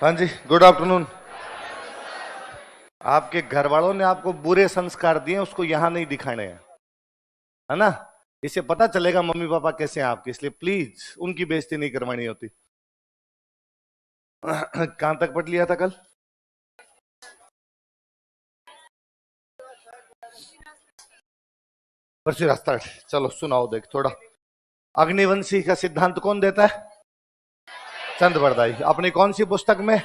हाँ जी, good afternoon. आपके घर वालों ने आपको बुरे संस्कार दिए, उसको यहां नहीं दिखाने हैं, है ना। इससे पता चलेगा मम्मी पापा कैसे हैं आपके, इसलिए प्लीज उनकी बेइज्जती नहीं करवानी होती। कहां तक पढ़ लिया था कल? परसों रास्ता। चलो सुनाओ देख थोड़ा। अग्निवंशी का सिद्धांत कौन देता है? चंद बरदाई। अपनी कौन सी पुस्तक में?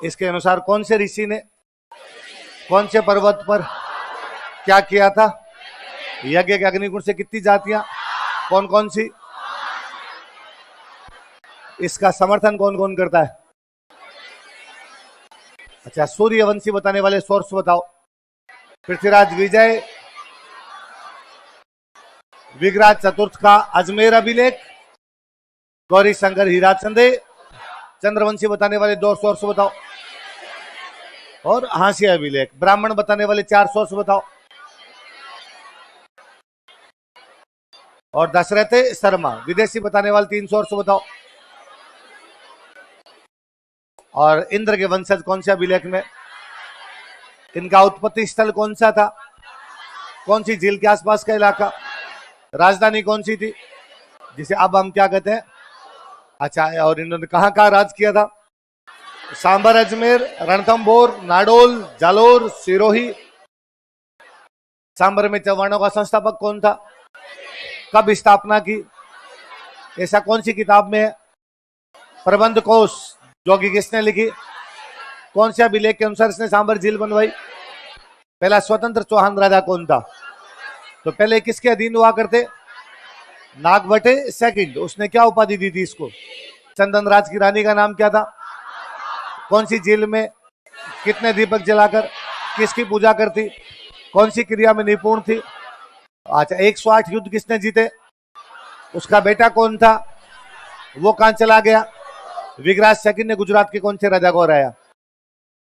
इसके अनुसार कौन से ऋषि ने कौन से पर्वत पर क्या किया था? यज्ञ के अग्निकुंड से कितनी जातियां, कौन कौन सी? इसका समर्थन कौन कौन करता है? अच्छा, सूर्यवंशी बताने वाले सोर्स बताओ। पृथ्वीराज विजय, विग्राज चतुर्थ का अजमेर अभिलेख, गौरी शंकर हीराचंदे। चंद्रवंशी बताने वाले 2 सोर्स बताओ, और हाशिया अभिलेख। ब्राह्मण बताने वाले 4 सोर्स बताओ, और दशरथ शर्मा। विदेशी बताने वाले 3 सोर्स बताओ, और इंद्र के वंशज कौन से अभिलेख में? इनका उत्पत्ति स्थल कौन सा था? कौन सी झील के आसपास का इलाका? राजधानी कौन सी थी, जिसे अब हम क्या कहते हैं? अच्छा, और इन्होंने कहां कहां राज किया था? सांबर, अजमेर, रणथंभौर, नाडोल, जालोर, सिरोही। सांबर में चौहानों का संस्थापक कौन था? कब स्थापना की? ऐसा कौन सी किताब में है? प्रबंध कोश, जो कि किसने लिखी? कौन से अभिलेख के अनुसार इसने सांबर झील बनवाई? पहला स्वतंत्र चौहान राजा कौन था? तो पहले किसके अधीन हुआ करते? नागवटे सेकंड। उसने क्या उपाधि दी थी इसको? चंदन राज की रानी का नाम क्या था? कौन सी झील में कितने दीपक जलाकर किसकी पूजा करती? कौन सी क्रिया में निपुण थी? अच्छा, 108 युद्ध किसने जीते? उसका बेटा कौन था? वो कहां चला गया? विग्राज सेकंड ने गुजरात के कौन से राजा को हराया?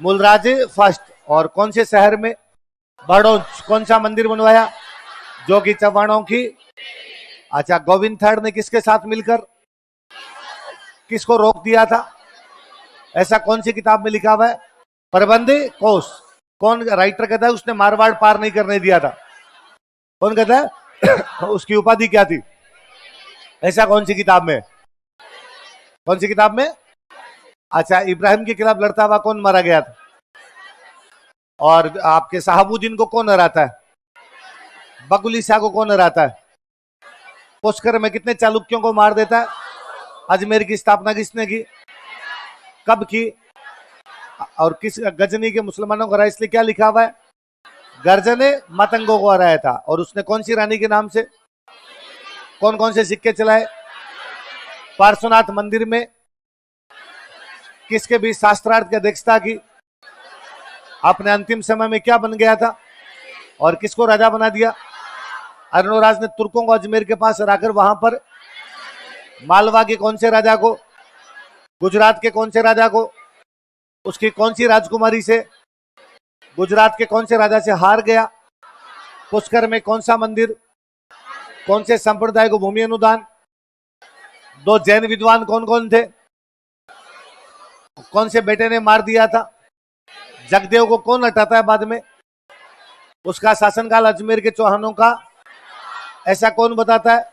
मूलराज फर्स्ट। और कौन से शहर में? बड़ौच। कौन सा मंदिर बनवाया? जो कि चौहानों की। अच्छा, गोविंद थर्ड ने किसके साथ मिलकर किसको रोक दिया था? ऐसा कौन सी किताब में लिखा हुआ है? प्रबंध कोश। कौन राइटर कहता है उसने मारवाड़ पार नहीं करने दिया था? कौन कहता है? उसकी उपाधि क्या थी? ऐसा कौन सी किताब में? कौन सी किताब में? अच्छा, इब्राहिम के खिलाफ लड़ता हुआ कौन मारा गया था? और आपके साहबुद्दीन को कौन हराता है? बकुली शाह को कौन हराता है? पुष्कर में कितने चालुक्यों को मार देता है? अजमेर की स्थापना किसने की? कब की? और किस गजनी के मुसलमानों को हराया, इसलिए क्या लिखा हुआ है? गर्जने मतंगों को हराया था। और उसने कौन सी रानी के नाम से कौन कौन से सिक्के चलाए? पार्श्वनाथ मंदिर में किसके बीच शास्त्रार्थ की अध्यक्षता की? अपने अंतिम समय में क्या बन गया था और किसको राजा बना दिया? अरुणराज ने तुर्कों को अजमेर के पास हराकर वहां पर मालवा के कौन से राजा को, गुजरात के कौन से राजा को, उसकी कौन सी राजकुमारी से गुजरात के कौन से राजा से हार गया? पुष्कर में कौन सा मंदिर, कौन से संप्रदाय को भूमि अनुदान? 2 जैन विद्वान कौन कौन थे? कौन से बेटे ने मार दिया था? जगदेव को कौन हटाता है बाद में? उसका शासनकाल अजमेर के चौहानों का ऐसा कौन बताता है?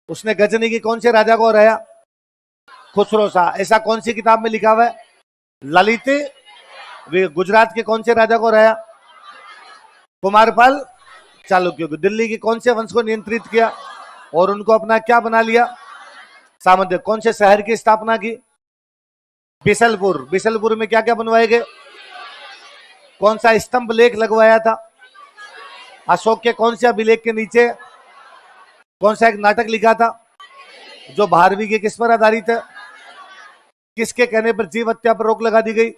उसने गजनी की कौन से राजा को हराया? खुसरो शाह। ऐसा कौन सी किताब में लिखा हुआ है? ललित। गुजरात के कौन से राजा को हराया? कुमारपाल चालुक्य को। दिल्ली के कौन से वंश को नियंत्रित किया और उनको अपना क्या बना लिया? सामंत। कौन से शहर की स्थापना की? बिसलपुर। बिसलपुर में क्या क्या बनवाए गए? कौन सा स्तंभ लेख लगवाया था? अशोक के कौन से अभिलेख के नीचे कौन सा एक नाटक लिखा था जो भारवी के किस पर आधारित है? किसके कहने पर जीव हत्या पर रोक लगा दी गई?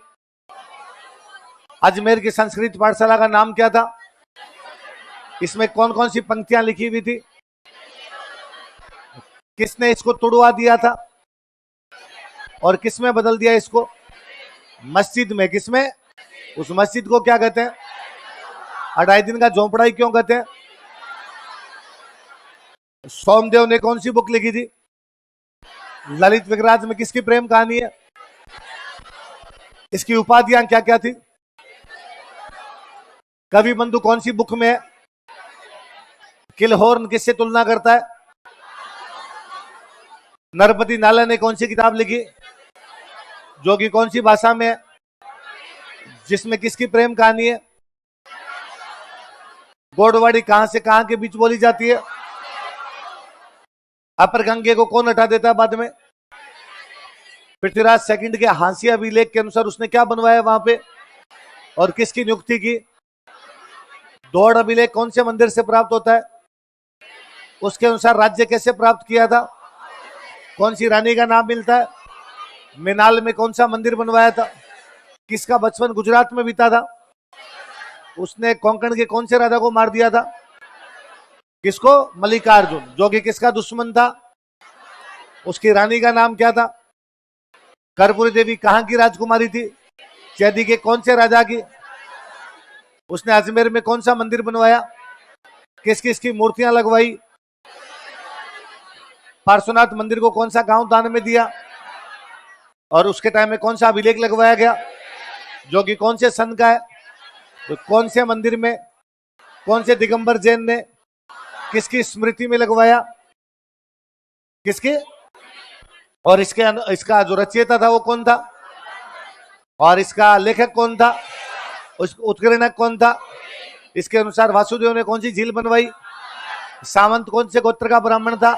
अजमेर की संस्कृत पाठशाला का नाम क्या था? इसमें कौन कौन सी पंक्तियां लिखी हुई थी? किसने इसको तुड़वा दिया था और किसमें बदल दिया इसको? मस्जिद में। किसमें? उस मस्जिद को क्या कहते हैं? 2.5 दिन का झोंपड़ा क्यों कहते हैं? सोमदेव ने कौन सी बुक लिखी थी? ललित विग्राज में किसकी प्रेम कहानी है? इसकी उपाधियां क्या क्या थी? कवि बंधु कौन सी बुक में है? किलहोर्न किससे तुलना करता है? नरपति नाला ने कौन सी किताब लिखी? जोगी कौन सी भाषा में है? जिसमें किसकी प्रेम कहानी है? गोडवाड़ी कहां से कहां के बीच बोली जाती है? अपर गंगे को कौन हटा देता है बाद में? पृथ्वीराज सेकंड के हांसी अभिलेख के अनुसार उसने क्या बनवाया वहां पे और किसकी नियुक्ति की? दौड़ अभिलेख कौन से मंदिर से प्राप्त होता है? उसके अनुसार राज्य कैसे प्राप्त किया था? कौन सी रानी का नाम मिलता है? मिनाल में कौन सा मंदिर बनवाया था? किसका बचपन गुजरात में बीता था? उसने कोंकण के कौन से राजा को मार दिया था? किसको? मल्लिकार्जुन। जोगी किसका दुश्मन था? उसकी रानी का नाम क्या था? कर्पूरी देवी कहां की राजकुमारी थी? चैदी के कौन से राजा की? उसने अजमेर में कौन सा मंदिर बनवाया? किस किस की मूर्तियां लगवाई? पार्श्वनाथ मंदिर को कौन सा गांव दान में दिया और उसके टाइम में कौन सा अभिलेख लगवाया गया? जोगी कौन से सन का है? तो कौन से मंदिर में कौन से दिगंबर जैन ने किसकी स्मृति में लगवाया? किसके? और इसका जो रचयिता था वो कौन था? और इसका लेखक कौन था? उत्कीर्णक कौन था? इसके अनुसार वासुदेव ने कौन सी झील बनवाई? सामंत कौन से गोत्र का ब्राह्मण था?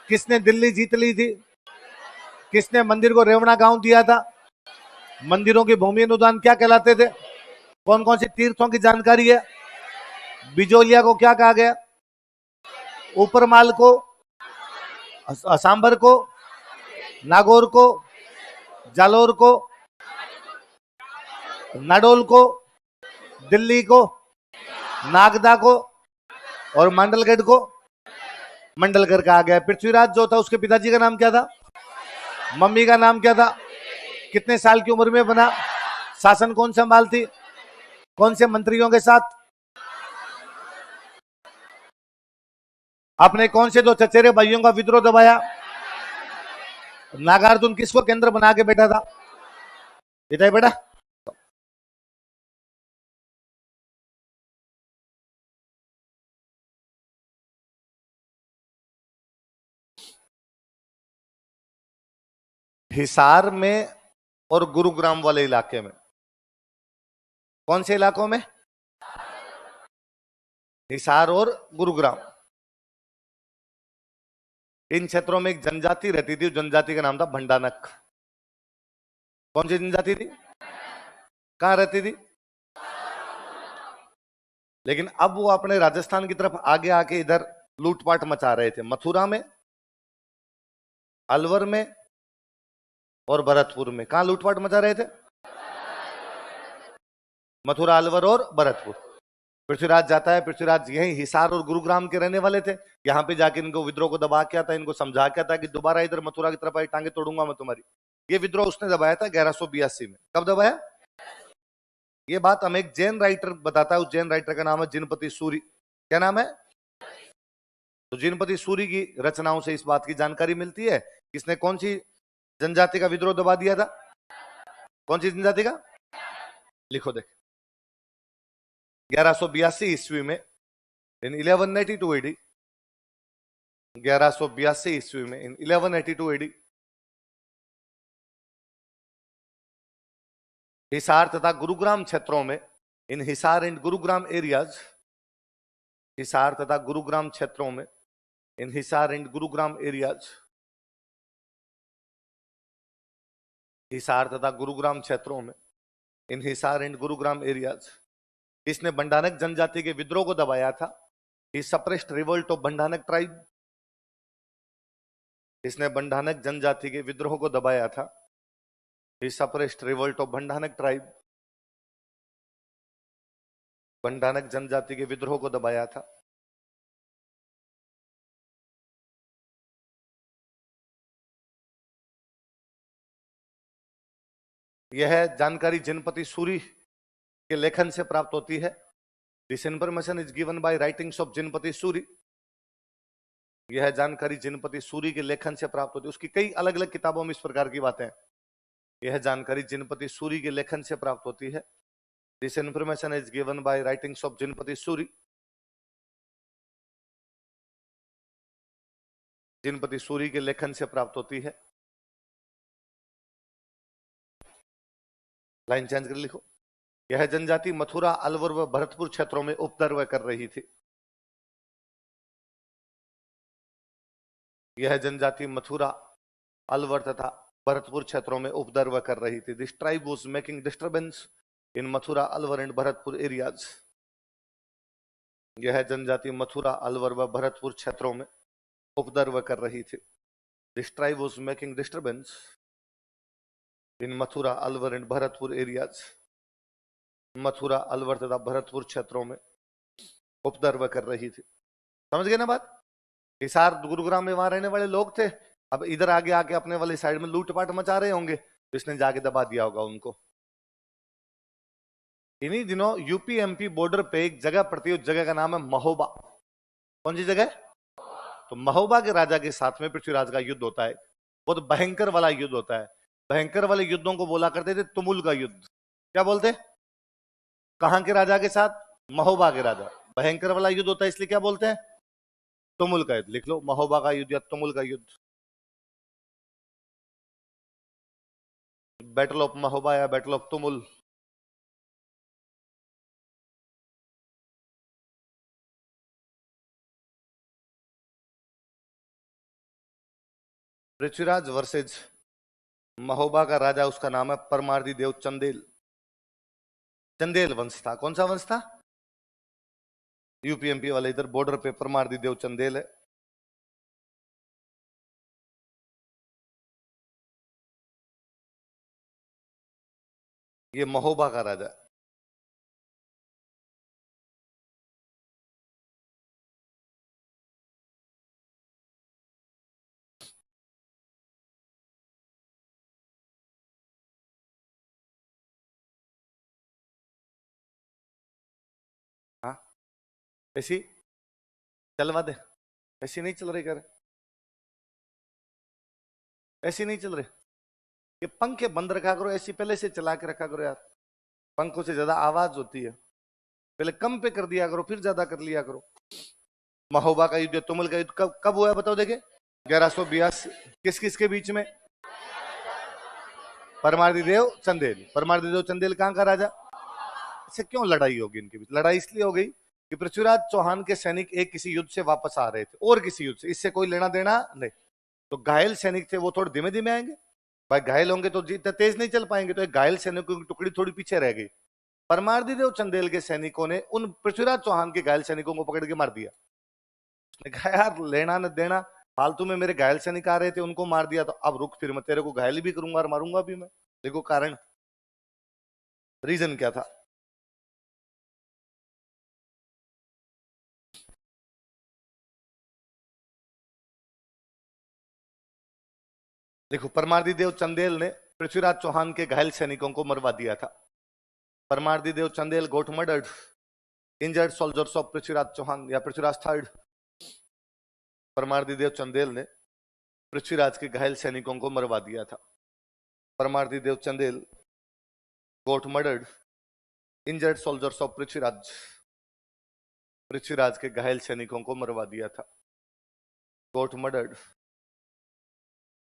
किसने दिल्ली जीत ली थी? किसने मंदिर को रेवणा गांव दिया था? मंदिरों की भूमि अनुदान क्या कहलाते थे? कौन कौन से तीर्थों की जानकारी है? बिजोलिया को क्या कहा गया? ऊपरमाल को, सांबर को, नागौर को, जालोर को, नाडोल को, दिल्ली को, नागदा को और मंडलगढ़ को मंडलगढ़ कहा गया। पृथ्वीराज जो था उसके पिताजी का नाम क्या था? मम्मी का नाम क्या था? कितने साल की उम्र में बना? शासन कौन संभालती? कौन से मंत्रियों के साथ? अपने कौन से दो चचेरे भाइयों का विद्रोह दबाया? नागार्जुन किसको केंद्र बना के बैठा था? इतना ही बेटा। हिसार में और गुरुग्राम वाले इलाके में, कौन से इलाकों में? हिसार और गुरुग्राम, इन क्षेत्रों में एक जनजाति रहती थी। जनजाति का नाम था भंडानक। कौन सी जनजाति थी? कहां रहती थी? लेकिन अब वो अपने राजस्थान की तरफ आगे आके इधर लूटपाट मचा रहे थे। मथुरा में, अलवर में और भरतपुर में। कहां लूटपाट मचा रहे थे? मथुरा, अलवर और भरतपुर। पृथ्वीराज जाता है। पृथ्वीराज यही हिसार और गुरुग्राम के रहने वाले थे। यहाँ पे जाके इनको विद्रोह को दबा के आता, इनको समझा के आता कि दोबारा इधर मथुरा की तरफ आई टांगे तोड़ूंगा मैं तुम्हारी। ये विद्रोह उसने दबाया था 1182 में। कब दबाया? ये बात हमें एक जैन राइटर बताता है। उस जैन राइटर का नाम है जिनपति सूरी। क्या नाम है? तो जिनपति सूरी की रचनाओं से इस बात की जानकारी मिलती है किसने कौन सी जनजाति का विद्रोह दबा दिया था। कौन सी जनजाति का? लिखो देख। 1182 ईस्वी में, इन 1182 एडी, 1182 ईस्वी में, इन 1182 एडी, हिसार तथा गुरुग्राम क्षेत्रों में, इन हिसार एंड गुरुग्राम एरियाज, हिसार तथा गुरुग्राम क्षेत्रों में, इन हिसार एंड गुरुग्राम एरियाज, हिसार तथा गुरुग्राम क्षेत्रों में, इन हिसार एंड गुरुग्राम एरियाज, इसने भंडानक जनजाति के विद्रोह को दबाया था। ही सप्रेस्ड रिवोल्ट ऑफ भंडानक ट्राइब। इसने भंडानक जनजाति के विद्रोह को दबाया था। ही सप्रेस्ड रिवोल्ट ऑफ भंडानक ट्राइब। भंडानक जनजाति के विद्रोह को दबाया था। यह जानकारी जिनपति सूरी के लेखन से प्राप्त होती है। This information is given by writings of Jinapati Suri. यह जानकारी जिनपति सूरी के लेखन से प्राप्त होती है। उसकी कई अलग अलग किताबों में इस प्रकार की बातें हैं। यह जानकारी जिनपति सूरी के लेखन से प्राप्त होती है। This information is given by writings of Jinapati Suri. Jinapati Suri के लेखन से प्राप्त होती है। लाइन चेंज कर लिखो। यह जनजाति मथुरा, अलवर व भरतपुर क्षेत्रों में उपद्रव कर रही थी। यह जनजाति मथुरा, अलवर तथा भरतपुर क्षेत्रों में उपद्रव कर रही थी। This tribe was making disturbance in Mathura, Alwar and Bharatpur areas. यह जनजाति मथुरा, अलवर व भरतपुर क्षेत्रों में उपद्रव कर रही थी। This tribe was making disturbance in Mathura, Alwar and Bharatpur areas. Mathura, Alwar तथा भरतपुर क्षेत्रों में उपद्रव कर रही थी। समझ गए ना बात? हिसार गुरुग्राम में वहां रहने वाले लोग थे, अब इधर आगे आके अपने वाली साइड में लूटपाट मचा रहे होंगे, तो इसने जाके दबा दिया होगा उनको। इन्हीं दिनों यूपी एमपी बॉर्डर पे एक जगह पड़ती है, उस जगह का नाम है महोबा। कौन सी जगह? तो महोबा के राजा के साथ में पृथ्वीराज का युद्ध होता है। बहुत भयंकर वाला युद्ध होता है। भयंकर वाले युद्धों को बोला करते थे तुमुल का युद्ध। क्या बोलते? कहां के राजा के साथ? महोबा के राजा। भयंकर वाला युद्ध होता है, इसलिए क्या बोलते हैं? तुमुल का युद्ध। लिख लो, महोबा का युद्ध या तुमुल का युद्ध। बैटल ऑफ महोबा या battle of Tumul. Prithviraj versus Mahoba का राजा, उसका नाम है परमार्दी देव चंदेल। चंदेल वंश था। कौन सा वंश था? यूपीएमपी वाले इधर बॉर्डर पे परमार्दी देव चंदेल है। ये महोबा का राजा। हाँ, ऐसी चलवा दे। ऐसी नहीं चल रही, कर ऐसी नहीं चल रही। ये पंखे बंद रखा करो, ऐसी पहले से चला के रखा करो यार। पंखों से ज्यादा आवाज होती है, पहले कम पे कर दिया करो, फिर ज्यादा कर लिया करो। महोबा का युद्ध, तुमुल का युद्ध कब कब हुआ है बताओ देखे? 1182। किस किस के बीच में? परमार्दी देव चंदेल। परमार्दी देव चंदेल कहां का राजा? इससे क्यों लड़ाई होगी इनके बीच? लड़ाई इसलिए हो गई कि पृथ्वीराज चौहान के सैनिक एक किसी युद्ध से वापस आ रहे थे, और किसी युद्ध से, इससे कोई लेना देना नहीं। तो घायल सैनिक थे, वो थोड़े धीमे धीमे आएंगे भाई। घायल होंगे तो इतना तेज नहीं चल पाएंगे, तो एक घायल सैनिकों की टुकड़ी थोड़ी पीछे रह गई। परमार्दी देव चंदेल के सैनिकों ने उन पृथ्वीराज चौहान के घायल सैनिकों को पकड़ के मार दिया। उसने कहा यार लेना न देना, फालतू में मेरे घायल सैनिक आ रहे थे, उनको मार दिया, तो अब रुक, फिर मैं तेरे को घायल भी करूंगा और मारूंगा भी मैं। देखो कारण, रीजन क्या था? देखो, परमार्दी देव चंदेल ने पृथ्वीराज चौहान के घायल सैनिकों को मरवा दिया था। Paramardi Dev Chandel got murdered injured soldiers of Prithviraj Chauhan या पृथ्वीराज थर्ड। परमार्दी देव चंदेल ने पृथ्वीराज के घायल सैनिकों को मरवा दिया था। Paramardi Dev Chandel got murdered injured soldiers of Prithviraj. Prithviraj के घायल सैनिकों को मरवा दिया था। Got murdered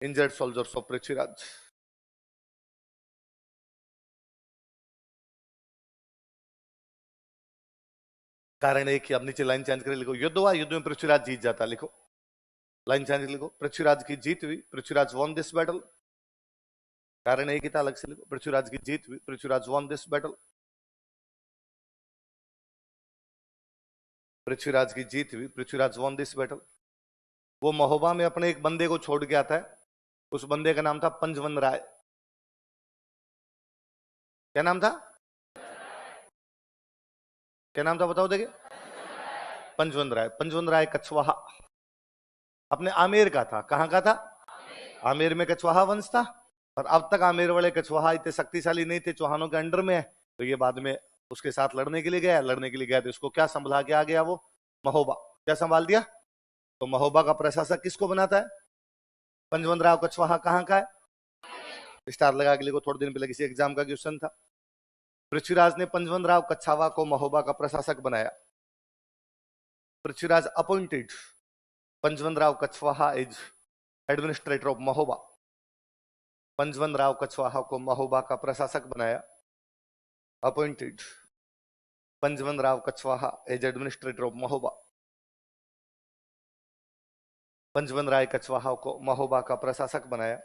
injured soldiers of Prithviraj. कारण एक ही, अब नीचे लाइन चेंज कर लिखो, युद्ध हुआ, युद्ध में पृथ्वीराज जीत जाता। लिखो, लाइन चेंज लिखो, पृथ्वीराज की जीत हुई, पृथ्वीराज वॉन दिस बैटल। कारण एक ही था, अलग से लिखो, पृथ्वीराज की जीत हुई, Prithviraj von this battle. Prithviraj की जीत हुई, पृथ्वीराज वॉन दिस बैटल। वो महोबा में अपने एक बंदे को छोड़ के आता है, उस बंदे का नाम था पंजवन राय। क्या नाम था? क्या नाम था बताओ देखे? पंजवन राय। पंजवन राय कछवाहा अपने आमेर का था। कहां का था? आमेर में कछवाहा वंश था, और अब तक आमेर वाले कछवाहा इतने शक्तिशाली नहीं थे, चौहानों के अंडर में है। तो ये बाद में उसके साथ लड़ने के लिए गया, लड़ने के लिए गया तो इसको क्या संभला के आ गया? वो महोबा। क्या संभाल दिया? तो महोबा का प्रशासक किसको बनाता है? पंजवन राव कछवाहा। कहां का है? स्टार लगा के लिखो, थोड़े दिन पहले किसी एग्जाम का क्वेश्चन था। पृथ्वीराज ने पंजवनराव कच्छावा को महोबा का प्रशासक बनाया। Prithviraj appointed Panjavanrao Kachhwaha as administrator of Mahoba. Panjavanrao Kachhwaha को महोबा का प्रशासक बनाया। Appointed Panjavanrao Kachhwaha as administrator of Mahoba. Panjavanrai Kachhwaha को महोबा का प्रशासक बनाया।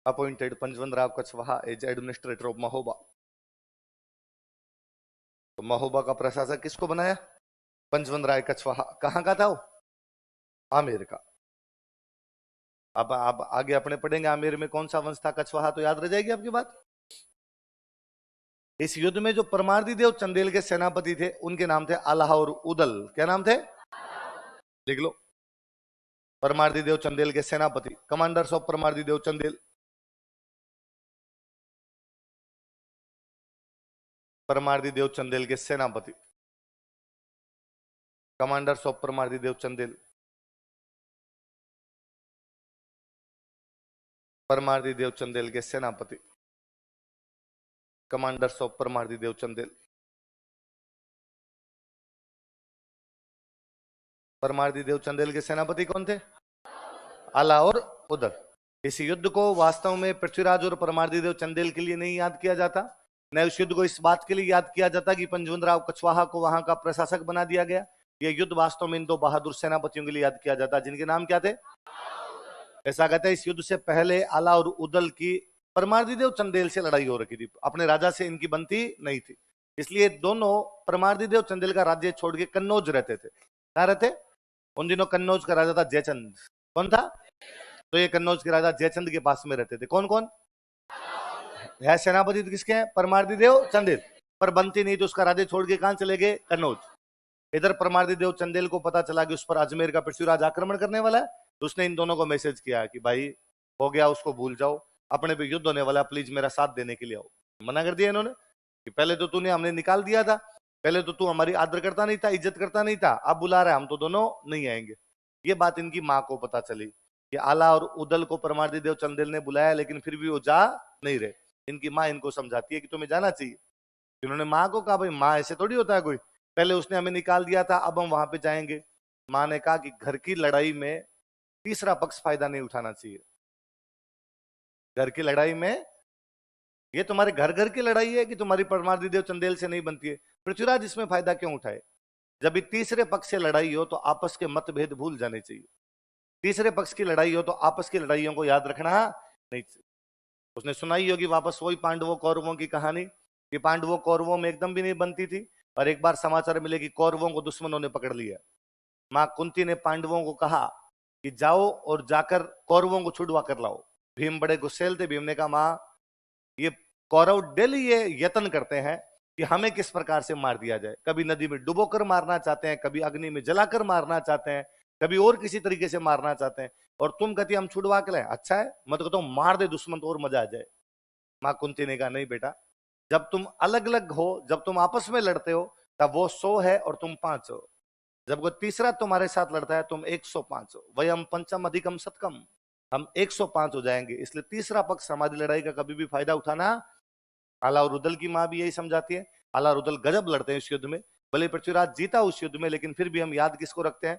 Appointed Panjavanrao Kachhwaha as administrator of Mahoba. तो महोबा का प्रशासक किसको बनाया? पंजवनराय कच्छवाहा। कहां का था वो? आमेर का। अब आगे अपने पढ़ेंगे आमेर में कौन सा वंश था, कच्छवाहा, तो याद रह जाएगी आपकी बात। इस युद्ध में जो परमार्दी देव चंदेल के सेनापति थे उनके नाम थे आल्हा और उदल। क्या नाम थे? लिख लो। परमार्दी देव चंदेल के सेनापति, कमांडर्स ऑफ परमार्दी देव चंदेल। परमार्दी देव चंदेल के सेनापति, कमांडर्स ऑफ परमार्दी देव चंदेल। परमार्दी देव चंदेल के सेनापति, कमांडर्स ऑफ परमार्दी देव चंदेल। परमार्दी देव चंदेल के सेनापति कौन थे? आला और उदल। इस युद्ध को वास्तव में पृथ्वीराज और परमार्दी देव चंदेल के लिए नहीं याद किया जाता, न इस युद्ध को इस बात के लिए याद किया जाता कि पंजवनराव कच्छवाहा को वहां का प्रशासक बना दिया गया। यह युद्ध वास्तव में इन दो बहादुर सेनापतियों के लिए याद किया जाता, जिनके नाम क्या थे? ऐसा कहते हैं इस युद्ध से पहले आला और उदल की परमार्दी देव चंदेल से लड़ाई हो रखी थी, अपने राजा से इनकी बनती नहीं थी, इसलिए दोनों परमार्दी देव चंदेल का राज्य छोड़ के कन्नौज रहते थे। क्या रहते? उन दिनों कन्नौज का राजा था जयचंद। कौन था? तो ये कन्नौज के राजा जयचंद के पास में रहते थे। कौन कौन है सेनापति? तो किसके हैं? परमार्दी देव चंदेल। पर बनती नहीं तो उसका राज्य छोड़ के कहां चले गए? कन्नौज। इधर परमार्दी देव चंदेल को पता चला कि उस पर अजमेर का पृथ्वीराज आक्रमण करने वाला है, तो उसने इन दोनों को मैसेज किया कि भाई हो गया, उसको भूल जाओ, अपने पे युद्ध होने वाला, प्लीज मेरा साथ देने के लिए आओ। मना कर दिया इन्होंने कि पहले तो तूने हमने निकाल दिया था, पहले तो तू हमारी आदर करता नहीं था, इज्जत करता नहीं था, अब बुला रहा है, हम तो दोनों नहीं आएंगे। ये बात इनकी माँ को पता चली कि आला और उदल को परमार्दी देव चंदेल ने बुलाया, लेकिन फिर भी वो जा नहीं रहे। इनकी माँ इनको समझाती है कि तुम्हें जाना चाहिए। इन्होंने माँ को कहा भाई माँ ऐसे थोड़ी होता है कोई, पहले उसने हमें निकाल दिया था, अब हम वहां पे जाएंगे। माँ ने कहा कि घर की लड़ाई में तीसरा पक्ष फायदा नहीं उठाना चाहिए। घर की लड़ाई में ये तुम्हारे घर घर की लड़ाई है कि तुम्हारी परमार्दी देव चंदेल से नहीं बनती है, पृथ्वीराज इसमें फायदा क्यों उठाए? जब भी तीसरे पक्ष से लड़ाई हो तो आपस के मतभेद भूल जाने चाहिए। तीसरे पक्ष की लड़ाई हो तो आपस की लड़ाइयों को याद रखना नहीं चाहिए। उसने सुनाई होगी वापस वही पांडवों कौरवों की कहानी कि पांडवों कौरवों में एकदम भी नहीं बनती थी, और एक बार समाचार मिले कि कौरवों को दुश्मनों ने पकड़ लिया। मां कुंती ने पांडवों को कहा कि जाओ और जाकर कौरवों को छुड़वा कर लाओ। भीम बड़े गुस्सेल थे। भीम ने कहा मां, ये कौरव डेली ये यत्न करते हैं कि हमें किस प्रकार से मार दिया जाए, कभी नदी में डुबोकर मारना चाहते हैं, कभी अग्नि में जलाकर मारना चाहते हैं, कभी और किसी तरीके से मारना चाहते हैं, और तुम कहती हम छुड़वा के लाए। अच्छा है, मैं तो कहता हूं मार दे दुश्मन तो और मजा आ जाए। मां कुंती ने कहा नहीं बेटा, जब तुम अलग अलग हो, जब तुम आपस में लड़ते हो, तब वो 100 है और तुम 5 हो। जब कोई तीसरा तुम्हारे साथ लड़ता है तुम 105 हो। वही हम पंचम अधिकम शतकम, हम 105 हो जाएंगे। इसलिए तीसरा पक्ष हमारी लड़ाई का कभी भी फायदा उठाना। आला और रुदल की मां भी यही समझाती है। आला और रुदल गजब लड़ते हैं इस युद्ध में, भले पृथ्वीराज जीता उस युद्ध में, लेकिन फिर भी हम याद किसको रखते हैं?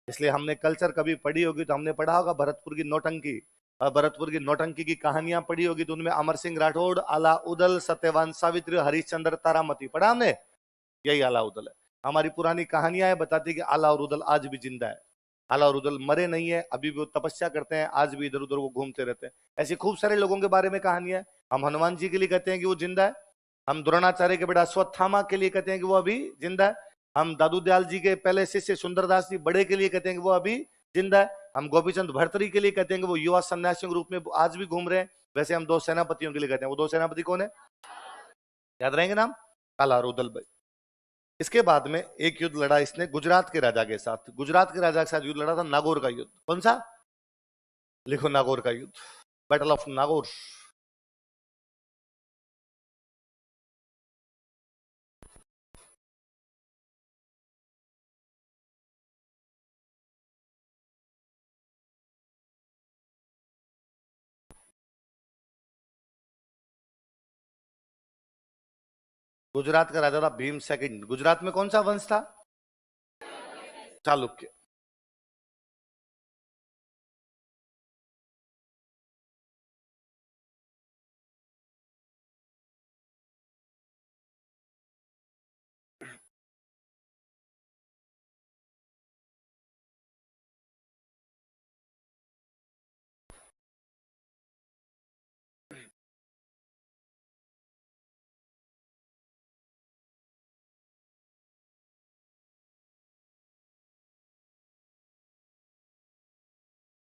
इसलिए हमने कल्चर कभी पढ़ी होगी तो हमने पढ़ा होगा भरतपुर की नौटंकी, और भरतपुर की नौटंकी की कहानियां पढ़ी होगी तो उनमें अमर सिंह राठौड़, आला उदल, सत्यवान सावित्री, हरिश्चंद्र, तारामती पढ़ा हमने। यही आला उदल है। हमारी पुरानी कहानियां बताती कि आला और उदल आज भी जिंदा है। आला और उदल मरे नहीं है, अभी भी वो तपस्या करते हैं, आज भी इधर उधर वो घूमते रहते हैं। ऐसे खूब सारे लोगों के बारे में कहानियां। हम हनुमान जी के लिए कहते हैं कि वो जिंदा है, हम द्रोणाचार्य के बेटा अश्वत्थामा के लिए कहते हैं कि वो अभी जिंदा है, हम दादू दयाल जी के पहले शिष्य सुंदरदास जी बड़े के लिए कहते हैं कि वो अभी जिंदा है, हम गोपीचंद भर्तरी के लिए कहते हैं कि वो युवा सन्यासियों के रूप में आज भी घूम रहे हैं। वैसे हम 2 सेनापतियों के लिए कहते हैं, वो 2 सेनापति कौन है? याद रहेंगे नाम? आला और उदल भाई। इसके बाद में एक युद्ध लड़ा इसने गुजरात के राजा के साथ। गुजरात के राजा के साथ युद्ध लड़ा था नागौर का युद्ध। कौन सा? लिखो नागौर का युद्ध, बैटल ऑफ नागौर। गुजरात का राजा था भीम सेकंड। गुजरात में कौन सा वंश था? चालुक्य।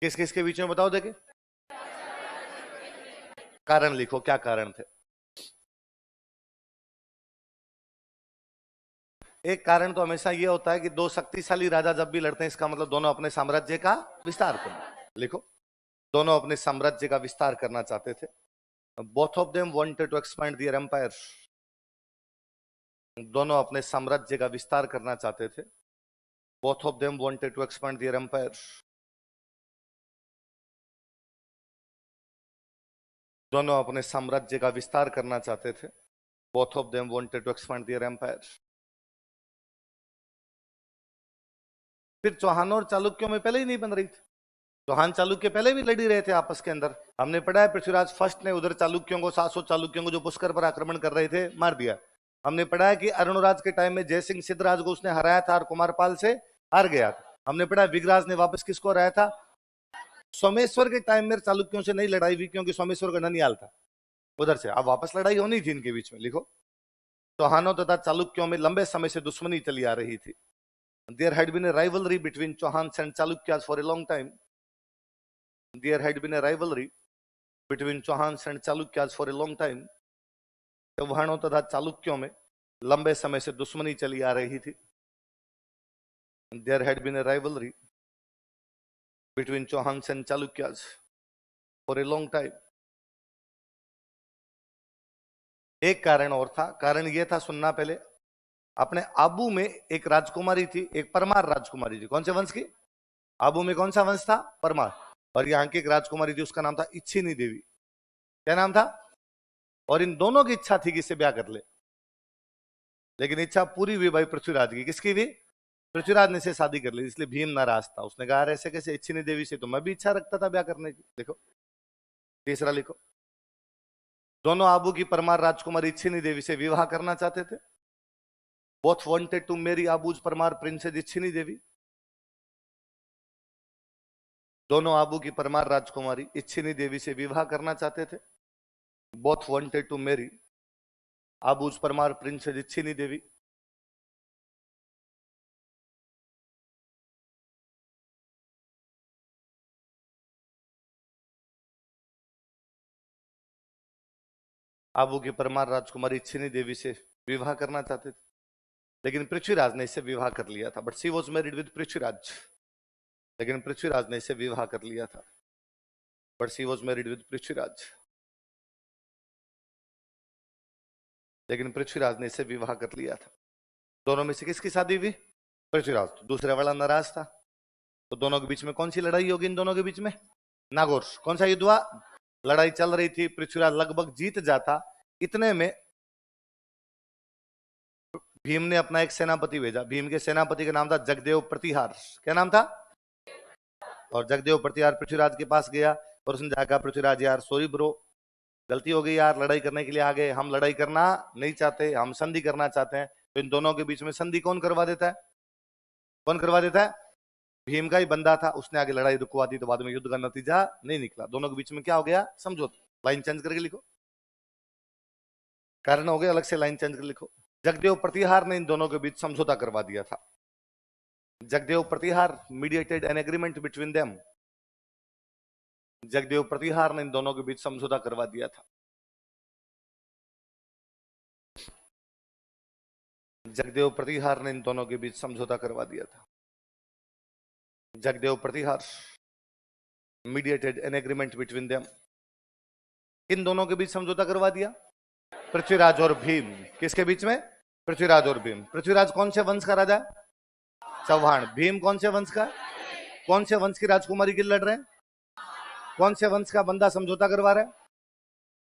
किस किस के बीच में बताओ देखे। कारण लिखो, क्या कारण थे? एक कारण तो हमेशा यह होता है कि दो शक्तिशाली राजा जब भी लड़ते हैं, इसका मतलब दोनों अपने साम्राज्य का विस्तार करना। लिखो, दोनों अपने साम्राज्य का विस्तार करना चाहते थे। Both of them wanted to expand their empire. दोनों अपने साम्राज्य का विस्तार करना चाहते थे। Both of them wanted to expand their empire. दोनों अपने साम्राज्य का विस्तार करना चाहते थे। Both of them wanted to expand their empire. फिर चौहानों और चालुक्यों में पहले ही नहीं बन रही थी। चौहान चालुक्य पहले भी लड़ी रहे थे आपस के अंदर। हमने पढ़ा है पृथ्वीराज फर्स्ट ने उधर चालुक्यों को 700 चालुक्यों को जो पुष्कर पर आक्रमण कर रहे थे मार दिया। हमने पढ़ा है कि अरुणराज के टाइम में जयसिंह सिद्धराज को उसने हराया था और कुमारपाल से हार गया था। हमने पढ़ा है विगराज ने वापस किसको हराया था? सोमेश्वर के टाइम में चालुक्यों से नहीं लड़ाई हुई क्योंकि सोमेश्वर का ननियाल था उधर से। अब वापस लड़ाई होनी थी इनके बीच में। लिखो, चौहानों तथा चालुक्यों में लंबे समय से दुश्मनी चली आ रही थी। There had been a rivalry between Chauhans and Chalukyas for a long time. There had been a rivalry between Chauhans and Chalukyas for a long time. चौहानों तथा चालुक्यों में लंबे समय से दुश्मनी चली आ रही थी। There had been a rivalry between Chauhans and Chalukyas for a long time. एक कारण और था। कारण यह था, सुनना पहले, अपने आबू में एक राजकुमारी थी, एक परमार राजकुमारी थी। कौन से वंश की? आबू में कौन सा वंश था? परमार। और यहाँ की एक राजकुमारी थी, उसका नाम था इच्छिनी देवी। क्या नाम था? और इन दोनों की इच्छा थी कि इससे ब्याह कर ले, लेकिन इच्छा पूरी हुई भाई पृथ्वीराज की। किसकी भी? पृथ्वीराज ने से शादी कर ली। इसलिए भीम नाराज था। उसने कहा ऐसे कैसे, इच्छिनी देवी से तो मैं भी इच्छा रखता था ब्याह करने की। देखो, तीसरा लिखो, दोनों आबू की परमार राजकुमारी इच्छिनी देवी से विवाह करना चाहते थे। Both wanted to marry Abu's Parmar princess Ichchhini Devi. दोनों आबू की परमार राजकुमारी इच्छिनी देवी से विवाह करना चाहते थे। Both wanted to marry Abu's Parmar princess Ichchhini Devi. Abu की परमार राजकुमारी इच्छिनी देवी से विवाह करना चाहते थे, लेकिन पृथ्वीराज ने इससे विवाह कर लिया था। But she was married with Prithviraj. लेकिन पृथ्वीराज ने इसे विवाह कर लिया था। But she was married with Prithviraj. लेकिन पृथ्वीराज ने इसे विवाह कर लिया था। दोनों में से किसकी शादी हुई? पृथ्वीराज। तो दूसरे वाला नाराज था, तो दोनों के बीच में कौन सी लड़ाई होगी? इन दोनों के बीच में नागौर। कौन सा युद्ध हुआ? लड़ाई चल रही थी, पृथ्वीराज लगभग जीत जाता। इतने में भीम ने अपना एक सेनापति भेजा। भीम के सेनापति का नाम था जगदेव प्रतिहार। क्या नाम था? और जगदेव प्रतिहार पृथ्वीराज के पास गया और उसने जाकर, पृथ्वीराज यार सॉरी ब्रो, गलती हो गई यार, लड़ाई करने के लिए आ गए, हम लड़ाई करना नहीं चाहते, हम संधि करना चाहते हैं। तो इन दोनों के बीच में संधि कौन करवा देता है? कौन करवा देता है? भीम का ही बंदा था, उसने आगे लड़ाई रुकवा दी। तो बाद में युद्ध का नतीजा नहीं निकला। दोनों के बीच में क्या हो गया? समझौता। लाइन चेंज करके लिखो, कारण हो गया, अलग से लाइन चेंज कर लिखो। जगदेव प्रतिहार ने इन दोनों के बीच समझौता करवा दिया था। Jagdev Pratihar mediated an agreement between them. Jagdev Pratihar ने इन दोनों के बीच समझौता करवा दिया था। जगदेव प्रतिहार ने इन दोनों के बीच समझौता करवा दिया था। Jagdev Pratihar mediated an agreement between them. इन दोनों के बीच समझौता करवा दिया, पृथ्वीराज और भीम। किसके बीच में? पृथ्वीराज और भीम। पृथ्वीराज कौन से वंश का राजा? चौहान। भीम कौन से वंश का? कौन से वंश की राजकुमारी के लिए लड़ रहे हैं? कौन से वंश का बंदा समझौता करवा रहा है?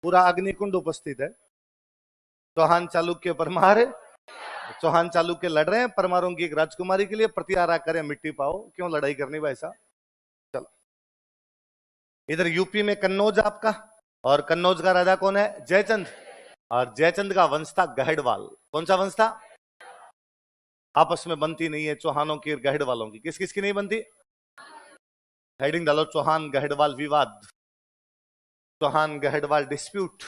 पूरा अग्निकुंड उपस्थित है। चौहान चालुक्य परमार, चौहान चालुक्य लड़ रहे हैं परमारों की एक राजकुमारी के लिए, प्रतिहारा करें मिट्टी पाओ, क्यों लड़ाई करनी भाई साहब। चलो, इधर यूपी में कन्नौज आपका, और कन्नौज का राजा कौन है? जयचंद। और जयचंद का वंश था गहड़वाल। कौन सा वंश था? आपस में बनती नहीं है चौहानों की और गहड़वालों की। किस किस की नहीं बनती? हेडिंग डालो, चौहान गहड़वाल विवाद, चौहान गहड़वाल डिस्प्यूट।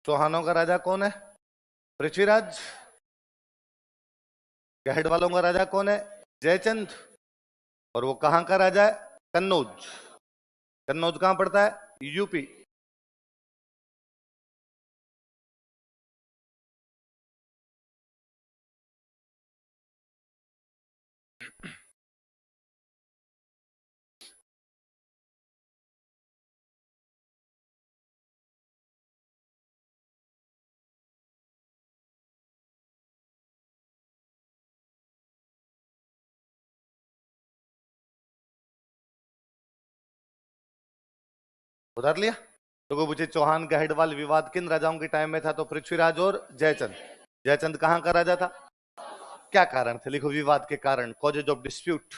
चौहानों का राजा कौन है? पृथ्वीराज। गहड़वालों का राजा कौन है? जयचंद। और वो कहां का राजा है? कन्नौज। कन्नौज कहां पड़ता है? यूपी। उधार लिया तो को पूछे चौहान गहड़वाल विवाद किन राजाओं के टाइम में था, तो पृथ्वीराज और जयचंद। जयचंद कहां का राजा था? क्या कारण थे? लिखो, विवाद के कारण, कॉजेज ऑफ डिस्प्यूट।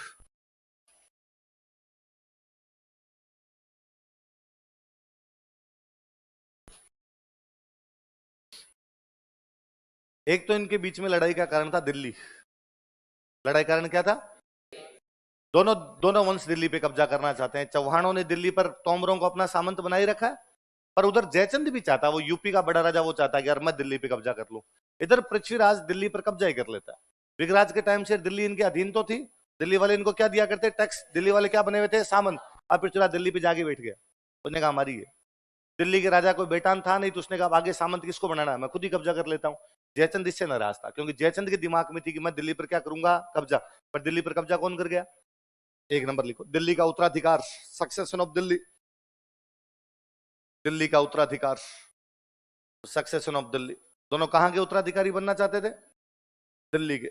एक तो इनके बीच में लड़ाई का कारण था दिल्ली। लड़ाई कारण क्या था? दोनों दोनों वंश दिल्ली पे कब्जा करना चाहते हैं। चौहानों ने दिल्ली पर तोमरों को अपना सामंत बनाए रखा है, पर उधर जयचंद भी चाहता, वो यूपी का बड़ा राजा, वो चाहता है कि यार मैं दिल्ली पे कब्जा कर लूं। इधर पृथ्वीराज दिल्ली पर कब्जा ही कर लेता है। विगराज के टाइम से दिल्ली इनके अधीन तो थी। दिल्ली वाले इनको क्या दिया करते? टैक्स। दिल्ली वाले क्या बने हुए थे? सामंत। अब पृथ्वीराज दिल्ली पे जाके बैठ गया, उसने कहा हमारी है। दिल्ली के राजा कोई बेटान था नहीं, तो उसने कहा आगे सामंत किसको बनाना है, मैं खुद ही कब्जा कर लेता हूं। जयचंद इससे नाराज था, क्योंकि जयचंद के दिमाग में थी कि मैं दिल्ली पर क्या करूंगा? कब्जा। पर दिल्ली पर कब्जा कौन कर गया? एक नंबर लिखो, दिल्ली का उत्तराधिकार, सक्सेशन ऑफ दिल्ली। दिल्ली का उत्तराधिकार, सक्सेशन ऑफ दिल्ली। दोनों कहां के उत्तराधिकारी बनना चाहते थे? दिल्ली के।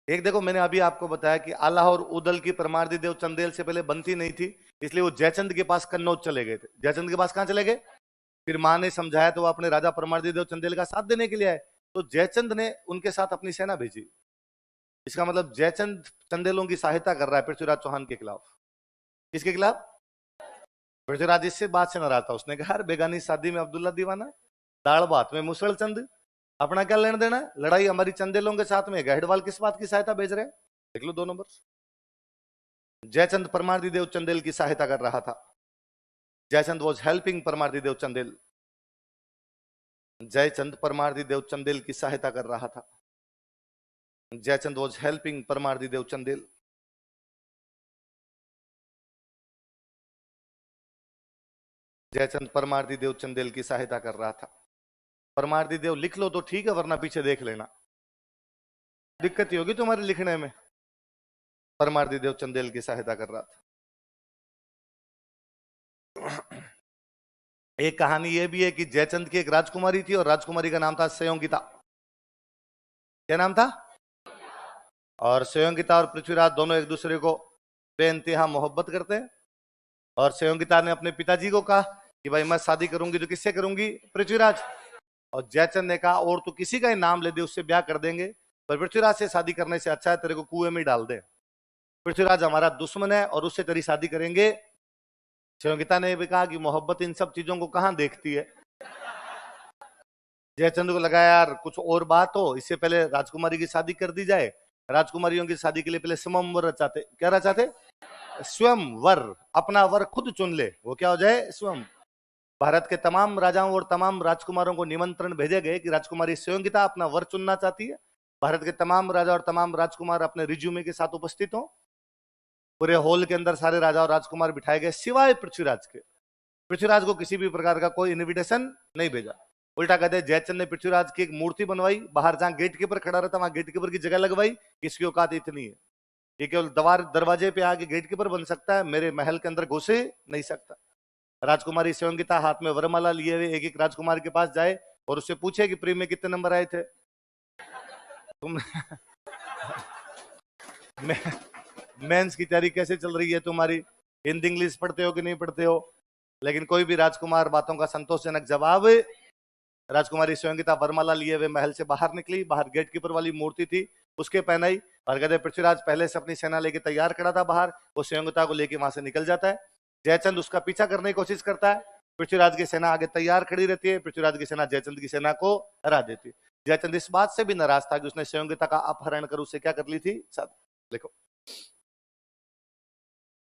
एक देखो, मैंने अभी आपको बताया कि आला और उदल की परमार्दी देव चंदेल से पहले बनती नहीं थी, इसलिए वो जयचंद के पास कन्नौज चले गए थे। जयचंद के पास कहां चले गए? फिर मां ने समझाया तो वो अपने राजा परमार्दी देव चंदेल का साथ देने के लिए आए, तो जयचंद ने उनके साथ अपनी सेना भेजी। इसका मतलब जयचंद चंदेलों की सहायता कर रहा है पृथ्वीराज चौहान के खिलाफ। किसके खिलाफ? पृथ्वीराज इससे बात से नाराज था, उसने कहा यार बेगानी शादी में अब्दुल्ला दीवाना, दाल बात में मुसल चंद, अपना क्या लेना देना है? लड़ाई हमारी चंदेलों के साथ में, गहड़वाल किस बात की सहायता भेज रहे हैं? देख लो 2 नंबर। जयचंद परमार्दी देव चंदेल की सहायता कर रहा था। Jaichand was helping परमार्दी Dev Chandel. जयचंद परमार्दी देव चंदेल की सहायता कर रहा था। Jaichand was helping परमार्दी Dev Chandel. जयचंद परमार्दी देव चंदेल की सहायता कर रहा था। परमार्दी देव लिख लो तो ठीक है, वरना पीछे देख लेना, दिक्कत ही होगी तुम्हारे लिखने में। परमार्दी देव चंदेल की सहायता कर रहा था। एक कहानी यह भी है कि जयचंद की एक राजकुमारी थी, और राजकुमारी का नाम था सयोंगिता। क्या नाम था? और सयोंगिता और पृथ्वीराज दोनों एक दूसरे को बेइंतहा मोहब्बत करते हैं। और सयोंगिता ने अपने पिताजी को कहा कि भाई मैं शादी करूंगी तो किससे करूंगी? पृथ्वीराज। और जयचंद ने कहा और तू किसी का ही नाम ले दे, उससे ब्याह कर देंगे, पर पृथ्वीराज से शादी करने से अच्छा है तेरे को कुएं में डाल दे। पृथ्वीराज हमारा दुश्मन है और उससे तेरी शादी करेंगे। सयोगिता ने भी कहा कि मोहब्बत इन सब चीजों को कहां देखती है। जयचंद को लगा यार कुछ और बात हो, इससे पहले राजकुमारी की शादी कर दी जाए। राजकुमारियों की शादी के लिए पहले स्वयंवर रचाते। क्या रचाते? स्वयंवर। अपना वर खुद चुन ले, वो क्या हो जाए? स्वयं। भारत के तमाम राजाओं और तमाम राजकुमारों को निमंत्रण भेजे गए कि राजकुमारी सयोगिता अपना वर चुनना चाहती है। भारत के तमाम राजा और तमाम राजकुमार अपने रिज्यूमे के साथ उपस्थित हो। पूरे हॉल के अंदर सारे राजा और राजकुमार बिठाए गए, सिवाय पृथ्वीराज के। पृथ्वीराज को किसी भी प्रकार का कोई इनविटेशन नहीं भेजा। उल्टा कहते जयचंद ने पृथ्वीराज की एक मूर्ति बनवाई, बाहर जहां गेट कीपर खड़ा रहता वहां गेट कीपर की जगह लगवाई। किसकी औकात इतनी है, ये केवल दरवाजे पे आके गेट कीपर बन सकता है, मेरे महल के अंदर घुसे नहीं सकता। राजकुमारी सयोगिता हाथ में वरमाला लिए हुए एक एक राजकुमार के पास जाए और उससे पूछे कि प्री में कितने नंबर आए थे। तुम मेंस की तैयारी कैसे चल रही है तुम्हारी? हिंदी इंग्लिश पढ़ते हो कि नहीं पढ़ते हो? लेकिन कोई भी राजकुमार बातों का संतोषजनक जवाब। राजकुमारी स्वयंगिता वरमाला लिए हुए महल से बाहर निकली। बाहर गेट कीपर वाली मूर्ति थी, उसके पहनाई। और कहते पृथ्वीराज पहले से अपनी सेना लेके तैयार खड़ा था बाहर। वो स्वयंगिता को लेके वहां से निकल जाता है। जयचंद उसका पीछा करने की कोशिश करता है। पृथ्वीराज की सेना आगे तैयार खड़ी रहती है। पृथ्वीराज की सेना जयचंद की सेना को हरा देती है। जयचंद इस बात से भी नाराज था कि उसने स्वयंगिता का अपहरण कर उससे क्या कर ली थी। सब लिखो,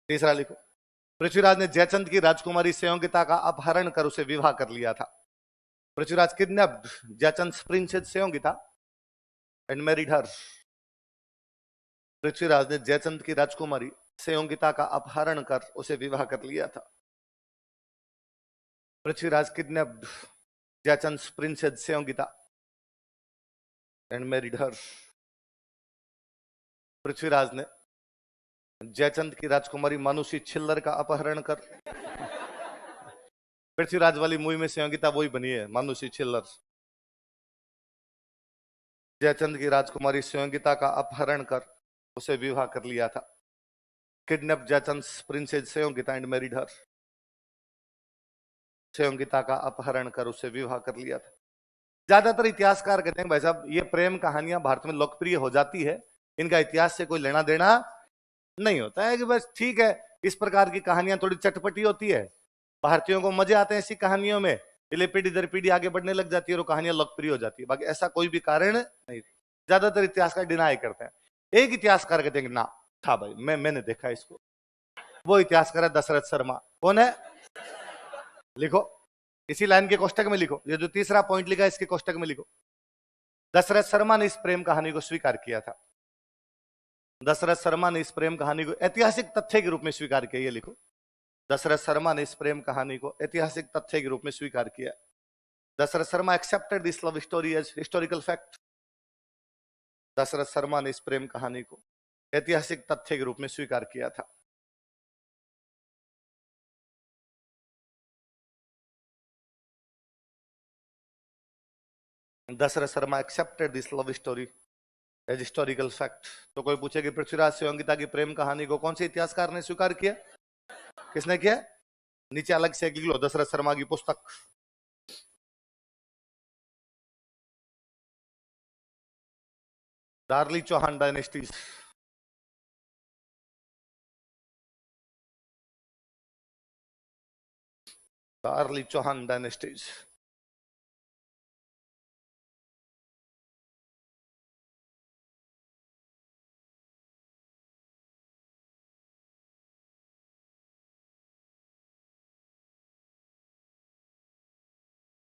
तीसरा लिखो। पृथ्वीराज ने जयचंद की राजकुमारी स्वयंगिता का अपहरण कर उसे विवाह कर लिया था। Prithviraj kidnapped Jaichand princess Swayangita and married her. Prithviraj ने जयचंद की राजकुमारी स्वयंगिता का अपहरण कर उसे विवाह कर लिया था। Prithviraj kidnapped Jaichand princess Swayangita and married her. Prithviraj ने जयचंद की राजकुमारी मानुषी छिल्लर का अपहरण कर पृथ्वीराज वाली मूवी में स्वयंगिता वही बनी है, मानुषी छिल्लर। जयचंद की राजकुमारी स्वयंगिता का अपहरण कर उसे विवाह कर लिया था। Kidnap Jaichand princess Swayangita and married her. Swayangita का अपहरण कर उसे विवाह कर लिया था। ज्यादातर इतिहासकार कहते हैं भाई साहब ये प्रेम कहानियां भारत में लोकप्रिय हो जाती है, इनका इतिहास से कोई लेना देना नहीं होता है, कि बस ठीक है इस प्रकार की कहानियां थोड़ी चटपटी होती है, भारतीयों को मजे आते हैं ऐसी कहानियों में, इसलिए पीढ़ी दर पीढ़ी आगे बढ़ने लग जाती है और कहानियां लोकप्रिय हो जाती है। बाकी ऐसा कोई भी कारण नहीं। ज्यादातर इतिहासकार डिनाई करते हैं। एक इतिहासकार कहते हैं ना था भाई, मैंने देखा इसको। वो इतिहासकार है दशरथ शर्मा। कौन है? लिखो, इसी लाइन के कोष्टक में लिखो। ये जो तीसरा पॉइंट लिखा है इसके कोष्टक में लिखो। दशरथ शर्मा ने इस प्रेम कहानी को स्वीकार किया था। दशरथ शर्मा ने इस प्रेम कहानी को ऐतिहासिक तथ्य के रूप में स्वीकार किया। ये लिखो, दशरथ शर्मा ने इस प्रेम कहानी को ऐतिहासिक तथ्य के रूप में स्वीकार किया। Dasharath Sharma accepted this love story as historical fact. Dasharath Sharma ने इस प्रेम कहानी को ऐतिहासिक तथ्य के रूप में स्वीकार किया था। Dasharath Sharma accepted this love story as historical fact. तो कोई पूछे कि पृथ्वीराज स्वयंगिता की प्रेम कहानी को कौन से इतिहासकार ने स्वीकार किया? किसने किया? नीचे अलग से लिख लो, दशरथ शर्मा की पुस्तक। दार्ली चौहान डायनेस्टीज। दार्ली चौहान डायनेस्टीज।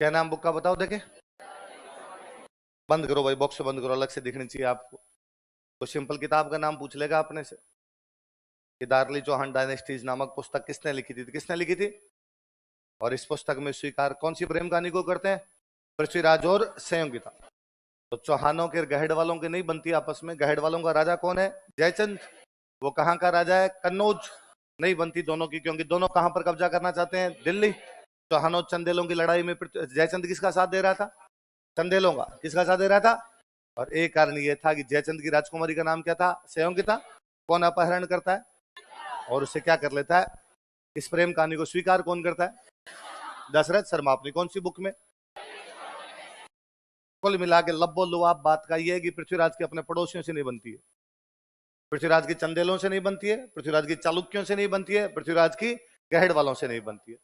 क्या नाम बुक का बताओ देखे। बंद करो भाई, बॉक्स बंद करो, अलग से दिखनी चाहिए आपको। तो सिंपल किताब का नाम पूछ लेगा अपने से कि दार्ली चौहान डायनेस्टीज नामक पुस्तक किसने लिखी थी? किसने लिखी थी? और इस पुस्तक में स्वीकार कौन सी प्रेम कहानी को करते हैं? पृथ्वीराज और स्वयंगिता। तो चौहानों के गहड़ वालों के नहीं बनती आपस में। गहड़ वालों का राजा कौन है? जयचंद। वो कहाँ का राजा है? कन्नौज। नहीं बनती दोनों की, क्योंकि दोनों कहां पर कब्जा करना चाहते हैं? दिल्ली। चौहानों चंदेलों की लड़ाई में जयचंद किसका साथ दे रहा था? चंदेलों का। किसका साथ दे रहा था? और एक कारण ये था कि जयचंद की राजकुमारी का नाम क्या था? स्वयंगिता। कौन अपहरण करता है और उसे क्या कर लेता है? इस प्रेम कहानी को स्वीकार कौन करता है? दशरथ शर्मा। अपनी कौन सी बुक में? कुल मिला के लब्बो लुआब बात का यह है कि पृथ्वीराज के अपने पड़ोसियों से नहीं बनती है, पृथ्वीराज की चंदेलों से नहीं बनती है, पृथ्वीराज की चालुक्यों से नहीं बनती है, पृथ्वीराज की गहड़ वालों से नहीं बनती है।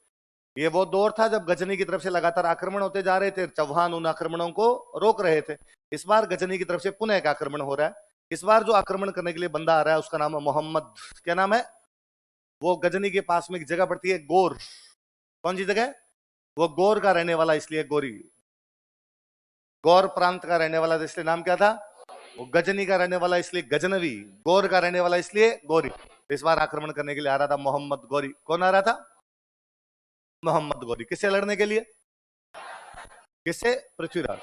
ये वो दौर था जब गजनी की तरफ से लगातार आक्रमण होते जा रहे थे, चौहान उन आक्रमणों को रोक रहे थे। इस बार गजनी की तरफ से पुनः एक आक्रमण हो रहा है। इस बार जो आक्रमण करने के लिए बंदा आ रहा है उसका नाम है मोहम्मद। क्या नाम है? वो गजनी के पास में एक जगह पड़ती है गोर। कौन सी जगह? वो गोर का रहने वाला इसलिए गोरी, गौर प्रांत का रहने वाला इसलिए नाम क्या था? वो गजनी का रहने वाला इसलिए गजनवी, गौर का रहने वाला इसलिए गौरी। इस बार आक्रमण करने के लिए आ रहा था मोहम्मद गौरी। कौन आ रहा था? मोहम्मद गौरी। किससे लड़ने के लिए? किससे? पृथ्वीराज।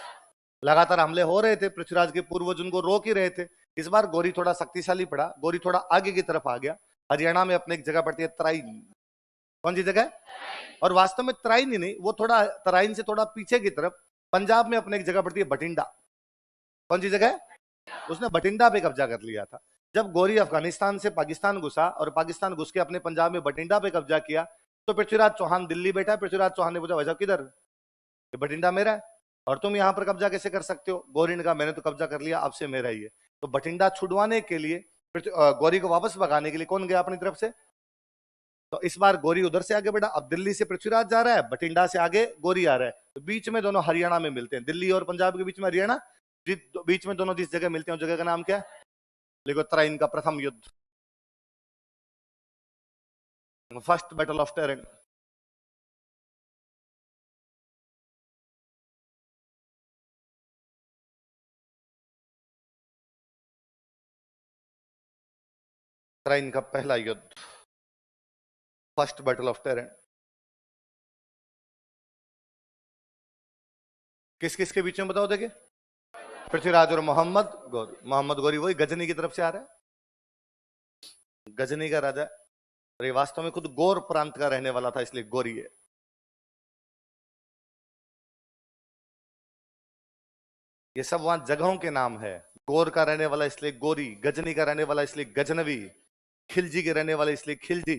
लगातार हमले हो रहे थे, पृथ्वीराज के पूर्वज उनको रोक ही रहे थे। इस बार गौरी थोड़ा शक्तिशाली पड़ा, गौरी थोड़ा आगे की तरफ आ गया। हरियाणा में अपने एक जगह पड़ती है तराइन। कौन सी जगह? और वास्तव में तराइन ही नहीं, वो थोड़ा तराइन से थोड़ा पीछे की तरफ पंजाब में अपने एक जगह पड़ती है बठिंडा। कौन सी जगह? उसने बठिंडा पे कब्जा कर लिया था। जब गौरी अफगानिस्तान से पाकिस्तान घुसा और पाकिस्तान घुस के अपने पंजाब में बठिंडा पे कब्जा किया, तो पृथ्वीराज चौहान दिल्ली बैठा। पृथ्वीराज चौहान ने पूछा, भाई साहब किधर? ये बठिंडा मेरा है और तुम यहाँ पर कब्जा कैसे कर सकते हो? गौरी ने कहा, मैंने तो कब्जा कर लिया, अब से मेरा ही है। तो बठिंडा छुड़वाने के लिए, गौरी को वापस भगाने के लिए कौन गया अपनी तरफ से? तो इस बार गौरी उधर से आगे बढ़ा। अब दिल्ली से पृथ्वीराज जा रहा है, बठिंडा से आगे गौरी आ रहा है, तो बीच में दोनों हरियाणा में मिलते हैं। दिल्ली और पंजाब के बीच में हरियाणा, बीच में दोनों जिस जगह मिलते हैं उस जगह का नाम क्या है? लिखो, तराइन का प्रथम युद्ध, फर्स्ट बैटल ऑफ टेरिंग। तराइन का पहला युद्ध, फर्स्ट बैटल ऑफ टेरिंग। किस किस के बीच में बताओ देखिए? पृथ्वीराज और मोहम्मद गौरी। मोहम्मद गौरी वही गजनी की तरफ से आ रहा है, गजनी का राजा। और ये वास्तव में खुद गौर प्रांत का रहने वाला था, इसलिए गौरी है। ये सब वहां जगहों के नाम है। गौर का रहने वाला इसलिए गोरी, गजनी का रहने वाला इसलिए गजनवी, खिलजी के रहने वाला इसलिए खिलजी,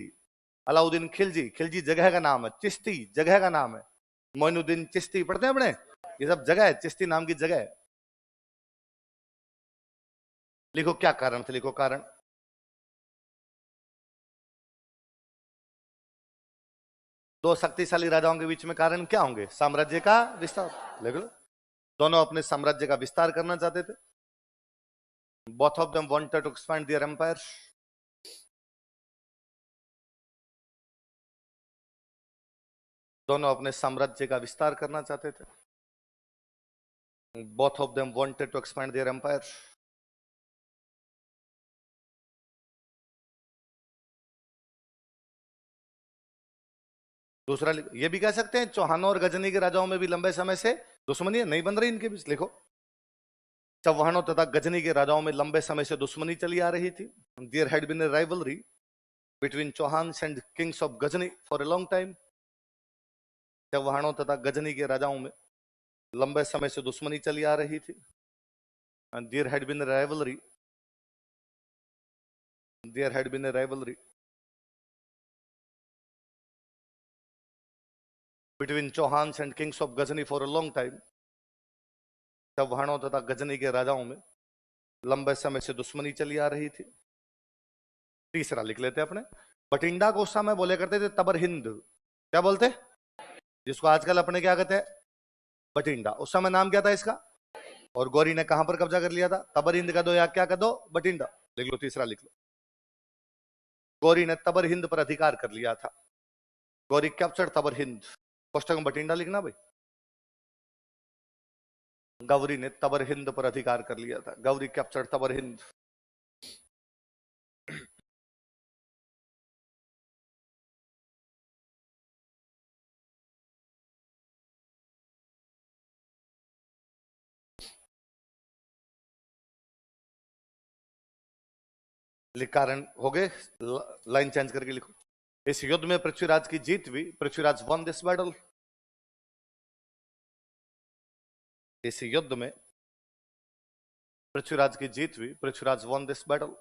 अलाउद्दीन खिलजी, खिलजी जगह का नाम है, चिश्ती जगह का नाम है, मोइनुद्दीन चिश्ती पढ़ते हैं अपने, ये सब जगह है, चिश्ती नाम की जगह है। लिखो क्या कारण थे, लिखो कारण। दो शक्तिशाली राजाओं के बीच में कारण क्या होंगे? साम्राज्य का विस्तार। लिख लो, दोनों अपने साम्राज्य का विस्तार करना चाहते थे। Both of them wanted to expand their empire. दोनों अपने साम्राज्य का विस्तार करना चाहते थे। Both of them wanted to expand their empire. दूसरा ये भी कह सकते हैं चौहानों और गजनी के राजाओं में भी लंबे समय से दुश्मनी नहीं बन रही इनके बीच। लिखो, चौहानों तथा गजनी के राजाओं में लंबे समय से दुश्मनी चली आ रही थी। There had been a rivalry between Chauhans and kings of Ghazni for a long time. चौहानों तथा गजनी के राजाओं में लंबे समय से दुश्मनी चली आ रही थी। And there had been a rivalry. There had been a rivalry between Chauhans and kings of Ghazni for a long time. चौहानों तथा गजनी के राजाओं में लंबे समय से दुश्मनी चली आ रही थी। तीसरा लिख लेते अपने, बठिंडा को उस समय बोले करते थे तबर हिंद। क्या बोलते? जिसको आजकल अपने क्या कहते हैं, बठिंडा। उस समय नाम क्या था इसका? और गौरी ने कहां पर कब्जा कर लिया था? तबर हिंद का दो या क्या कर दो? बठिंडा। लिख लो, तीसरा लिख लो, गौरी ने तबर हिंद पर अधिकार कर लिया था। गौरी कैप्चर्ड तबर हिंद। कोष्टक में बठिंडा लिखना भाई। गौरी ने तबर हिंद पर अधिकार कर लिया था। गौरी कैप्चर्ड तबर हिंद। कारण हो गए, लाइन चेंज करके लिखो। इस युद्ध में पृथ्वीराज की जीत हुई। Prithviraj one this battle. इस युद्ध में पृथ्वीराज की जीत हुई। Prithviraj one this battle.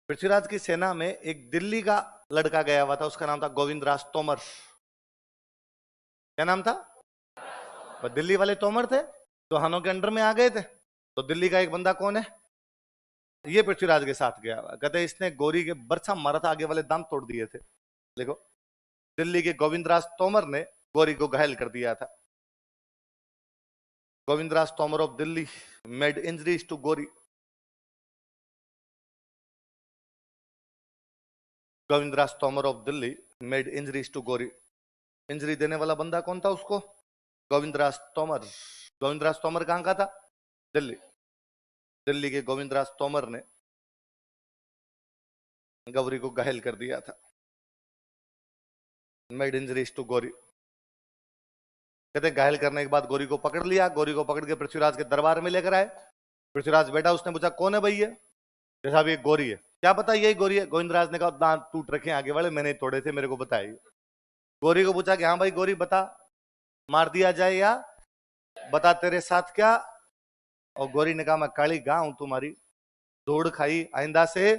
Prithviraj की सेना में एक दिल्ली का लड़का गया हुआ था, उसका नाम था गोविंदराज तोमर। क्या नाम था? दिल्ली वाले तोमर थे, चौहानों के अंडर में आ गए थे। तो दिल्ली का एक बंदा कौन है? ये पृथ्वीराज के साथ गया हुआ। कहते इसने गौरी के बरछा मारा था, आगे वाले दांत तोड़ दिए थे। देखो, दिल्ली के गोविंदराज तोमर ने गौरी को घायल कर दिया था। Govindraj Tomar of Delhi made injuries to Ghori. Govindraj Tomar of Delhi made injuries to Ghori. Injury देने वाला बंदा कौन था उसको? गोविंदराज तोमर। गोविंदराज तोमर कहां का था? दिल्ली। दिल्ली के गोविंदराज तोमर ने गौरी को घायल कर दिया था। Made injuries to Ghori. कहते घायल करने के बाद गौरी को पकड़ लिया। गौरी को पकड़ के पृथ्वीराज के दरबार में लेकर आए। पृथ्वीराज बैठा, उसने पूछा कौन है भाई ये? जैसा भी गौरी है। क्या पता यही गौरी है? गोविंदराज ने कहा दांत टूट रखे आगे वाले, मैंने तोड़े थे, मेरे को बताइए। गौरी को पूछा कि हाँ भाई गौरी बता, मार दिया जाए या बता तेरे साथ क्या। और गौरी ने कहा मैं काली गां हूं तुम्हारी, धूड़ खाई, आइंदा से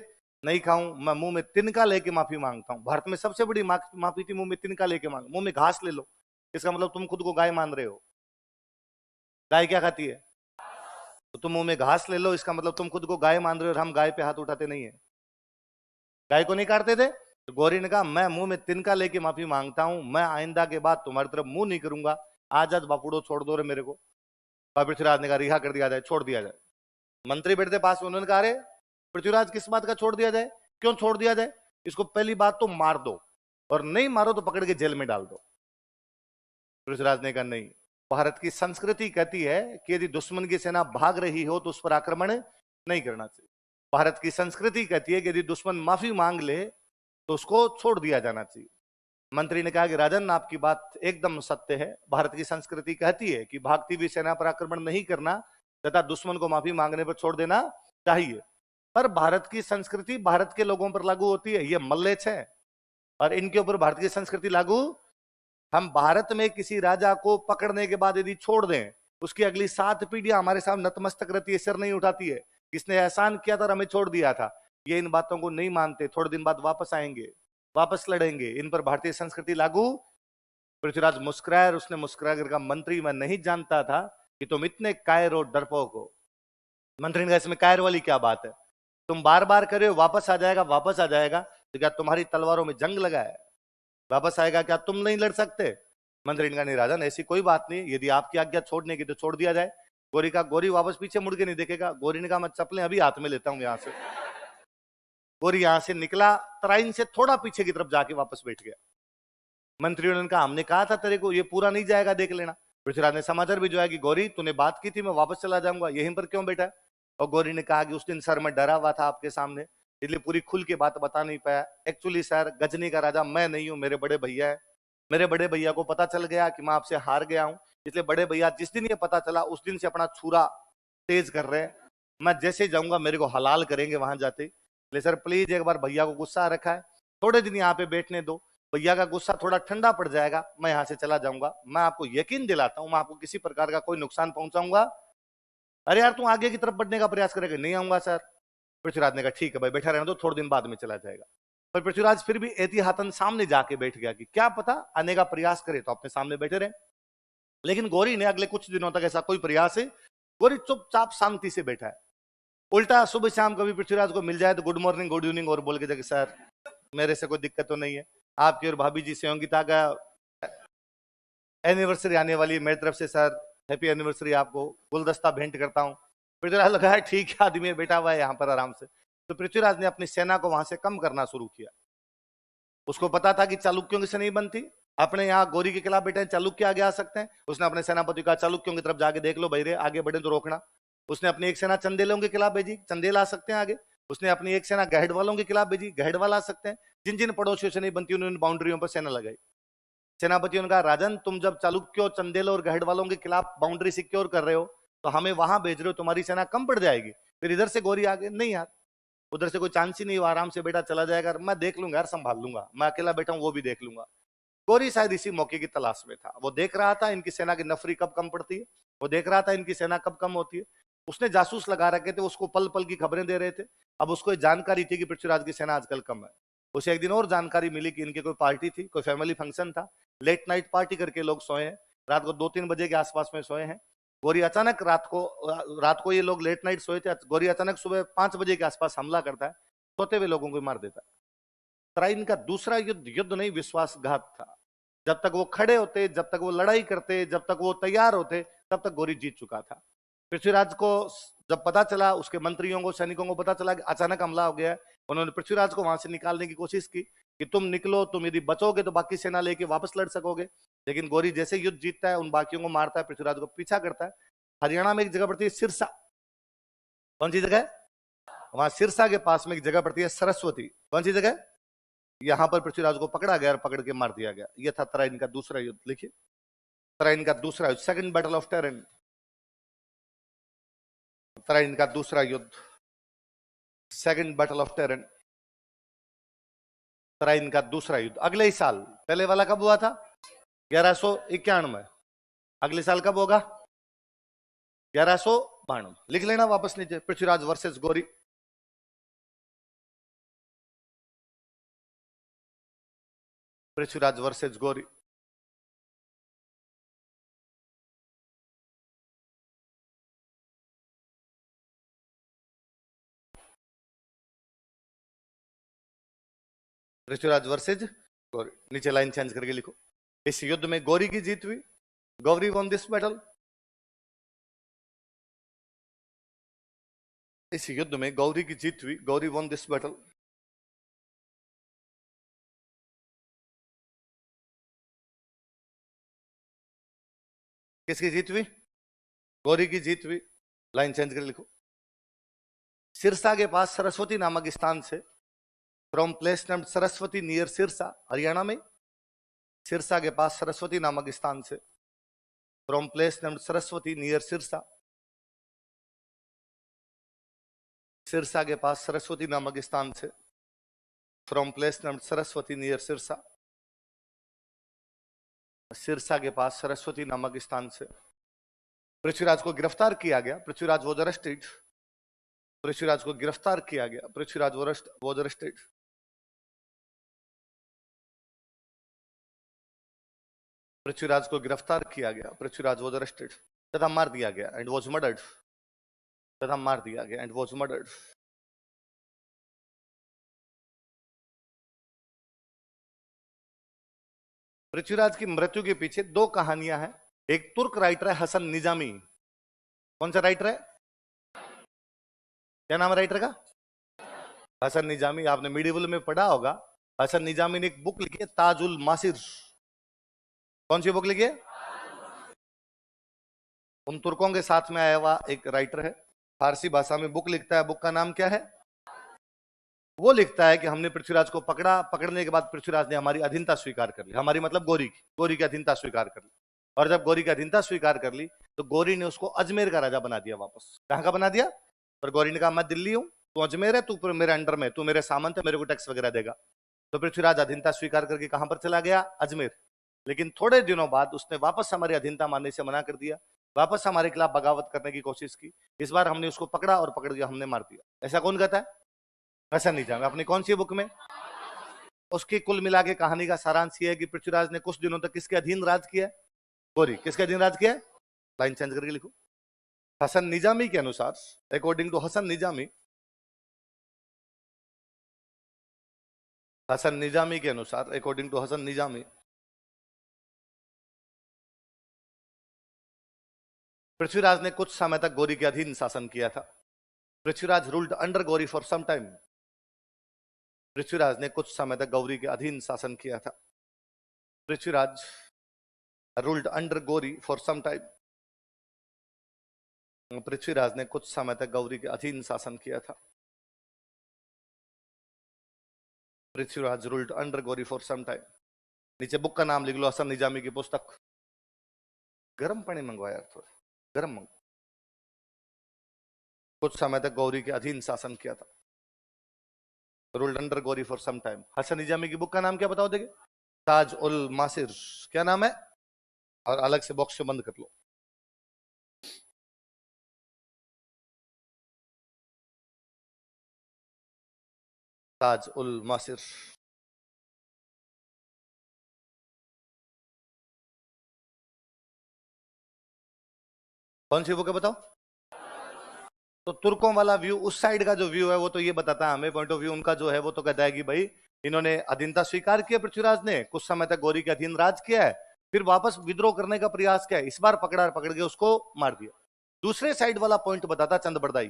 नहीं खाऊं। मैं मुंह में तिनका लेके माफी मांगता हूं। भारत में सबसे बड़ी माफी थी मुंह में तिनका लेके मांग। मुंह में घास ले लो, इसका मतलब तुम खुद को गाय मान रहे हो। गाय क्या खाती है? तो तुम मुंह में घास ले लो, इसका मतलब तुम खुद को गाय मान रहे हो। और हम गाय पे हाथ उठाते नहीं है, गाय को नहीं काटते थे। तो गौरी ने कहा मैं मुंह में तिनका लेके माफी मांगता हूं, मैं आइंदा के बाद तुम्हारी तरफ मुंह नहीं करूंगा। आज बापुड़ो छोड़ दो रे मेरे को। पृथ्वीराज ने कहा रिहा कर दिया जाए, छोड़ दिया जाए। मंत्री बैठते पास में, उन्होंने कहा अरे पृथ्वीराज किस बात का छोड़ दिया जाए, क्यों छोड़ दिया जाए? इसको पहली बात तो मार दो, और नहीं मारो तो पकड़ के जेल में डाल दो। पृथ्वीराज ने कहा नहीं, भारत की संस्कृति कहती है कि यदि दुश्मन की सेना भाग रही हो तो उस पर आक्रमण नहीं करना चाहिए। भारत की संस्कृति कहती है कि यदि दुश्मन माफी मांग ले तो उसको छोड़ दिया जाना चाहिए। मंत्री ने कहा कि राजन आपकी बात एकदम सत्य है, भारत की संस्कृति कहती है कि भागती हुई सेना पर आक्रमण नहीं करना तथा दुश्मन को माफी मांगने पर छोड़ देना चाहिए। पर भारत की संस्कृति भारत के लोगों पर लागू होती है, ये मल्लेच्छ है और इनके ऊपर भारत की संस्कृति लागू। हम भारत में किसी राजा को पकड़ने के बाद यदि छोड़ दें, उसकी अगली 7 पीढ़ियां हमारे सामने नतमस्तक रहती है, सिर नहीं उठाती है। किसने एहसान किया था और हमें छोड़ दिया था, ये इन बातों को नहीं मानते। थोड़े दिन बाद वापस आएंगे, वापस लड़ेंगे, इन पर भारतीय संस्कृति लागू। पृथ्वीराज मुस्कुराया और उसने मुस्कुरा कर कहा मंत्री मैं नहीं जानता था कि तुम इतने कायर और डरपोक हो। मंत्री ने कहा इसमें कायर वाली क्या बात है, तुम बार बार कर रहे हो वापस आ जाएगा वापस आ जाएगा, तो क्या तुम्हारी तलवारों में जंग लगा है, वापस आएगा क्या, तुम नहीं लड़ सकते? मंत्री ने कहा नहीं राजन ऐसी कोई बात नहीं, यदि आपकी आज्ञा छोड़ने की तो छोड़ दिया जाए। गौरी का गौरी वापस पीछे मुड़ के नहीं देखेगा। गौरी ने कहा मैं चप्पलें अभी हाथ में लेता हूं यहां से। गौरी यहां से निकला, तराइन से थोड़ा पीछे की तरफ जाके वापस बैठ गया। मंत्रियों ने कहा हमने कहा था तेरे को ये पूरा नहीं जाएगा, देख लेना। पृथ्वीराज ने समाचार भिजवाया कि गौरी तूने बात की थी मैं वापस चला जाऊंगा, यहीं पर क्यों बैठा है? और गौरी ने कहा कि उस दिन सर मैं डरा हुआ था आपके सामने, इसलिए पूरी खुल के बात बता नहीं पाया। एक्चुअली सर गजनी का राजा मैं नहीं हूं, मेरे बड़े भैया है। मेरे बड़े भैया को पता चल गया कि मैं आपसे हार गया हूं, इसलिए बड़े भैया जिस दिन ये पता चला उस दिन से अपना छुरा तेज कर रहे हैं। मैं जैसे जाऊंगा मेरे को हलाल करेंगे वहां जाते। ले सर प्लीज एक बार भैया को गुस्सा आ रखा है, थोड़े दिन यहाँ पे बैठने दो, भैया का गुस्सा थोड़ा ठंडा पड़ जाएगा, मैं यहाँ से चला जाऊंगा। मैं आपको यकीन दिलाता हूँ मैं आपको किसी प्रकार का कोई नुकसान पहुंचाऊंगा। अरे यार तू आगे की तरफ बढ़ने का प्रयास करेगा। नहीं आऊंगा सर। पृथ्वीराज ने कहा ठीक है भाई बैठा रहना दो, थोड़े दिन बाद में चला जाएगा। पर पृथ्वीराज फिर भी एहतियातन सामने जाके बैठ गया कि क्या पता आने का प्रयास करे तो अपने सामने बैठे रहे। लेकिन गौरी ने अगले कुछ दिनों तक ऐसा कोई प्रयास है, गौरी चुपचाप शांति से बैठा है। उल्टा सुबह शाम कभी पृथ्वीराज को मिल जाए तो गुड मॉर्निंग गुड इवनिंग और बोल के जाके सर मेरे से कोई दिक्कत तो नहीं है, आपकी और भाभी जी से अंकिता का एनिवर्सरी आने वाली है, मेरी तरफ से सर हैप्पी एनिवर्सरी, आपको गुलदस्ता भेंट करता हूँ। पृथ्वीराज लगा है ठीक है आदमी बैठा हुआ है यहाँ पर आराम से। तो पृथ्वीराज ने अपनी सेना को वहां से कम करना शुरू किया। उसको पता था कि चालुक्यों की सेना नहीं बनती, अपने यहाँ गौरी के खिलाफ बैठे चालुक्य आगे आ सकते हैं। उसने अपने सेनापति का चालुक्यों की तरफ जाके देख लो भाई रे आगे बढ़े तो रोकना। उसने अपनी एक सेना चंदेलों के खिलाफ भेजी, चंदेल आ सकते हैं आगे। उसने अपनी एक सेना गहड़ वालों के खिलाफ भेजी, गहड़ वाला आ सकते हैं। जिन जिन पड़ोसियों से नहीं बनती उन्होंने बाउंड्रियों पर सेना लगाई। सेनापतियों ने कहा राजन तुम जब चालुक्यों चंदेल और गहड़ वालों के खिलाफ बाउंड्री सिक्योर कर रहे हो तो हमें वहां भेज रहे हो, तुम्हारी सेना कम पड़ जाएगी। फिर इधर से गौरी आगे नहीं यार, उधर से कोई चांस ही नहीं, आराम से बेटा चला जाएगा, मैं देख लूंगा यार, संभाल लूंगा, मैं अकेला बैठा हूं वो भी देख लूंगा। गौरी शायद इसी मौके की तलाश में था। वो देख रहा था इनकी सेना की नफरी कब कम पड़ती है, वो देख रहा था इनकी सेना कब कम होती है। उसने जासूस लगा रखे थे, उसको पल पल की खबरें दे रहे थे। अब उसको जानकारी थी कि पृथ्वीराज की सेना आजकल कम है। उसे एक दिन और जानकारी मिली कि इनकी कोई पार्टी थी, कोई फैमिली फंक्शन था, लेट नाइट पार्टी करके लोग सोए हैं, रात को 2-3 बजे के आसपास में सोए हैं। गौरी अचानक रात को ये लोग लेट नाइट सोए थे, गौरी अचानक सुबह 5 बजे के आसपास हमला करता है, सोते हुए लोगों को मार देता है। तराइन का दूसरा युद्ध युद्ध नहीं विश्वासघात था। जब तक वो खड़े होते, जब तक वो लड़ाई करते, जब तक वो तैयार होते, तब तक गौरी जीत चुका था। पृथ्वीराज को जब पता चला, उसके मंत्रियों को सैनिकों को पता चला कि अचानक हमला हो गया है, उन्होंने पृथ्वीराज को वहां से निकालने की कोशिश की कि तुम निकलो, तुम यदि बचोगे तो बाकी सेना लेके वापस लड़ सकोगे। लेकिन गौरी जैसे युद्ध जीतता है उन बाकियों को मारता है, पृथ्वीराज को पीछा करता है। हरियाणा में एक जगह पड़ती है सिरसा, कौन सी जगह है? वहां सिरसा के पास में एक जगह पड़ती है सरस्वती, कौन सी जगह? यहां पर पृथ्वीराज को पकड़ा गया और पकड़ के मार दिया गया। यह था तराइन का दूसरा युद्ध। लिखिए तराइन का दूसरा युद्ध, second battle of Tarain, Tarain का दूसरा युद्ध, second battle of Tarain, Tarain का दूसरा युद्ध। अगले ही साल, पहले वाला कब हुआ था? 1191। अगले साल कब होगा? 1192। लिख लेना वापस नीचे, Prithviraj versus Gauri. Prithviraj versus Gauri. Prithviraj versus Gauri. नीचे लाइन चेंज करके लिखो। इस युद्ध में गौरी की जीत हुई। Gauri von this battle. इस युद्ध में गौरी की जीत हुई। Gauri von this battle. किसकी जीत हुई? गौरी की जीत हुई। लाइन चेंज कर लिखो। सिरसा के पास सरस्वती नामक स्थान से, from place named Saraswati near Sirsa, Haryana में। सिरसा के पास सरस्वती नामक स्थान से, from place named Saraswati near Sirsa. Sirsa के पास सरस्वती नामक स्थान से, from place named Saraswati near Sirsa. Sirsa के पास सरस्वती नामक स्थान से पृथ्वीराज को गिरफ्तार किया गया। Prithviraj was arrested. पृथ्वीराज को गिरफ्तार किया गया। Prithviraj was arrested. पृथ्वीराज को गिरफ्तार किया गया। पृथ्वीराज वॉज अरेस्टेड तथा मार दिया गया। And was murdered. तथा मार दिया गया। And was murdered. पृथ्वीराज की मृत्यु के पीछे दो कहानियां हैं। एक तुर्क राइटर है हसन निजामी। कौन सा राइटर है? क्या नाम है राइटर का? हसन निजामी। आपने मीडिएवल में पढ़ा होगा। हसन निजामी ने एक बुक लिखी है, ताजुल मासिर। कौन सी बुक लिखी है? उन तुर्कों के साथ में आया हुआ एक राइटर है, फारसी भाषा में बुक लिखता है। बुक का नाम क्या है? वो लिखता है कि हमने पृथ्वीराज को पकड़ा। पकड़ने के बाद पृथ्वीराज ने हमारी अधीनता स्वीकार कर ली। हमारी मतलब गौरी की अधीनता स्वीकार कर ली। और जब गौरी की अधीनता स्वीकार कर ली तो गौरी ने उसको अजमेर का राजा बना दिया। वापस कहां का बना दिया? पर गौरी ने कहा मैं दिल्ली हूं, तू अजमेर है, तू मेरे अंडर में, तू मेरे सामंत है, मेरे को टैक्स वगैरह देगा। तो पृथ्वीराज अधीनता स्वीकार करके कहां पर चला गया? अजमेर। लेकिन थोड़े दिनों बाद उसने वापस हमारी अधीनता मानने से मना कर दिया। वापस हमारे खिलाफ बगावत करने की कोशिश की। इस बार हमने उसको पकड़ा और पकड़ दिया, हमने मार दिया। ऐसा कौन कहता है? ऐसा नहीं जाना। अपनी कौन सी बुक में? उसकी कुल मिला के कहानी का सारांश यह है कि पृथ्वीराज ने कुछ दिनों तक किसके अधीन राज किया? गौरी। किसके अधीन राज किया? लाइन चेंज करके लिखो। हसन निजामी के अनुसार, अकॉर्डिंग टू हसन निजामी, हसन निजामी के अनुसार, अकॉर्डिंग टू हसन निजामी, पृथ्वीराज ने कुछ समय तक गौरी के अधीन शासन किया था। Prithviraj ruled under Ghori for some time. Prithviraj ने कुछ समय तक गौरी के अधीन शासन किया था। Prithviraj ruled under Ghori for some time. Prithviraj ने कुछ समय तक गौरी के अधीन शासन किया था। Prithviraj ruled under Ghori for some time. नीचे बुक का नाम लिख लो, हसन निजामी की पुस्तक। गर्म पानी मंगवाया यार, थोड़ा गर्म मंगवा। कुछ समय तक गौरी के अधीन शासन किया था। Ruled under Ghori for some time. Hasan Nizami की बुक का नाम क्या बताओ देंगे? ताज उल मासिर। क्या नाम है? और अलग से बॉक्स से बंद कर लो। ताज उल मासिर। कौन सी बुक है बताओ? तो तुर्कों वाला व्यू, उस साइड का जो व्यू है वो तो ये बताता है हमें, पॉइंट ऑफ व्यू उनका जो है वो तो कहता है कि भाई इन्होंने अधीनता स्वीकार किया, पृथ्वीराज ने कुछ समय तक गौरी के अधीन राज किया है, फिर वापस विद्रोह करने का प्रयास किया, इस बार पकड़ के उसको मार दिया। दूसरे साइड वाला पॉइंट बताता चंद बरदाई।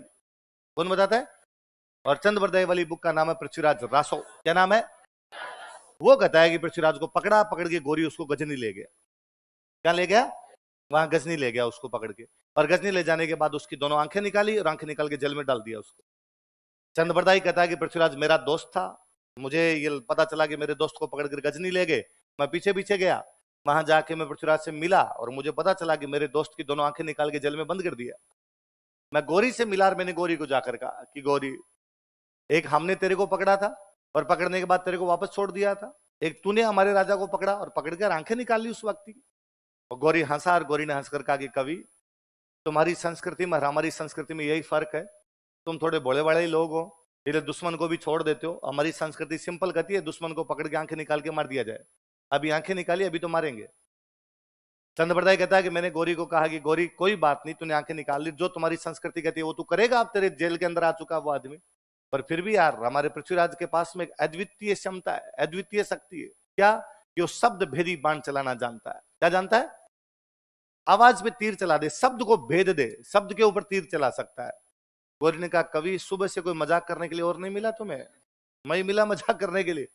कौन बताता है? और चंद बरदाई वाली बुक का नाम है पृथ्वीराज रासो। क्या नाम है? वो कहता है कि पृथ्वीराज को पकड़ के गौरी उसको गजनी ले गया। क्या ले गया? वहां गजनी ले गया उसको पकड़ के। और गजनी ले जाने के बाद उसकी दोनों आंखें निकाली और आंखें निकाल के जल में डाल दिया उसको। चंद बरदाई कहता है कि पृथ्वीराज मेरा दोस्त था, मुझे ये पता चला कि मेरे दोस्त को पकड़कर गजनी ले गए, मैं पीछे पीछे गया, वहां जाके मैं पृथ्वीराज से मिला और मुझे पता चला कि मेरे दोस्त की दोनों आंखें निकाल के जल में बंद कर दिया। मैं गौरी से मिला और मैंने गौरी को जाकर कहा कि गौरी, एक हमने तेरे को पकड़ा था और पकड़ने के बाद तेरे को वापस छोड़ दिया था, एक तूने हमारे राजा को पकड़ा और पकड़कर आंखें निकाल ली उस व्यक्ति की। और गौरी हंसा और गौरी ने हंसकर कहा कि कवि, तुम्हारी संस्कृति में और हमारी संस्कृति में यही फर्क है, तुम थोड़े भोले वाले लोग हो, इसलिए दुश्मन को भी छोड़ देते हो। हमारी संस्कृति सिंपल कहती है दुश्मन को पकड़ के आंखें निकाल के मार दिया जाए। अभी आंखें निकाली, अभी तो मारेंगे। चंद्रप्रदाय कहता है कि मैंने गौरी को कहा कि गौरी कोई बात नहीं, तूने आंखें निकाल ली, जो तुम्हारी संस्कृति कहती है वो तू करेगा। अब तेरे जेल के अंदर आ चुका वो आदमी, पर फिर भी यार हमारे पृथ्वीराज के पास में एक अद्वितीय क्षमता है, अद्वितीय शक्ति है। क्या? कि वो शब्द भेदी बाण चलाना जानता है। क्या जानता है? आवाज पे तीर चला दे, शब्द को भेद दे, शब्द के ऊपर तीर चला सकता है। गौरी ने कहा कवि, सुबह से कोई मजाक करने के लिए और नहीं मिला तुम्हें? मैं मिला मजाक करने के लिए।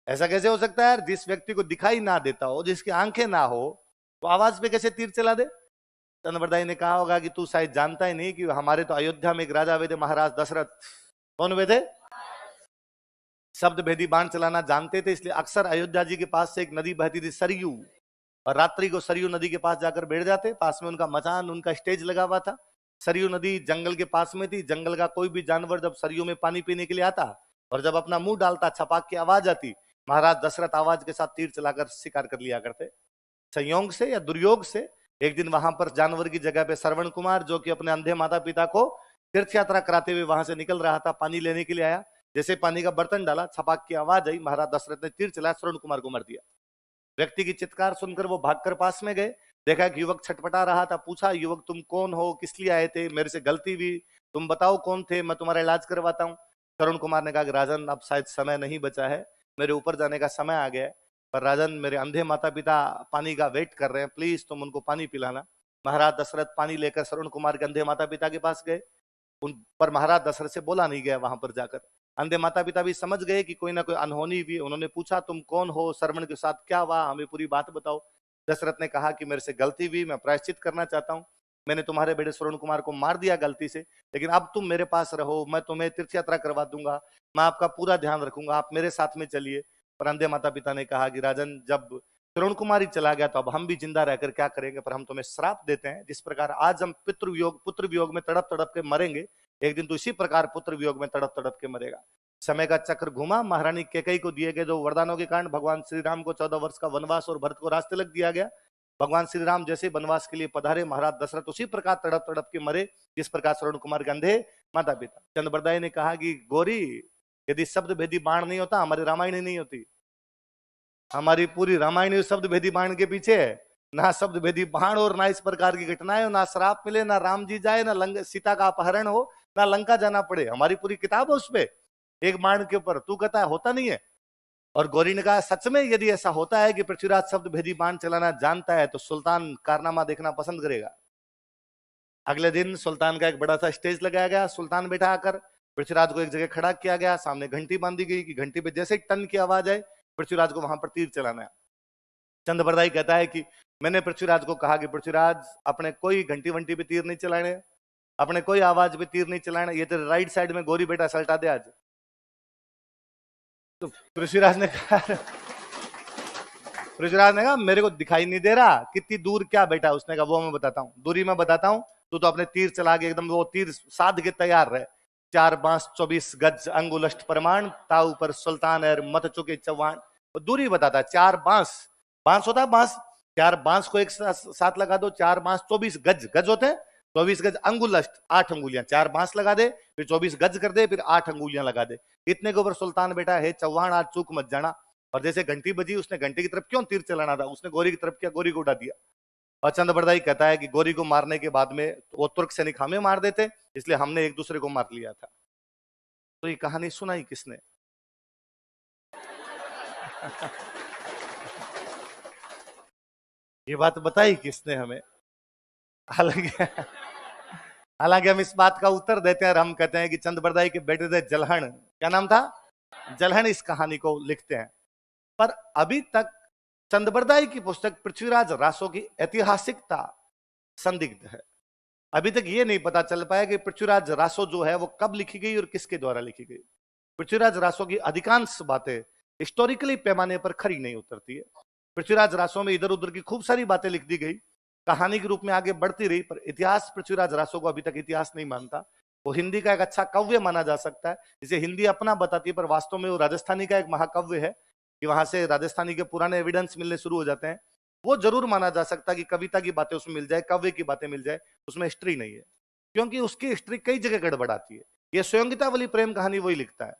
ऐसा कैसे हो सकता है यार, जिस व्यक्ति को दिखाई ना देता हो, जिसकी आंखें ना हो, तो आवाज पे कैसे तीर चला दे? चंद्रप्रदाय ने कहा होगा कि तू शायद जानता ही नहीं कि हमारे तो अयोध्या में एक राजा हुए थे, महाराज दशरथ। कौन हुए थे? शब्द भेदी बाण चलाना जानते थे, इसलिए अक्सर अयोध्या जी के पास से एक नदी बहती थी सरयू, और रात्रि को सरयू नदी के पास जाकर बैठ जाते। पास में उनका मचान, उनका स्टेज लगा हुआ था। सरयू नदी जंगल के पास में थी। जंगल का कोई भी जानवर जब सरयू में पानी पीने के लिए आता और जब अपना मुंह डालता, छपाक की आवाज आती, महाराज दशरथ आवाज के साथ तीर चलाकर शिकार कर लिया करते। संयोग से या दुर्योग से एक दिन वहां पर जानवर की जगह पे श्रवण कुमार, जो कि अपने अंधे माता पिता को तीर्थ यात्रा कराते हुए वहां से निकल रहा था, पानी लेने के लिए आया। जैसे पानी का बर्तन डाला, छपाक की आवाज आई, महाराज दशरथ ने तीर चलाया, श्रवण कुमार को मार दिया। व्यक्ति की चित्कार सुनकर वो भागकर पास में गए, देखा कि युवक छटपटा रहा था। पूछा, युवक तुम कौन हो, किस लिए आए थे? मेरे से गलती हुई, तुम बताओ कौन थे, मैं तुम्हारा इलाज करवाता हूँ। श्रवण कुमार ने कहा कि राजन, अब शायद समय नहीं बचा है, मेरे ऊपर जाने का समय आ गया है, पर राजन मेरे अंधे माता पिता पानी का वेट कर रहे हैं, प्लीज तुम उनको पानी पिलाना। महाराज दशरथ पानी लेकर श्रवण कुमार के अंधे माता पिता के पास गए, उन पर महाराज दशरथ से बोला नहीं गया। वहां पर जाकर अंधे माता पिता भी समझ गए कि कोई ना कोई अनहोनी हुई। उन्होंने पूछा, तुम कौन हो, श्रवण के साथ क्या हुआ, हमें पूरी बात बताओ। दशरथ ने कहा कि मेरे से गलती हुई, मैं प्रायश्चित करना चाहता हूँ, मैंने तुम्हारे बेटे श्रवण कुमार को मार दिया गलती से, लेकिन अब तुम मेरे पास रहो, मैं तुम्हें तीर्थ यात्रा करवा दूंगा, मैं आपका पूरा ध्यान रखूंगा, आप मेरे साथ में चलिए। पर अंधे माता पिता ने कहा कि राजन, जब श्रवण कुमार ही चला गया तो अब हम भी जिंदा रहकर क्या करेंगे, पर हम तुम्हें श्राप देते हैं, जिस प्रकार आज हम पुत्र वियोग में तड़प तड़प के मरेंगे, एक दिन तो इसी प्रकार पुत्र वियोग में तड़प तड़प के मरेगा। समय का चक्र घुमा, महारानी कैकेयी को दिए गए 2 वरदानों के कारण भगवान श्री राम को 14 वर्ष का वनवास और भरत को रास्ते लग दिया गया। भगवान श्री राम जैसे वनवास के लिए पधारे, महाराज दशरथ उसी प्रकार तड़प तड़प के मरे जिस प्रकार श्रवण कुमार के अंधे माता पिता। चंद्रप्रदाय ने कहा कि गौरी, यदि शब्द भेदी बाण नहीं होता, हमारी रामायण ही नहीं होती। हमारी पूरी रामायण शब्द भेदी बाण के पीछे है। ना शब्द भेदी बाण और ना इस प्रकार की घटनाएं हो, ना श्राप मिले, ना राम जी जाए, ना सीता का अपहरण हो, ना लंका जाना पड़े। हमारी पूरी किताब है उसपे, एक बाण के ऊपर। तू कहता है होता नहीं है। और गौरी ने कहा, सच में यदि ऐसा होता है कि पृथ्वीराज शब्द भेदी बाण चलाना जानता है, तो सुल्तान कारनामा देखना पसंद करेगा। अगले दिन सुल्तान का एक बड़ा सा स्टेज लगाया गया, सुल्तान बैठा आकर पृथ्वीराज को एक जगह खड़ा किया गया, सामने घंटी बांधी गई कि घंटी पे जैसे टन की आवाज आए, पृथ्वीराज को वहां पर तीर चलाना है। चंद्रप्रदाय कहता है कि मैंने पृथ्वीराज को कहा कि पृथ्वीराज, अपने कोई घंटी वंटी पे तीर नहीं चलाने, अपने कोई आवाज पे तीर नहीं चलाना, ये तेरे राइट साइड में गौरी बेटा सल्टा दे आज। तो पृथ्वीराज ने कहा मेरे को दिखाई नहीं दे रहा, कितनी दूर क्या बेटा? उसने कहा वो मैं बताता हूँ, दूरी में बताता हूँ, तू तो अपने तीर चला के एकदम वो तीर साध के तैयार रहे। 4 बांस 24 गज अंगुलष्ट प्रमाण, ताऊ पर सुल्तान है मत चुके चौहान। दूरी बताता है, 4 बांस, बांस होता है बांस, 4 बांस को एक साथ लगा दो, 4 बांस 24 गज, गज होते हैं 24 गज, अंगुलष्ट 8 अंगुलियां, 4 बांस लगा दे, फिर 24 गज कर दे, फिर 8 अंगुलियां लगा दे। इतने के ऊपर सुल्तान बेटा है चौहान, आज चूक मत जाना। और जैसे घंटी बजी, उसने घंटी की तरफ क्यों तीर चलाना था, उसने गौरी की तरफ किया, गौरी को उड़ा दिया। और चंद्रप्रदाय कहता है कि गौरी को मारने के बाद में वो तुर्क सैनिक हमें मार देते, इसलिए हमने एक दूसरे को मार लिया था। तो ये कहानी सुनाई किसने? ये बात बताई किसने हमें? हालांकि हम इस बात का उत्तर देते हैं और हम कहते हैं कि चंद्रप्रदाय के बेटे थे जलहण, क्या नाम था? जलहण इस कहानी को लिखते हैं। पर अभी तक चंद्रप्रदाय की पुस्तक पृथ्वीराज रासो की ऐतिहासिकता संदिग्ध है। अभी तक ये नहीं पता चल पाया कि पृथ्वीराज रासो जो है वो कब लिखी गई और किसके द्वारा लिखी गई। पृथ्वीराज रासो की अधिकांश बातें हिस्टोरिकली पैमाने पर खरी नहीं उतरती है। पृथ्वीराज रासो में इधर उधर की खूब सारी बातें लिख दी गई, कहानी के रूप में आगे बढ़ती रही, पर इतिहास पृथ्वीराज रासो को अभी तक इतिहास नहीं मानता। वो हिंदी का एक अच्छा काव्य माना जा सकता है, जिसे हिंदी अपना बताती है, पर वास्तव में वो राजस्थानी का एक महाकाव्य है कि वहां से राजस्थानी के पुराने एविडेंस मिलने शुरू हो जाते हैं। वो जरूर माना जा सकता है कि कविता की बातें उसमें मिल जाए, काव्य की बातें मिल जाए, उसमें हिस्ट्री नहीं है, क्योंकि उसकी हिस्ट्री कई जगह गड़बड़ाती है। ये स्वयंगिता वाली प्रेम कहानी वही लिखता है,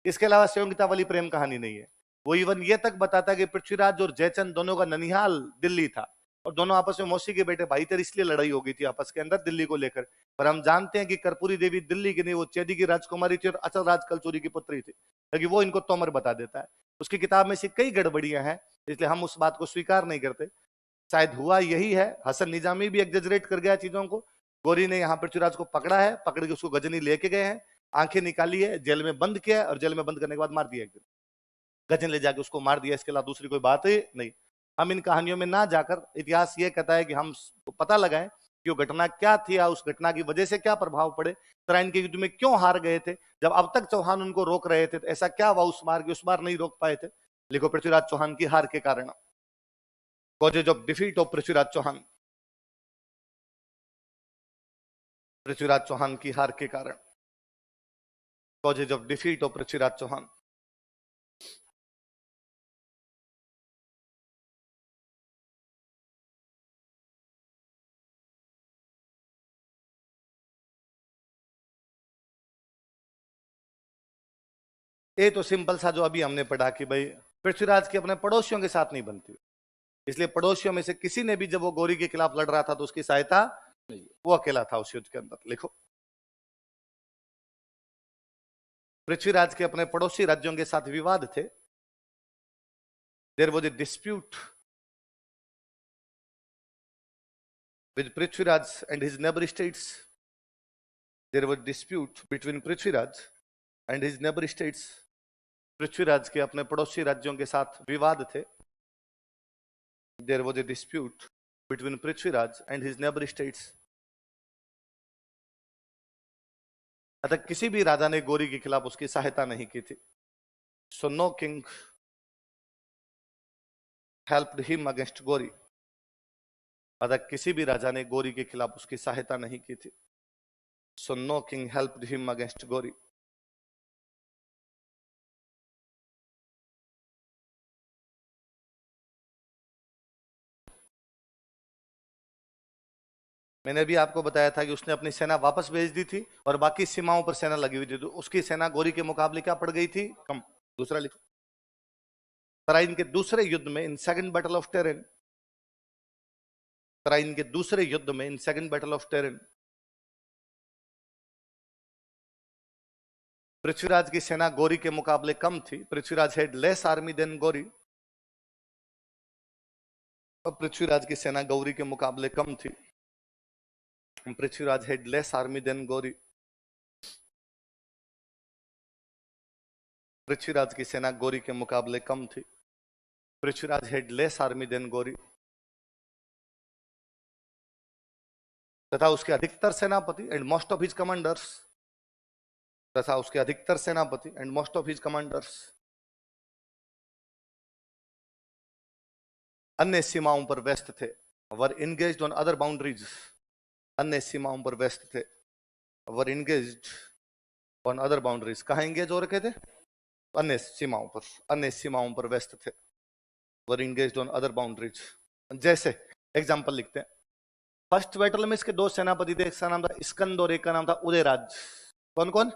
इसके अलावा स्वयंगिता वाली प्रेम कहानी नहीं है। वो इवन ये तक बताता है कि पृथ्वीराज और जयचंद दोनों का ननिहाल दिल्ली था, और दोनों आपस में मौसी के बेटे भाई थे, इसलिए लड़ाई हो गई थी आपस के अंदर दिल्ली को लेकर। पर हम जानते हैं कि कर्पूरी देवी दिल्ली की नहीं, वो चेदी की राजकुमारी थी और अचल राज कलचूरी की पुत्री थी, लेकिन वो इनको तोमर बता देता है। उसकी किताब में से कई गड़बड़ियां हैं, इसलिए हम उस बात को स्वीकार नहीं करते। शायद हुआ यही है, हसन निजामी भी एग्जेजरेट कर गया चीजों को। गोरी ने यहाँ पृथ्वीराज को पकड़ा है, पकड़ के उसको गजनी लेके गए हैं, आंखें निकाली है, जेल में बंद किया है, और जेल में बंद करने के बाद मार दिया, एक दिन गजन ले जाके उसको मार दिया। इसके अलावा दूसरी कोई बात ही नहीं। हम इन कहानियों में ना जाकर, इतिहास ये कहता है कि हम पता लगाएं कि वो घटना क्या थी, या उस घटना की वजह से क्या प्रभाव पड़े, तराइन के युद्ध में क्यों हार गए थे, जब अब तक चौहान उनको रोक रहे थे, तो ऐसा क्या हुआ उस बार की उस बार नहीं रोक पाए थे। लिखो, पृथ्वीराज चौहान की हार के कारण, causes of defeat of Prithviraj Chauhan, Prithviraj Chauhan की हार के कारण, causes of defeat of Prithviraj Chauhan. ये तो सिंपल सा जो अभी हमने पढ़ा कि भाई पृथ्वीराज के अपने पड़ोसियों के साथ नहीं बनती, इसलिए पड़ोसियों में से किसी ने भी जब वो गौरी के खिलाफ लड़ रहा था तो उसकी सहायता नहीं, वो अकेला था उस युद्ध के अंदर। लिखो, पृथ्वीराज के अपने पड़ोसी राज्यों के साथ विवाद थे। There was a dispute with Prithviraj and his neighbour states. There was dispute between Prithviraj and his neighbour states. Prithviraj के अपने पड़ोसी राज्यों के साथ विवाद थे। There was a dispute between Prithviraj and his neighbour states. अतः किसी भी राजा ने गौरी के खिलाफ उसकी सहायता नहीं की थी। So no king helped him against Ghori. अतः किसी भी राजा ने गौरी के खिलाफ उसकी सहायता नहीं की थी। So no king helped him against Ghori. मैंने भी आपको बताया था कि उसने अपनी सेना वापस भेज दी थी और बाकी सीमाओं पर सेना लगी हुई थी, तो उसकी सेना गौरी के मुकाबले क्या पड़ गई थी? कम। दूसरा लिखो, तराइन के दूसरे युद्ध में, in second battle of Tarain, Tarain के दूसरे युद्ध में, in second battle of Tarain, Prithviraj की सेना गौरी के मुकाबले कम थी। Prithviraj had less army than Ghori. Prithviraj की सेना गौरी के मुकाबले कम थी। Prithviraj had less army than Ghori. Prithviraj की सेना गौरी के मुकाबले कम थी। Prithviraj had less army than Ghori. तथा उसके अधिकतर सेनापति and most of his commanders, तथा उसके अधिकतर सेनापति and most of his commanders अन्य सीमाओं पर व्यस्त थे। वर इंगेज्ड ऑन अदर बाउंड्रीज। अन्य सीमाओं पर व्यस्त थे। वर इंगेज्ड ऑन अदर बाउंड्रीज। कहां इंगेज हो रखे थे? अन्य सीमाओं पर, अन्य सीमाओं पर व्यस्त थे। वर इंगेज्ड ऑन अदर बाउंड्रीज। जैसे एग्जांपल लिखते हैं, फर्स्ट बैटल में इसके दो सेनापति थे, एक का नाम था स्कंद और एक का नाम था उदयराज। कौन कौन?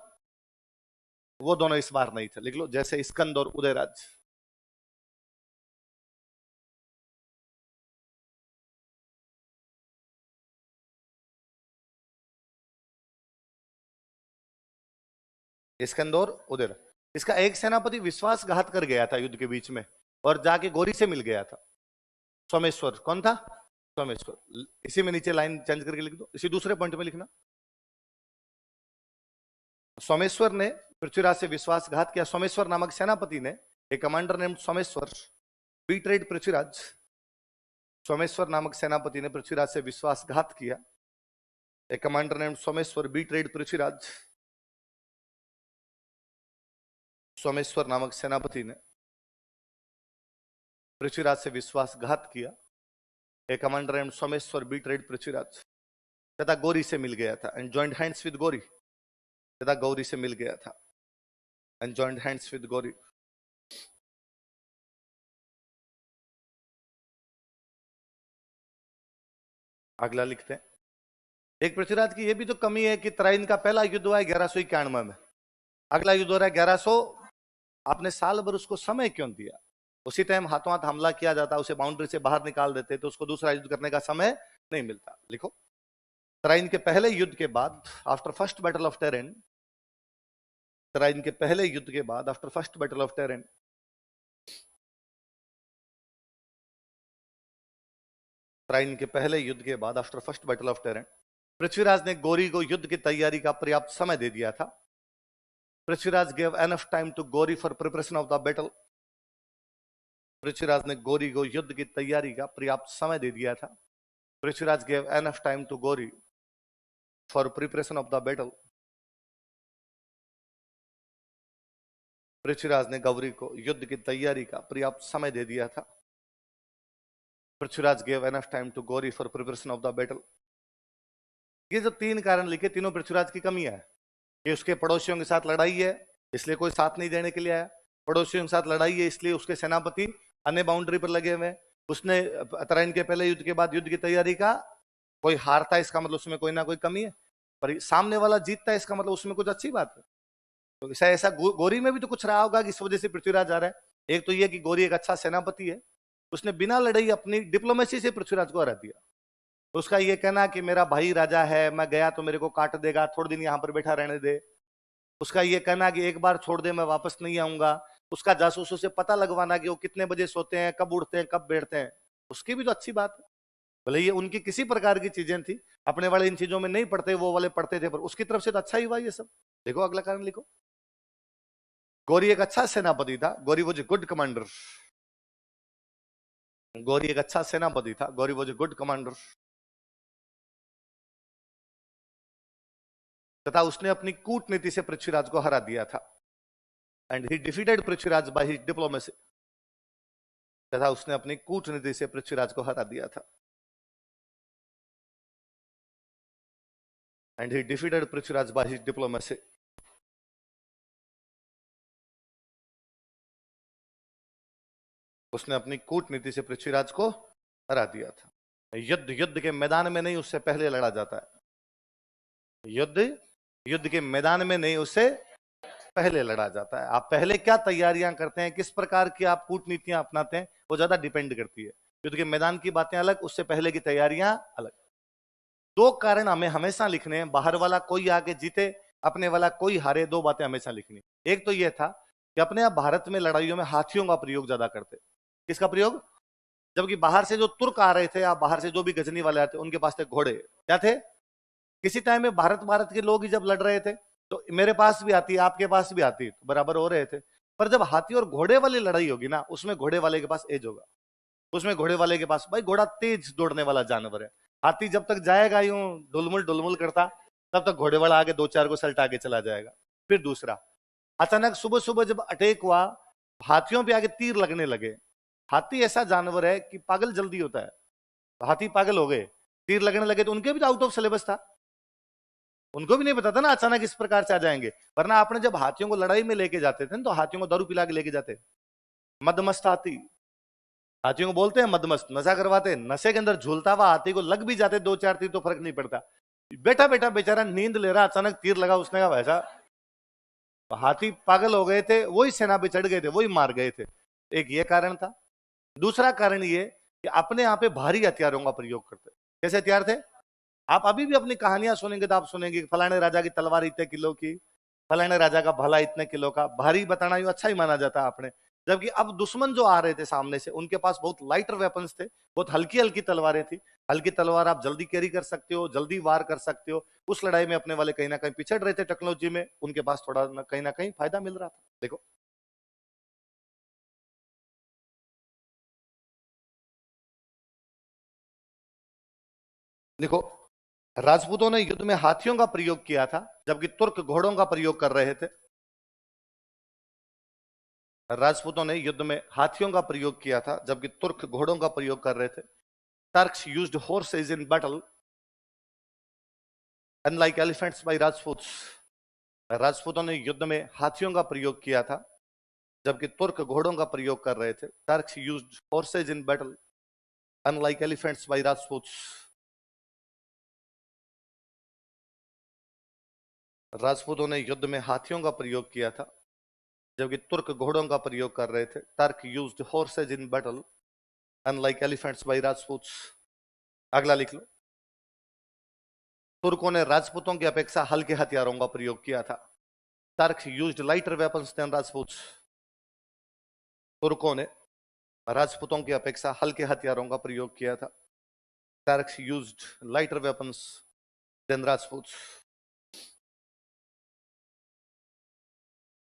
वो दोनों इस बार नहीं थे। लिख लो, जैसे स्कंद और उदयराज। स्कंद और उदयराज। इसका एक सेनापति विश्वासघात कर गया था युद्ध के बीच में और जाके गौरी से मिल गया था। सोमेश्वर। कौन था? सोमेश्वर। इसी में नीचे लाइन चेंज करके लिख दो, इसी दूसरे पॉइंट में लिखना। सोमेश्वर ने पृथ्वीराज से विश्वासघात किया। सोमेश्वर नामक सेनापति ने, एक कमांडर नेम सोमेश्वर, बीट्रेड पृथ्वीराज। सोमेश्वर नामक सेनापति ने पृथ्वीराज से विश्वासघात किया। एक कमांडर नेम सोमेश्वर बीट्रेड पृथ्वीराज। सोमेश्वर नामक सेनापति ने पृथ्वीराज से विश्वासघात किया। एक कमांडर नेम सोमेश्वर बीट्रेड पृथ्वीराज तथा गौरी से मिल गया था, and joint hands with Gauri. तथा गौरी से मिल गया था and joint hands with Gauri. अगला लिखते हैं, एक पृथ्वीराज की यह भी तो कमी है कि तराइन का पहला युद्ध हुआ है 1191 में, अगला युद्ध हो रहा है 1100। आपने साल भर उसको समय क्यों दिया? उसी टाइम हाथों हाथ हमला किया जाता, उसे बाउंड्री से बाहर निकाल देते तो उसको दूसरा युद्ध करने का समय नहीं मिलता। लिखो, तराइन के पहले युद्ध के बाद, after first battle of Tarain, Tarain के पहले युद्ध के बाद, after first battle of Tarain, Tarain के पहले युद्ध के बाद, after first battle of Tarain, Prithviraj ने गौरी को युद्ध की तैयारी का पर्याप्त समय दे दिया था। Prithviraj gave enough time to Ghori for preparation of the battle. Prithviraj ने गौरी को युद्ध की तैयारी का पर्याप्त समय दे दिया था। Prithviraj gave enough time to Ghori for preparation of the battle. Prithviraj ने गौरी को युद्ध की तैयारी का पर्याप्त समय दे दिया था। Prithviraj gave enough time to Ghori for preparation of the battle. ये जो तीन कारण लिखे, तीनों पृथ्वीराज की कमी है। कि उसके पड़ोसियों के साथ लड़ाई है, इसलिए कोई साथ नहीं देने के लिए आया। पड़ोसियों के साथ लड़ाई है, इसलिए उसके सेनापति अन्य बाउंड्री पर लगे हुए। उसने तराइन के पहले युद्ध के बाद युद्ध की तैयारी का, कोई हारता है इसका मतलब उसमें कोई ना कोई कमी है, पर सामने वाला जीतता है इसका मतलब उसमें कुछ अच्छी बात है। तो ऐसा गौरी में भी तो कुछ रहा होगा कि इस वजह से पृथ्वीराज आ रहा है। एक तो ये कि गौरी एक अच्छा सेनापति है, उसने बिना लड़ाई अपनी डिप्लोमेसी से पृथ्वीराज को हरा दिया। उसका ये कहना कि मेरा भाई राजा है, मैं गया तो मेरे को काट देगा, थोड़े दिन यहां पर बैठा रहने दे। उसका ये कहना कि एक बार छोड़ दे, मैं वापस नहीं आऊंगा। उसका जासूसों से पता लगवाना कि वो कितने बजे सोते हैं, कब उठते हैं, कब बैठते हैं, उसकी भी तो अच्छी बात है। भले ये उनकी किसी प्रकार की चीजें थी, अपने वाले इन चीजों में नहीं पढ़ते, वो वाले पढ़ते थे, पर उसकी तरफ से तो अच्छा ही हुआ ये सब। देखो अगला कारण लिखो, गौरी एक अच्छा सेनापति था। Gauri was a good commander. Gauri एक अच्छा सेनापति था। Gauri was a good commander. तथा उसने अपनी कूटनीति से पृथ्वीराज को हरा दिया था। And he defeated Prithviraj by his diplomacy. तथा उसने अपनी कूटनीति से पृथ्वीराज को हरा दिया था। And he defeated Prithviraj by his diplomacy. उसने अपनी कूटनीति से पृथ्वीराज को हरा दिया था। युद्ध के मैदान में नहीं, उससे पहले लड़ा जाता है। युद्ध के मैदान में नहीं, उससे पहले लड़ा जाता है। आप पहले क्या तैयारियां करते हैं, किस प्रकार की आप कूटनीतियां अपनाते हैं, वो ज्यादा डिपेंड करती है। युद्ध के मैदान की बातें अलग, उससे पहले की तैयारियां अलग। दो कारण हमें हमेशा लिखने हैं, बाहर वाला कोई आगे जीते, अपने वाला कोई हारे, दो बातें हमेशा लिखनी। एक तो यह था कि अपने आप भारत में लड़ाइयों में हाथियों का प्रयोग ज्यादा करते। किसका प्रयोग? जबकि बाहर से जो तुर्क आ रहे थे, या बाहर से जो भी गजनी वाले आते, उनके पास थे घोड़े। क्या थे? किसी टाइम में भारत के लोग ही जब लड़ रहे थे तो मेरे पास भी आती, आपके पास भी आती, तो बराबर हो रहे थे। पर जब हाथी और घोड़े वाली लड़ाई होगी ना, उसमें घोड़े वाले के पास एज होगा। उसमें घोड़े वाले के पास, भाई घोड़ा तेज दौड़ने वाला जानवर है। हाथी जब तक जाएगा यूं डुलमुल डुलमुल करता, तब तक घोड़े वाला आगे दो चार को सल्ट आगे चला जाएगा। फिर दूसरा, अचानक सुबह सुबह जब अटैक हुआ, हाथियों पे आगे तीर लगने लगे। हाथी ऐसा जानवर है कि पागल जल्दी होता है। हाथी पागल हो गए, तीर लगने लगे, तो उनके भी तो आउट ऑफ सिलेबस था। उनको भी नहीं पता था ना अचानक इस प्रकार से आ जाएंगे। वरना आपने जब हाथियों को लड़ाई में लेके जाते थे तो हाथियों को दारू पिला के लेके जाते। मदमस्त हाथी, हाथियों को बोलते हैं मदमस्त, नशा करवाते। नशे के अंदर झूलता हुआ हाथी को लग भी जाते दो चार तीर तो फर्क नहीं पड़ता। बेटा बेटा बेचारा नींद ले रहा, अचानक तीर लगा, उसने कहा वैसा। हाथी पागल हो गए थे, वही सेना पे चढ़ गए थे, वही मार गए थे। एक ये कारण था। दूसरा कारण ये कि अपने यहाँ पे भारी हथियारों का प्रयोग करते। कैसे हथियार थे? आप अभी भी अपनी कहानियां सुनेंगे तो आप सुनेंगे फलाने राजा की तलवार इतने किलो की, फलाने राजा का भला इतने किलो का। भारी बताना ये अच्छा ही माना जाता है आपने। जबकि अब दुश्मन जो आ रहे थे सामने से, उनके पास बहुत लाइटर वेपन्स थे, बहुत हल्की हल्की तलवारें थी। हल्की तलवार आप जल्दी कैरी कर सकते हो, जल्दी वार कर सकते हो। उस लड़ाई में अपने वाले कहीं ना कहीं पिछड़ रहे थे टेक्नोलॉजी में, उनके पास थोड़ा ना कहीं फायदा मिल रहा था। देखो देखो, राजपूतों ने युद्ध में हाथियों का प्रयोग किया था, जबकि तुर्क घोड़ों का प्रयोग कर रहे थे। राजपूतों ने युद्ध में हाथियों का प्रयोग किया था, जबकि तुर्क घोड़ों का प्रयोग कर रहे थे। Turks used horses in battle unlike elephants by Rajputs. राजपूतों ने युद्ध में हाथियों का प्रयोग किया था, जबकि तुर्क घोड़ों का प्रयोग कर रहे थे। Turks used horses in battle unlike elephants by Rajputs. राजपूतों ने युद्ध में हाथियों का प्रयोग किया था, जबकि तुर्क घोड़ों का प्रयोग कर रहे थे। Turk used horses in battle unlike elephants by Rajputs. अगला लिख लो। तुर्कों ने राजपूतों की अपेक्षा हल्के हथियारों का प्रयोग किया था। Turk used lighter weapons than Rajputs. तुर्कों ने राजपूतों की अपेक्षा हल्के हथियारों का प्रयोग किया था। Turks used lighter weapons than Rajputs.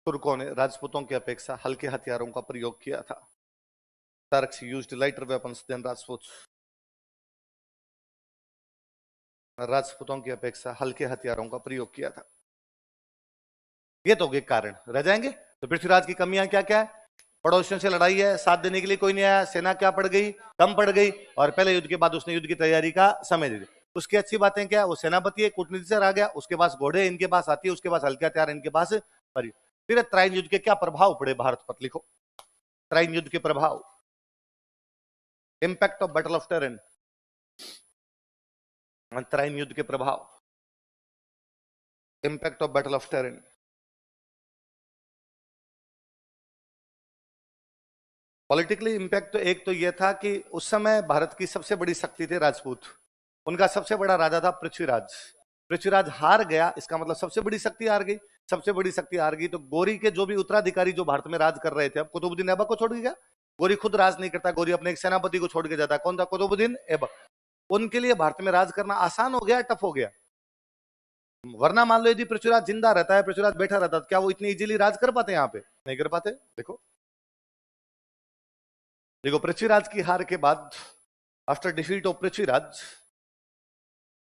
तुर्कों ने राजपूतों की अपेक्षा हल्के हथियारों का प्रयोग किया था। Turks used lighter weapons than Rajputs. राजपूतों की अपेक्षा हल्के हथियारों का प्रयोग किया था। ये तो के कारण रह जाएंगे। तो पृथ्वीराज की कमियां क्या क्या है? पड़ोसियों से लड़ाई है, साथ देने के लिए कोई नहीं आया, सेना क्या पड़ गई, कम पड़ गई, और पहले युद्ध के बाद उसने युद्ध की तैयारी का समय दे दिया। उसकी अच्छी बातें क्या? वो सेनापति है, कूटनीति से आ गया, उसके पास घोड़े इनके पास आती है, उसके पास हल्के हथियार इनके पास। फिर त्राइन युद्ध के क्या प्रभाव पड़े भारत पर? लिखो त्राइन युद्ध के प्रभाव। Impact of battle of Tarain. Tarain युद्ध के प्रभाव। Impact of battle of Tarain. Politically impact तो एक तो यह था कि उस समय भारत की सबसे बड़ी शक्ति थे राजपूत। उनका सबसे बड़ा राजा था पृथ्वीराज। पृथ्वीराज हार गया, इसका मतलब सबसे बड़ी शक्ति हार गई। सबसे बड़ी शक्ति हार गई तो गौरी के जो भी उत्तराधिकारी जो भारत में राज कर रहे थे, अब कुतुबुद्दीन ऐबक को छोड़ के गया। गौरी खुद राज नहीं करता, गौरी अपने एक सेनापति को छोड़ के जाता। कौन था? कुतुबुद्दीन ऐबक। उनके लिए भारत में राज करना आसान हो गया, टफ हो गया? वरना मान लो यदि पृथ्वीराज जिंदा रहता है, पृथ्वीराज बैठा रहता, क्या वो इतनी इजीली राज कर पाते? यहाँ पे नहीं कर पाते। देखो देखो पृथ्वीराज की हार के बाद, after defeat of Prithviraj,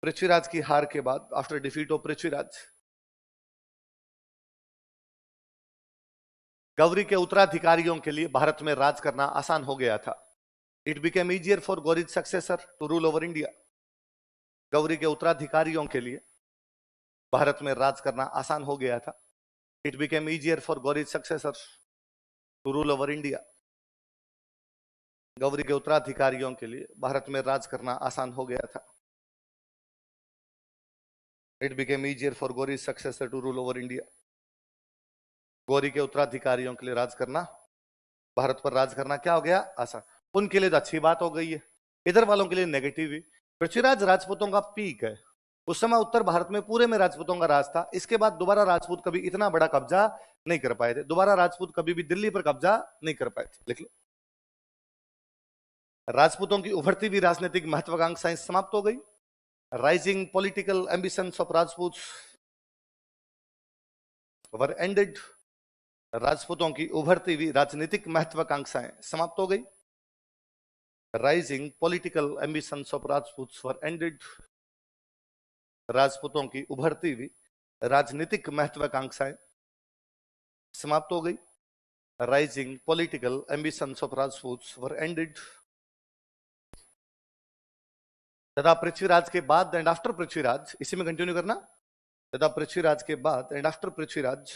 Prithviraj की हार के बाद, after defeat of Prithviraj, Gauri के उत्तराधिकारियों के लिए भारत में राज करना आसान हो गया था। It became easier for Ghori's successor to rule over India. Ghori के उत्तराधिकारियों के लिए भारत में राज करना आसान हो गया था। It became easier for Ghori's successor to rule over India. Ghori के उत्तराधिकारियों के लिए भारत में राज करना आसान हो गया था। It became easier for Ghori successor to rule over India. Ghori के उत्तराधिकारियों के लिए राज करना, भारत पर राज करना क्या हो गया? आसान। उनके लिए तो अच्छी बात हो गई है, इधर वालों के लिए नेगेटिव ही। पृथ्वीराज राजपूतों का पीक है। उस समय उत्तर भारत में पूरे में राजपूतों का राज था। इसके बाद दोबारा राजपूत कभी इतना बड़ा कब्जा नहीं कर पाए थे। दोबारा राजपूत कभी भी दिल्ली पर कब्जा नहीं कर पाए थे। लिख लो। राजपूतों की उभरती हुई राजनीतिक महत्वाकांक्षाएं समाप्त हो गई। Rising political ambitions of Rajput were ended. राजपूतों की उभरती हुई राजनीतिक महत्वाकांक्षाएं समाप्त हो गई। Rising political ambitions of Rajput were ended. राजपूतों की उभरती हुई राजनीतिक महत्वाकांक्षाएं समाप्त हो गई। Rising political ambitions of Rajput were ended. तथा पृथ्वीराज के बाद एंड आफ्टर पृथ्वीराज, इसी में कंटिन्यू करना। तथा पृथ्वीराज के बाद एंड आफ्टर पृथ्वीराज,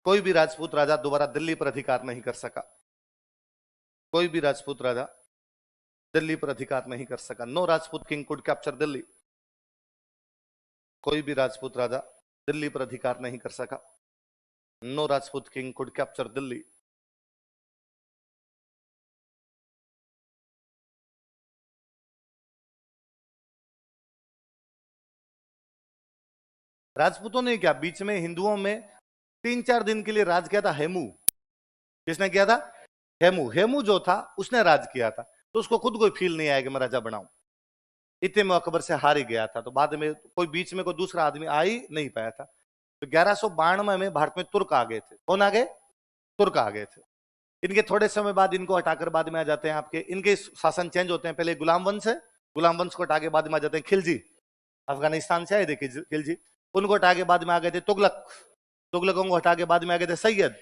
कोई भी राजपूत राजा दोबारा दिल्ली पर अधिकार नहीं कर सका। कोई भी राजपूत राजा दिल्ली पर अधिकार नहीं कर सका। No Rajput king could capture Delhi. कोई भी राजपूत राजा दिल्ली पर अधिकार नहीं कर सका। No Rajput king could capture Delhi. राजपूतों ने क्या बीच में हिंदुओं में 3-4 दिन के लिए राज किया था? हेमू। किसने किया था? हेमू। हेमू जो था उसने राज किया था, तो उसको खुद कोई फील नहीं आया कि मैं राजा बनाऊं। इतने में अकबर से हार ही गया था, तो बाद में कोई बीच में कोई दूसरा आदमी आ ही नहीं पाया था। तो 1192 में भारत में तुर्क आ गए थे। कौन आ गए? तुर्क आ गए थे। इनके थोड़े समय बाद इनको हटाकर बाद में आ जाते हैं आपके, इनके शासन चेंज होते हैं। पहले गुलाम वंश है, गुलाम वंश को हटा के बाद में आ जाते हैं खिलजी। अफगानिस्तान से आए थे खिलजी, उनको हटा के बाद में आ गए थे तुगलक। तुगलकों को हटा के बाद में आ गए थे सैयद।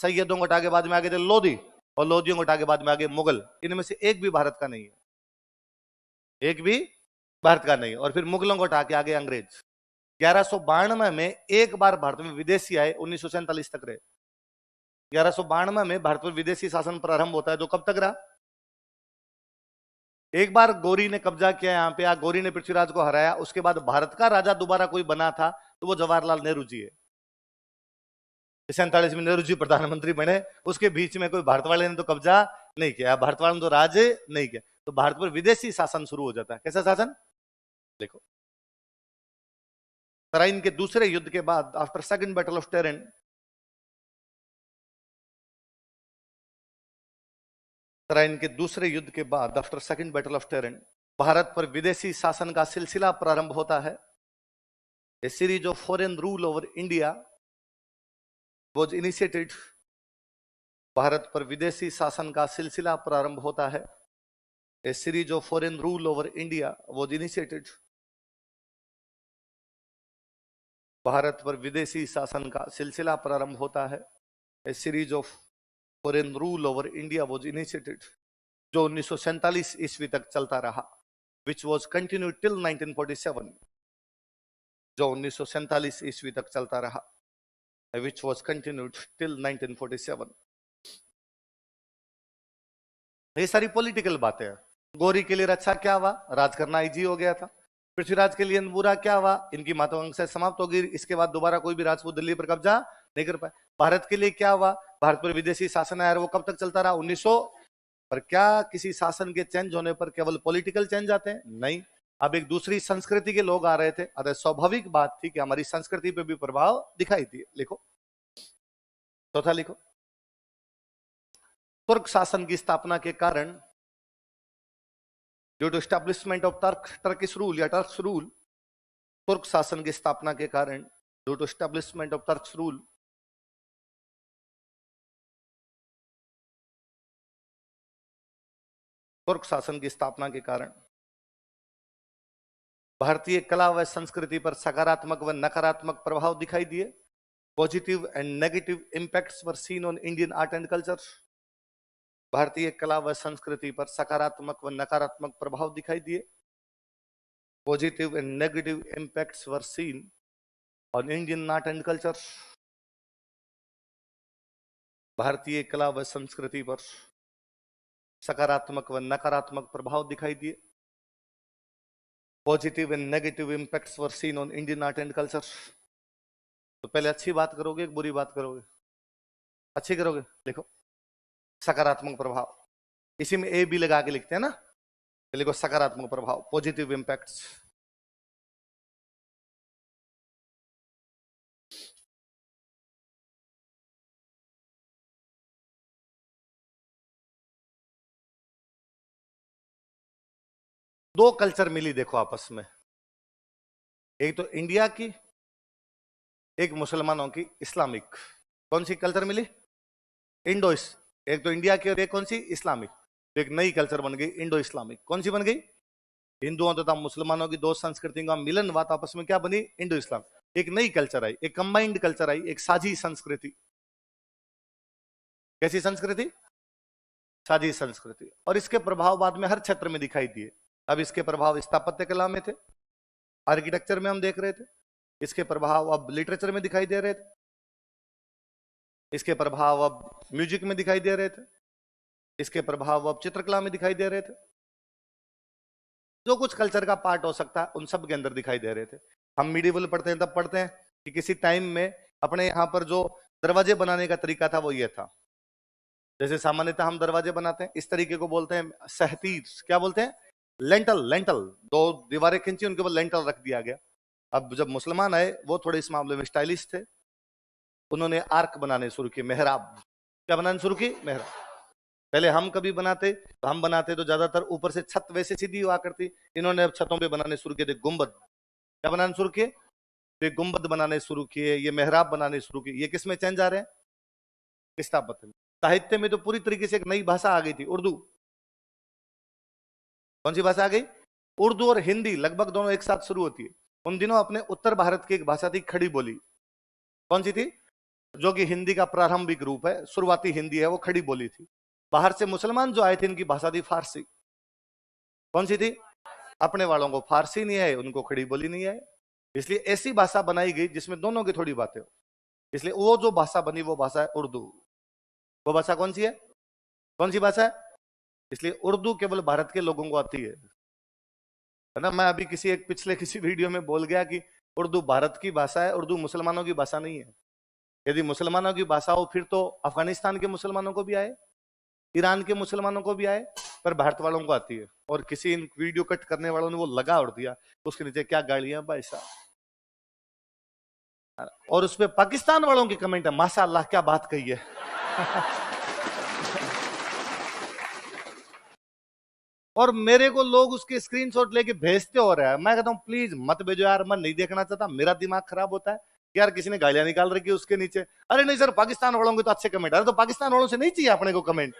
सैयदों को हटा के बाद में आ गए थे लोधी, और लोधियों को हटा के बाद में आ गए मुगल। इनमें से एक भी भारत का नहीं है, एक भी भारत का नहीं। और फिर मुगलों को हटा के आ गए अंग्रेज। 1192 में एक बार भारत में विदेशी आए, 1947 तक रहे। 1192 में भारत पर विदेशी शासन प्रारंभ होता है, जो कब तक रहा? एक बार गौरी ने कब्जा किया यहाँ पे, गौरी ने पृथ्वीराज को हराया, उसके बाद भारत का राजा दोबारा कोई बना था तो वो जवाहरलाल नेहरू जी है। 47 में नेहरू जी प्रधानमंत्री बने, उसके बीच में कोई भारत वाले ने तो कब्जा नहीं किया, भारत वाले ने तो राज नहीं किया, तो भारत पर विदेशी शासन शुरू हो जाता है। कैसा शासन? देखो, तराइन के दूसरे युद्ध के बाद, after second battle of Tarain, Tarain के दूसरे युद्ध के बाद, after second battle of Tarain, Bharat पर विदेशी शासन का सिलसिला प्रारंभ होता है। A series of foreign rule over India was initiated. Bharat पर विदेशी शासन का सिलसिला प्रारंभ होता है। A series of foreign rule over India was initiated. Bharat पर विदेशी शासन का सिलसिला प्रारंभ होता है। A series of foreign rule over India was initiated, जो 1947 ईस्वी तक चलता रहा, विच वॉज कंटिन्यूड टिल 1947, जो 1947 ईस्वी तक चलता रहा, विच वॉज कंटिन्यूड टिल 1947। ये सारी पॉलिटिकल बातें हैं। गौरी के लिए रक्षा क्या हुआ? राज करना इजी हो गया था। पृथ्वीराज के लिए बुरा क्या हुआ? इनकी महत्वाकांक्षा समाप्त हो गई, इसके बाद दोबारा कोई भी राजपूत दिल्ली पर कब्जा नहीं कर पाए। भारत के लिए क्या हुआ? भारत पर विदेशी शासन आया, वो कब तक चलता रहा? 1900। पर क्या किसी शासन के चेंज होने पर केवल पॉलिटिकल चेंज आते हैं? नहीं, अब एक दूसरी संस्कृति के लोग आ रहे थे, अतः स्वाभाविक बात थी कि हमारी संस्कृति पे भी प्रभाव दिखाई दिए। लिखो, चौथा लिखो, तुर्क शासन की स्थापना के कारण, due to establishment of Turkish rule या टर्क्स रूल, तुर्क शासन की स्थापना के कारण, due to establishment of Turks rule, तुर्क शासन की स्थापना के कारण भारतीय कला व संस्कृति पर सकारात्मक व नकारात्मक प्रभाव दिखाई दिए। Positive and negative impacts were seen on Indian art and culture. भारतीय कला व संस्कृति पर सकारात्मक व नकारात्मक प्रभाव दिखाई दिए। Positive and negative impacts were seen on Indian art and culture. भारतीय कला व संस्कृति पर सकारात्मक व नकारात्मक प्रभाव दिखाई दिए। Positive and negative impacts were seen on Indian art and culture. तो पहले अच्छी बात करोगे, बुरी बात करोगे? अच्छी करोगे। लिखो, सकारात्मक प्रभाव, इसी में ए बी लगा के लिखते हैं ना, तो लिखो सकारात्मक प्रभाव, पॉजिटिव इंपैक्ट्स। दो कल्चर मिली देखो आपस में, एक तो इंडिया की, एक मुसलमानों की, इस्लामिक। कौन सी कल्चर मिली? इंडो। एक तो इंडिया की और एक कौन सी? इस्लामिक। तो एक नई कल्चर बन गई, इंडो इस्लामिक। कौन सी बन गई? हिंदुओं तथा मुसलमानों की दो संस्कृतियों का मिलन हुआ, आपस में क्या बनी? इंडो इस्लाम। एक नई कल्चर आई, एक कंबाइंड कल्चर आई, एक साझी संस्कृति। कैसी संस्कृति? साझी संस्कृति। और इसके प्रभाव बाद में हर क्षेत्र में दिखाई दिए। अब इसके प्रभाव स्थापत्य कला में थे, आर्किटेक्चर में हम देख रहे थे, इसके प्रभाव अब लिटरेचर में दिखाई दे रहे थे, इसके प्रभाव अब म्यूजिक में दिखाई दे रहे थे, इसके प्रभाव अब चित्रकला में दिखाई दे रहे थे। जो कुछ कल्चर का पार्ट हो सकता है उन सब के अंदर दिखाई दे रहे थे। हम मीडिएवल पढ़ते हैं तब पढ़ते हैं कि किसी टाइम में अपने यहाँ पर जो दरवाजे बनाने का तरीका था वो ये था। जैसे सामान्यतः हम दरवाजे बनाते हैं, इस तरीके को बोलते हैं सहतीर। क्या बोलते हैं? लेंटल। लेंटल, दो दीवारें खींची, उनके ऊपर लेंटल रख दिया गया। अब जब मुसलमान आए वो थोड़े इस मामले में स्टाइलिश थे, उन्होंने आर्क बनाने शुरू किए, मेहराब। क्या बनाने शुरू की? मेहराब। पहले हम कभी बनाते तो हम बनाते तो ज्यादातर ऊपर से छत वैसे सीधी हुआ करती, इन्होंने अब छतों पे बनाने शुरू किए थे गुंबद। क्या बनाने शुरू किए? तो गुंबद बनाने शुरू किए, ये मेहराब बनाने शुरू किए। ये किस में चेंज आ रहे हैं? स्थापत्य में। साहित्य में तो पूरी तरीके से एक नई भाषा आ गई थी, उर्दू। कौन सी भाषा आ गई? उर्दू और हिंदी लगभग दोनों एक साथ शुरू होती है। उन दिनों अपने उत्तर भारत की एक भाषा थी खड़ी बोली। कौन सी थी? जो कि हिंदी का प्रारंभिक रूप है, शुरुआती हिंदी है, वो खड़ी बोली थी। बाहर से मुसलमान जो आए थे इनकी भाषा थी फारसी। कौन सी थी? अपने वालों को फारसी नहीं आए, उनको खड़ी बोली नहीं आए, इसलिए ऐसी भाषा बनाई गई जिसमें दोनों की थोड़ी बातें हो। इसलिए वो जो भाषा बनी वो भाषा है उर्दू। वो भाषा कौन सी है? कौन सी भाषा है? इसलिए उर्दू केवल भारत के लोगों को आती है ना। मैं अभी किसी वीडियो में बोल गया कि उर्दू भारत की भाषा है, उर्दू मुसलमानों की भाषा नहीं है। यदि मुसलमानों की भाषा हो फिर तो अफगानिस्तान के मुसलमानों को भी आए, ईरान के मुसलमानों को भी आए, पर भारत वालों को आती है। और किसी इन वीडियो कट करने वालों ने वो लगा उड़ दिया, उसके नीचे क्या गालियां भाई साहब। और उसपे पाकिस्तान वालों की कमेंट है, माशाअल्लाह क्या बात कही है। और मेरे को लोग उसके स्क्रीनशॉट लेके भेजते हो रहा है। मैं कहता हूं प्लीज मत भेजो यार, मैं नहीं देखना चाहता, मेरा दिमाग खराब होता है कि यार किसी ने गालियां निकाल रखी है उसके नीचे। अरे नहीं सर, पाकिस्तान वालों के तो अच्छे कमेंट। अरे तो पाकिस्तान वालों से नहीं चाहिए अपने को कमेंट।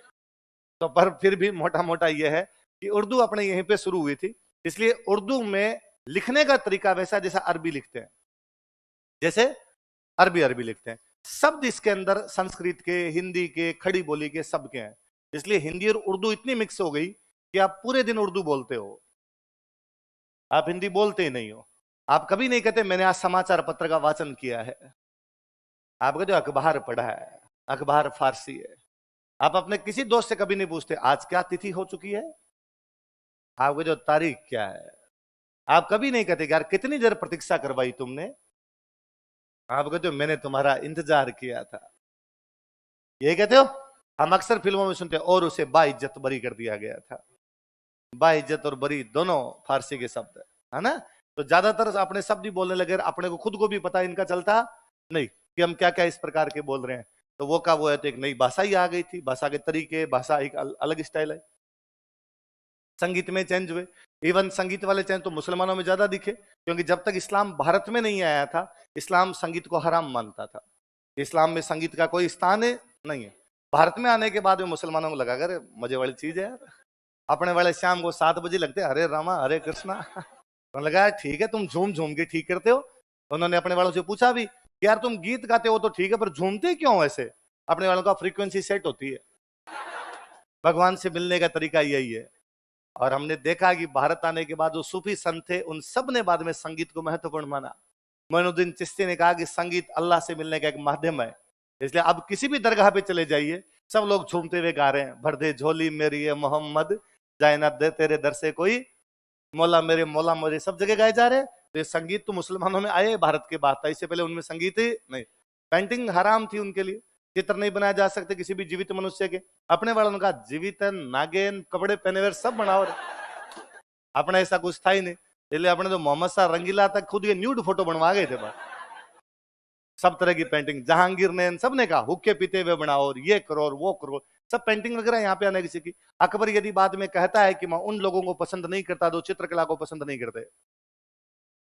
तो पर फिर भी मोटा मोटा यह है कि उर्दू अपने यहीं पे शुरू हुई थी, इसलिए उर्दू में लिखने का तरीका वैसा जैसा अरबी लिखते हैं, जैसे अरबी अरबी लिखते हैं। शब्द इसके अंदर संस्कृत के, हिंदी के, खड़ी बोली के, सब के हैं। इसलिए हिंदी और उर्दू इतनी मिक्स हो गई कि आप पूरे दिन उर्दू बोलते हो, आप हिंदी बोलते ही नहीं हो। आप कभी नहीं कहते मैंने आज समाचार पत्र का वाचन किया है, आप कहते हो अखबार पढ़ा है, अखबार फारसी है। आप अपने किसी दोस्त से कभी नहीं पूछते आज क्या तिथि हो चुकी है, आपको जो तारीख क्या है। आप कभी नहीं कहते यार कितनी देर प्रतीक्षा करवाई तुमने, आप कहते हो मैंने तुम्हारा इंतजार किया था। ये कहते हो। हम अक्सर फिल्मों में सुनते हैं और उसे बाइज्जत बरी कर दिया गया था। बाइज्जत और बरी दोनों फारसी के शब्द है ना। तो ज्यादातर अपने शब्द ही बोलने लगे, अपने को खुद को भी पता इनका चलता नहीं कि हम क्या क्या इस प्रकार के बोल रहे हैं। तो वो का वो है, तो एक नई भाषा ही आ गई थी, भाषा के तरीके, भाषा एक अलग स्टाइल है। संगीत में चेंज हुए, इवन संगीत वाले चेंज तो मुसलमानों में ज्यादा दिखे, क्योंकि जब तक इस्लाम भारत में नहीं आया था, इस्लाम संगीत को हराम मानता था। इस्लाम में संगीत का कोई स्थान है नहीं है। भारत में आने के बाद में मुसलमानों को लगा कर मजे वाली चीज है यार। अपने वाले शाम को 7 बजे लगते हरे रामा हरे कृष्णा। तो लगा ठीक है, तुम झूम झूम के ठीक करते हो। उन्होंने अपने वालों से पूछा भी कि यार तुम गीत गाते हो तो ठीक है, पर झूमते क्यों ऐसे। अपने वालों का फ्रीक्वेंसी सेट होती है, भगवान से मिलने का तरीका यही है। और हमने देखा कि भारत आने के बाद जो सूफी संत थे उन सब ने बाद में संगीत को महत्वपूर्ण माना। मोइनुद्दीन चिश्ती ने कहा कि संगीत अल्लाह से मिलने का एक माध्यम है। इसलिए अब किसी भी दरगाह पे चले जाइए, सब लोग झूमते हुए गा रहे हैं, भर दे झोली मेरी ये मोहम्मद, जाए ना दे तेरे दर से कोई, मौला मेरे, सब जगह गाए जा रहे हैं। तो ये संगीत तो मुसलमानों में आए भारत के बाद था, इससे पहले उनमें संगीत ही नहीं। पेंटिंग हराम थी उनके लिए, चित्र नहीं बनाया जा सकते किसी भी जीवित मनुष्य के। अपने वालों का जीवित नागेन कपड़े पहने हुए सब बनाओ, अपने ऐसा कुछ था ही नहीं। इसलिए अपने तो मोहम्मद शाह रंगीला तक खुद ये न्यूड फोटो बनवा गए थे। सब तरह की पेंटिंग जहांगीर ने सबने कहा हुक्के पीते हुए बनाओ और ये करो और वो करो, सब पेंटिंग वगैरह यहाँ पे आने की सीखी। अकबर यदि बाद में कहता है कि मैं उन लोगों को पसंद नहीं करता जो चित्रकला को पसंद नहीं करते,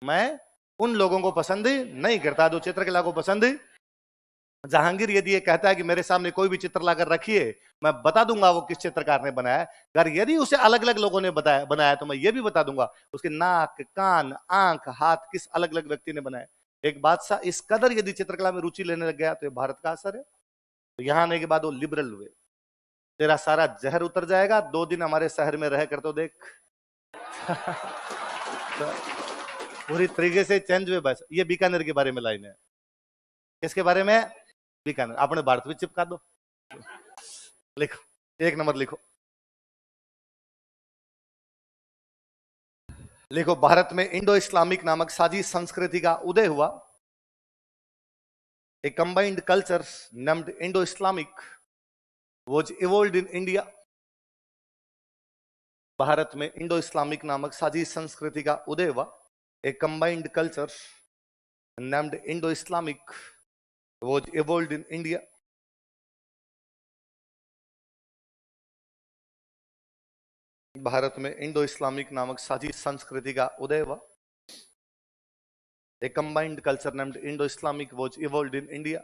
मैं उन लोगों को पसंद नहीं करता जो चित्रकला को पसंद। जहांगीर यदि ये कहता है कि मेरे सामने कोई भी चित्र लाकर रखिए, मैं बता दूंगा वो किस चित्रकार ने बनाया है। अगर यदि उसे अलग अलग लोगों ने बनाया तो मैं ये भी बता दूंगा उसके नाक, कान, आंख, हाथ किस अलग अलग व्यक्ति ने बनाया। एक बादशाह इस कदर यदि चित्रकला में रुचि लेने लग गया तो ये भारत का असर है। तो यहाँ आने के बाद वो लिबरल हुए, तेरा सारा जहर उतर जाएगा, 2 दिन हमारे शहर में रह कर तो देख। तो पूरी तरीके से चेंज हुए। बस ये बीकानेर के बारे में लाइन है। किसके बारे में? बीकानेर। आपने भारत में चिपका दो, लिखो 1 नंबर लिखो। लिखो भारत में इंडो इस्लामिक नामक साजिश संस्कृति का उदय हुआ। A combined culture named Indo-Islamic was evolved in India. Bharat में इंडो इस्लामिक नामक साजिश संस्कृति का उदय हुआ। A combined culture named Indo-Islamic was evolved in India. Bharat में इंडो इस्लामिक नामक साजिश संस्कृति का उदय हुआ। A combined culture named Indo-Islamic was evolved in India.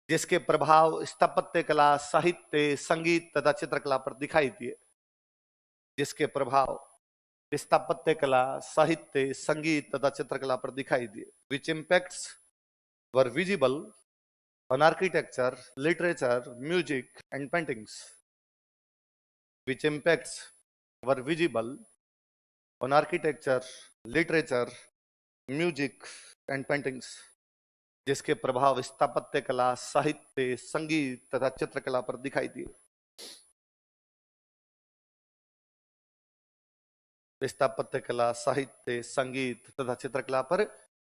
जिसके प्रभाव स्थापत्य कला, साहित्य, संगीत तथा चित्रकला पर दिखाई दिए। जिसके प्रभाव स्थापत्य कला, साहित्य, संगीत तथा चित्रकला पर दिखाई दिए। Which impacts were visible on architecture, literature, music and paintings. Which impacts were visible on architecture, literature, music and paintings. जिसके प्रभाव स्थापत्य कला, साहित्य, संगीत तथा चित्रकला पर दिखाई दिए। स्थापत्य कला, साहित्य, संगीत तथा चित्रकला पर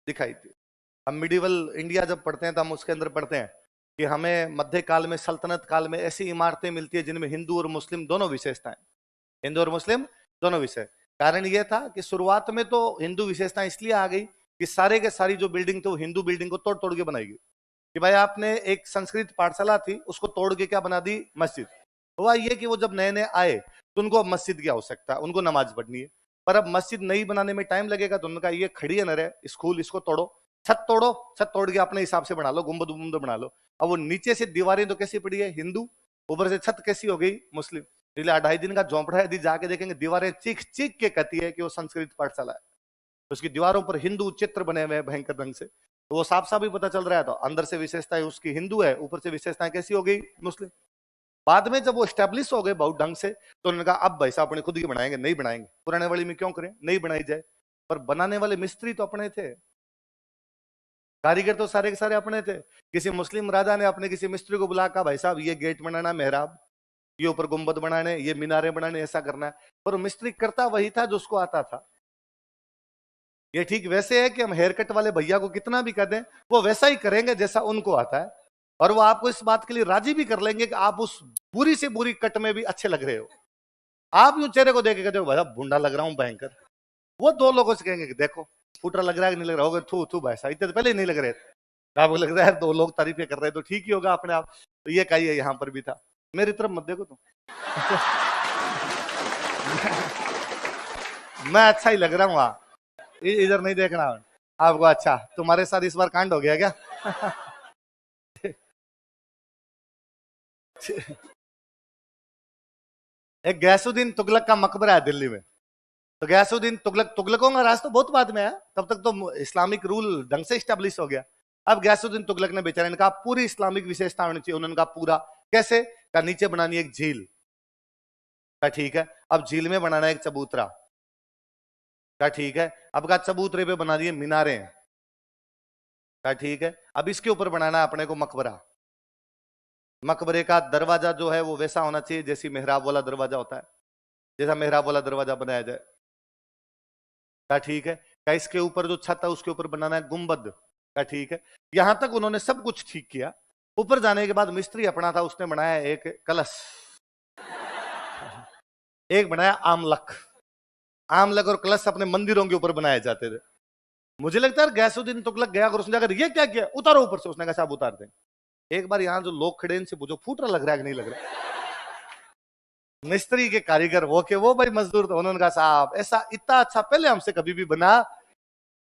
दिखाई थी। हम मिडिवल इंडिया जब पढ़ते हैं तो हम उसके अंदर पढ़ते हैं कि हमें मध्यकाल में, सल्तनत काल में ऐसी इमारतें मिलती है जिनमें हिंदू और मुस्लिम दोनों विशेषताएं, हिंदू और मुस्लिम दोनों विषय। कारण यह था कि शुरुआत में तो हिंदू विशेषताएं इसलिए आ गई कि सारे के सारी जो बिल्डिंग थी वो हिंदू बिल्डिंग को तोड़ तोड़ के बनाई गई। कि भाई आपने एक संस्कृत पाठशाला थी उसको तोड़ के क्या बना दी, मस्जिद। हुआ ये कि वो जब नए नए आए तो उनको अब मस्जिद की आवश्यकता, उनको नमाज पढ़नी है, पर अब मस्जिद नई बनाने में टाइम लगेगा, तो उन्होंने कहा ये खड़ी है न रहे स्कूल, इसको तोड़ो, छत तोड़ो, छत तोड़ के अपने हिसाब से बना लो, गुंबद गुंबद बना लो। अब वो नीचे से दीवारें तो कैसी पड़ी है, हिंदू, ऊपर से छत कैसी हो गई, मुस्लिम। इसलिए 2.5 दिन का झोंपड़ा है, यदि जाके देखेंगे दीवारें चीख चीख के कहती है कि वो संस्कृत पाठशाला है। उसकी दीवारों पर हिंदू चित्र बने हुए हैं भयंकर ढंग से, तो वो साफ साफ भी पता चल रहा है। तो अंदर से विशेषताएं उसकी हिंदू है, ऊपर से विशेषताएं कैसी हो गई, मुस्लिम। बाद में जब वो स्टैब्लिश हो गए बहुत ढंग से, तो उन्होंने कहा अब भाई साहब अपने खुद की बनाएंगे, नहीं बनाएंगे, पुराने वाली में क्यों करें, नहीं बनाई जाए। पर बनाने वाले मिस्त्री तो अपने थे, कारीगर तो सारे के सारे अपने थे। किसी मुस्लिम राजा ने अपने किसी मिस्त्री को बुला, कहा भाई साहब ये गेट बनाना, मेहराब, ये ऊपर गुंबद बनाने, ये मीनारे बनाने, ऐसा करना है। पर मिस्त्री करता वही था जो उसको आता था। ये ठीक वैसे है कि हम हेयर कट वाले भैया को कितना भी कह दें, वो वैसा ही करेंगे जैसा उनको आता है, और वो आपको इस बात के लिए राजी भी कर लेंगे कि आप उस बुरी से बुरी कट में भी अच्छे लग रहे हो। आप यूं चेहरे को देख के कहते हो भाई भूंडा लग रहा हूं भयंकर, वो 2 लोगों से कहेंगे कि देखो फूटरा लग रहा है कि नहीं लग रहा होगा, थू थू भाई साहब इतने तो पहले ही नहीं लग रहे थे, आपको लग रहा है 2 लोग तारीफें कर रहे हैं तो ठीक ही होगा अपने आप। तो ये कहिए यहां पर भी था, मेरी तरफ मत देखो तुम मैं अच्छा ही लग रहा हूं, इधर नहीं देखना आपको। अच्छा तुम्हारे साथ इस बार कांड हो गया क्या एक गैसुद्दीन तुगलक का मकबरा है दिल्ली में। तो गैसुद्दीन तुगलक, तुगलकों का राज तो बहुत बाद में है, तब तक तो इस्लामिक रूल ढंग से स्टैब्लिश हो गया। अब गैसुद्दीन तुगलक ने बेचारे ने कहा पूरी इस्लामिक विशेषता होनी चाहिए। उन्होंने कहा पूरा कैसे, का नीचे बनानी एक झील, का ठीक है। अब झील में बनाना एक चबूतरा, का ठीक है। अब का चबूतरे पे बना दिए मीनारे, का ठीक है। अब इसके ऊपर बनाना है अपने को मकबरा, मकबरे का दरवाजा जो है वो वैसा होना चाहिए जैसी मेहराब वाला दरवाजा होता है, जैसा मेहराब वाला दरवाजा बनाया जाए, का ठीक है। का इसके ऊपर जो छत है उसके ऊपर बनाना है गुंबद, का ठीक है। यहां तक उन्होंने सब कुछ ठीक किया। ऊपर जाने के बाद मिस्त्री अपना था, उसने बनाया एक कलश, एक बनाया आमलक। आमलक और कलश अपने मंदिरों के ऊपर बनाए जाते थे। मुझे लगता है गैसुद्दीन तुगलक गया और उसने जाकर ये क्या किया, उतारो ऊपर से। उसने कहा साहब उतार दें। एक बार यहां जो लोग खड़े इनसे पूछो फूटरा लग रहा है कि नहीं लग रहा। मिस्त्री के कारीगर वो के वो भाई मजदूर, तो उन्होंने कहा साहब ऐसा इतना अच्छा पहले हमसे कभी भी बना।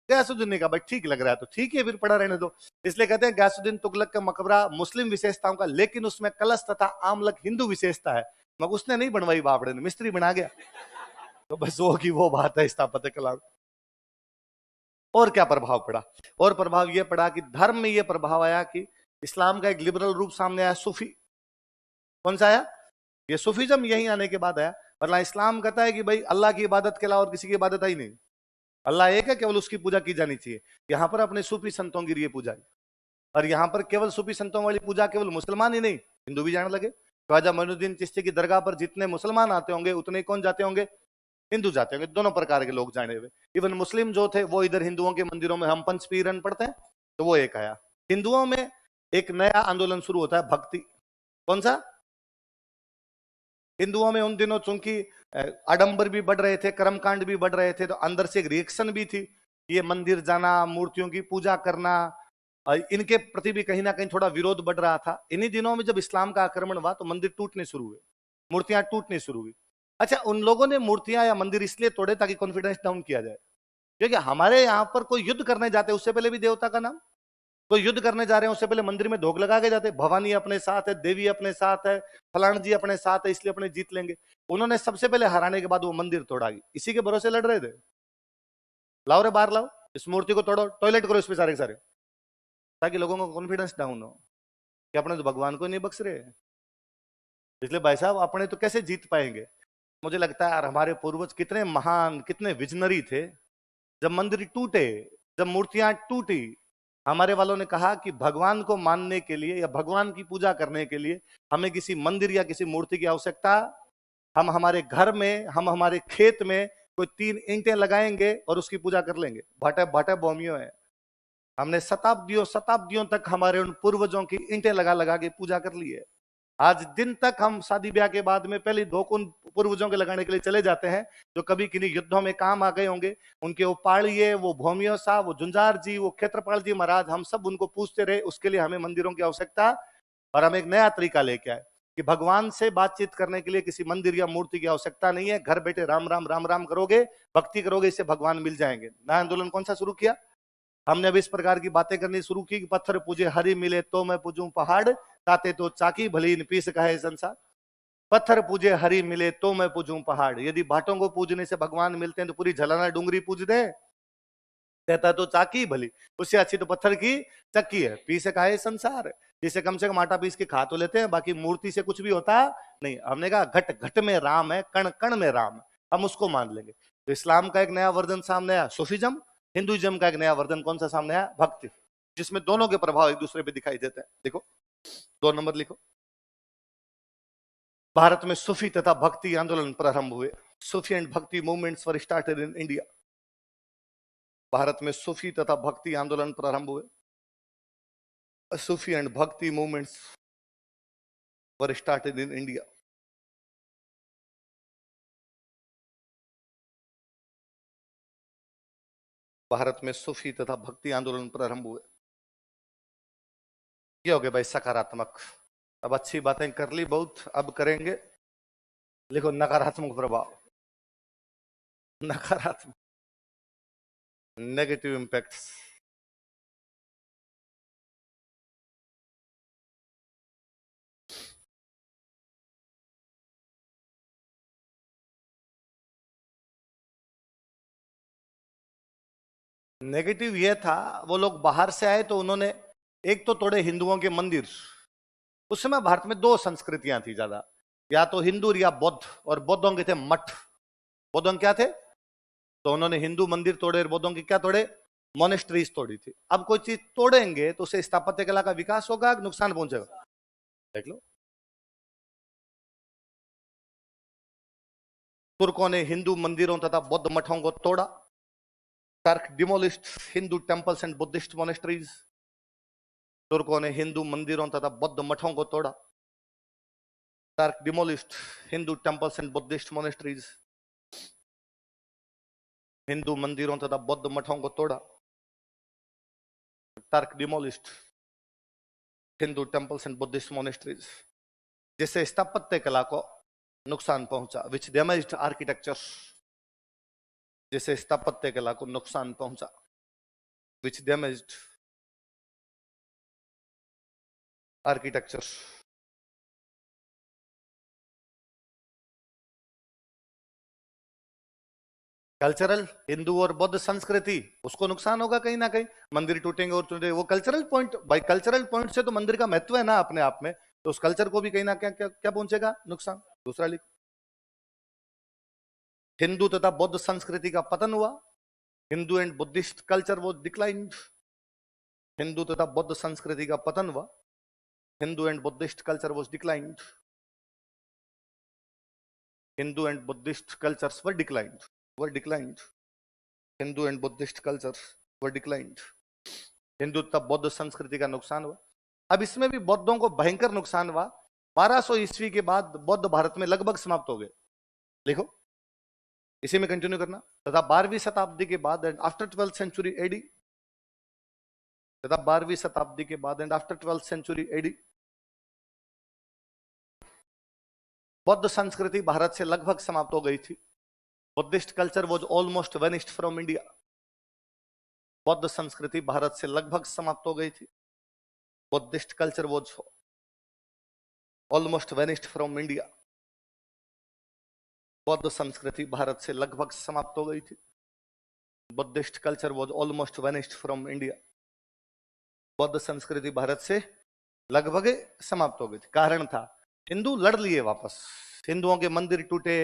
गैसुद्दीन ने कहा भाई ठीक लग रहा है तो ठीक है, फिर पड़ा रहने दो। इसलिए कहते हैं गैसुद्दीन तुगलक का मकबरा मुस्लिम विशेषताओं का, लेकिन उसमें कलश तथा आमलक हिंदू विशेषता है। मगर उसने नहीं बनवाई बापड़े ने, मिस्त्री बना गया। तो बस वो की वो बात है स्थापत्य कला। और क्या प्रभाव पड़ा, और प्रभाव यह पड़ा कि धर्म में यह प्रभाव आया कि इस्लाम का एक लिबरल रूप सामने आया, सूफी। कौन सा आया, ये सूफीज्म यही आने के बाद आया। वरना इस्लाम कहता है कि भाई अल्लाह की इबादत के अलावा और किसी की इबादत ही नहीं, अल्लाह एक है, केवल उसकी पूजा की जानी चाहिए। यहाँ पर अपने सूफी संतों की पूजा, और यहाँ पर केवल सूफी संतों वाली पूजा केवल मुसलमान ही नहीं हिंदू भी जाने लगे। ख्वाजा मोइनुद्दीन चिश्ती की दरगाह पर जितने मुसलमान आते होंगे उतने ही कौन जाते होंगे, हिंदू जाते होंगे। दोनों प्रकार के लोग जाने हुए। इवन मुस्लिम जो थे वो इधर हिंदुओं के मंदिरों में हम पंचपीरन पढ़ते हैं, तो वो एक आया। हिंदुओं में एक नया आंदोलन शुरू होता है, भक्ति। कौन सा, हिंदुओं में उन दिनों चूंकि आडंबर भी बढ़ रहे थे, कर्मकांड भी बढ़ रहे थे, तो अंदर से एक रिएक्शन भी थी। ये मंदिर जाना, मूर्तियों की पूजा करना, इनके प्रति भी कहीं ना कहीं थोड़ा विरोध बढ़ रहा था। इन्हीं दिनों में जब इस्लाम का आक्रमण हुआ तो मंदिर टूटने शुरू हुए, मूर्तियां टूटने शुरू हुई। अच्छा, उन लोगों ने मूर्तियां या मंदिर इसलिए तोड़े ताकि कॉन्फिडेंस डाउन किया जाए। क्योंकि हमारे यहाँ पर कोई युद्ध करने जाते उससे पहले भी देवता का नाम, कोई युद्ध करने जा रहे हैं उससे पहले मंदिर में धोख लगा के जाते, भवानी अपने साथ है, देवी अपने साथ है, फलान जी अपने साथ है, इसलिए अपने जीत लेंगे। उन्होंने सबसे पहले हराने के बाद वो मंदिर तोड़ा, इसी के भरोसे लड़ रहे थे। लाओ रे बाहर लाओ, इस मूर्ति को तोड़ो, टॉयलेट करो इस पे सारे सारे, ताकि लोगों को कॉन्फिडेंस डाउन हो कि अपने तो भगवान को नहीं बख्श रहे। इसलिए भाई साहब अपने तो कैसे जीत पाएंगे। मुझे लगता है यार हमारे पूर्वज कितने महान, कितने विजनरी थे। जब मंदिर टूटे, जब मूर्तियां टूटी, हमारे वालों ने कहा कि भगवान को मानने के लिए या भगवान की पूजा करने के लिए हमें किसी मंदिर या किसी मूर्ति की आवश्यकता, हम हमारे घर में, हम हमारे खेत में कोई 3 ईंटें लगाएंगे और उसकी पूजा कर लेंगे। भाटे भाटे बोमियो है। हमने शताब्दियों शताब्दियों तक हमारे उन पूर्वजों की ईंटें लगा लगा के पूजा कर ली है। आज दिन तक हम शादी ब्याह के बाद में पहले धोख उन पूर्वजों के लगाने के लिए चले जाते हैं जो कभी किन्हीं युद्धों में काम आ गए होंगे। उनके वो पाड़िए, वो भौमियो साहब, वो जुंजार जी, वो क्षेत्रपाल जी महाराज, हम सब उनको पूछते रहे। उसके लिए हमें मंदिरों की आवश्यकता, और हम एक नया तरीका लेके आए कि भगवान से बातचीत करने के लिए किसी मंदिर या मूर्ति की आवश्यकता नहीं है। घर बैठे राम राम राम राम करोगे, भक्ति करोगे, इससे भगवान मिल जाएंगे। नया आंदोलन कौन सा शुरू किया हमने? अब इस प्रकार की बातें करनी शुरू की कि पत्थर पूजे हरि मिले तो मैं पूजूं पहाड़, ताते तो चाकी भली इन पीस कहे संसार। पत्थर पूजे हरि मिले तो मैं पूजूं पहाड़। यदि भाटों को पूजने से भगवान मिलते हैं तो पूरी झलाना डूंगरी पूज दे, कहता तो चाकी भली, उससे अच्छी तो पत्थर की चक्की है। पीस कहे संसार, जिसे कम से कम आटा पीस के खा तो लेते हैं, बाकी मूर्ति से कुछ भी होता नहीं। हमने कहा घट घट में राम है, कण कण में राम है, हम उसको मान लेंगे। तो इस्लाम का एक नया वर्जन सामने आया, सूफीज्म। हिंदुइज्म का एक नया वर्जन कौन सा सामने आया? भक्ति, जिसमें दोनों के प्रभाव एक दूसरे पे दिखाई देते हैं। देखो 2 नंबर लिखो। भारत में सूफी तथा भक्ति आंदोलन प्रारंभ हुए। सूफी एंड भक्ति movements were started in India. Bharat में सूफी तथा भक्ति आंदोलन प्रारंभ हुए। सूफी एंड भक्ति movements were started in India. Bharat में सूफी तथा भक्ति आंदोलन प्रारंभ हुए। ये हो गए भाई सकारात्मक। अब अच्छी बातें कर ली बहुत, अब करेंगे, लिखो नकारात्मक प्रभाव, नकारात्मक, नेगेटिव इंपैक्ट्स। नेगेटिव ये था, वो लोग बाहर से आए तो उन्होंने एक तो तोड़े हिंदुओं के मंदिर। उस समय भारत में 2 संस्कृतियां थी ज्यादा, या तो हिंदू या बौद्ध, और बौद्धों के थे मठ। बौद्धों क्या थे? तो उन्होंने हिंदू मंदिर तोड़े और बौद्धों की क्या तोड़े? मोनेस्ट्रीज तोड़ी थी। अब कोई चीज तोड़ेंगे तो उसे स्थापत्य कला का विकास होगा, नुकसान पहुंचेगा? देख लो, तुर्कों ने हिंदू मंदिरों तथा बौद्ध मठों को तोड़ा। Turk demolished Hindu temples and Buddhist monasteries. तुर्कों ने हिंदू मंदिरों तथा बौद्ध मठों को तोड़ा। Turk demolished Hindu temples and Buddhist monasteries. Hindu मंदिरों तथा बौद्ध मठों को तोड़ा। Turk demolished Hindu temples and Buddhist monasteries, जिससे स्थापत्य कला को नुकसान पहुंचा। विच डैमेज्ड आर्किटेक्चर, जिससे स्थापत्य कला को नुकसान पहुंचा। विच डैमेज्ड आर्किटेक्चर। कल्चरल, हिंदू और बौद्ध संस्कृति, उसको नुकसान होगा कहीं ना कहीं। मंदिर टूटेंगे और टूटेंगे, वो कल्चरल पॉइंट, भाई कल्चरल पॉइंट से तो मंदिर का महत्व है ना अपने आप में, तो उस कल्चर को भी कहीं ना क्या क्या, क्या पहुंचेगा? नुकसान। दूसरा लिख, हिंदू तथा बौद्ध संस्कृति का पतन हुआ। हिंदू एंड बुद्धिस्ट कल्चर वो डिक्लाइंड। हिंदू तथा बौद्ध संस्कृति का पतन हुआ। Hindu and Buddhist culture was declined. Hindu and Buddhist cultures were declined, were declined. Hindu and Buddhist cultures were declined. Hindu तथा बौद्ध संस्कृति का नुकसान हुआ। अब इसमें भी बौद्धों को भयंकर नुकसान हुआ। 1200 ईस्वी के बाद बौद्ध भारत में लगभग समाप्त हो गए। लिखो, इसी में कंटिन्यू करना। तथा 12वीं शताब्दी के बाद and after 12th century AD, तथा 12वीं शताब्दी के बाद and after 12th century AD, बौद्ध संस्कृति भारत से लगभग समाप्त हो गई थी। Buddhist culture was almost vanished from India. बौद्ध संस्कृति भारत से लगभग समाप्त हो गई थी। Buddhist culture was almost vanished from India. बौद्ध संस्कृति भारत से लगभग समाप्त हो गई थी। Buddhist culture was almost vanished from India. बौद्ध संस्कृति भारत से लगभग समाप्त हो गई थी। कारण था, हिंदू लड़ लिए वापस। हिंदुओं के मंदिर टूटे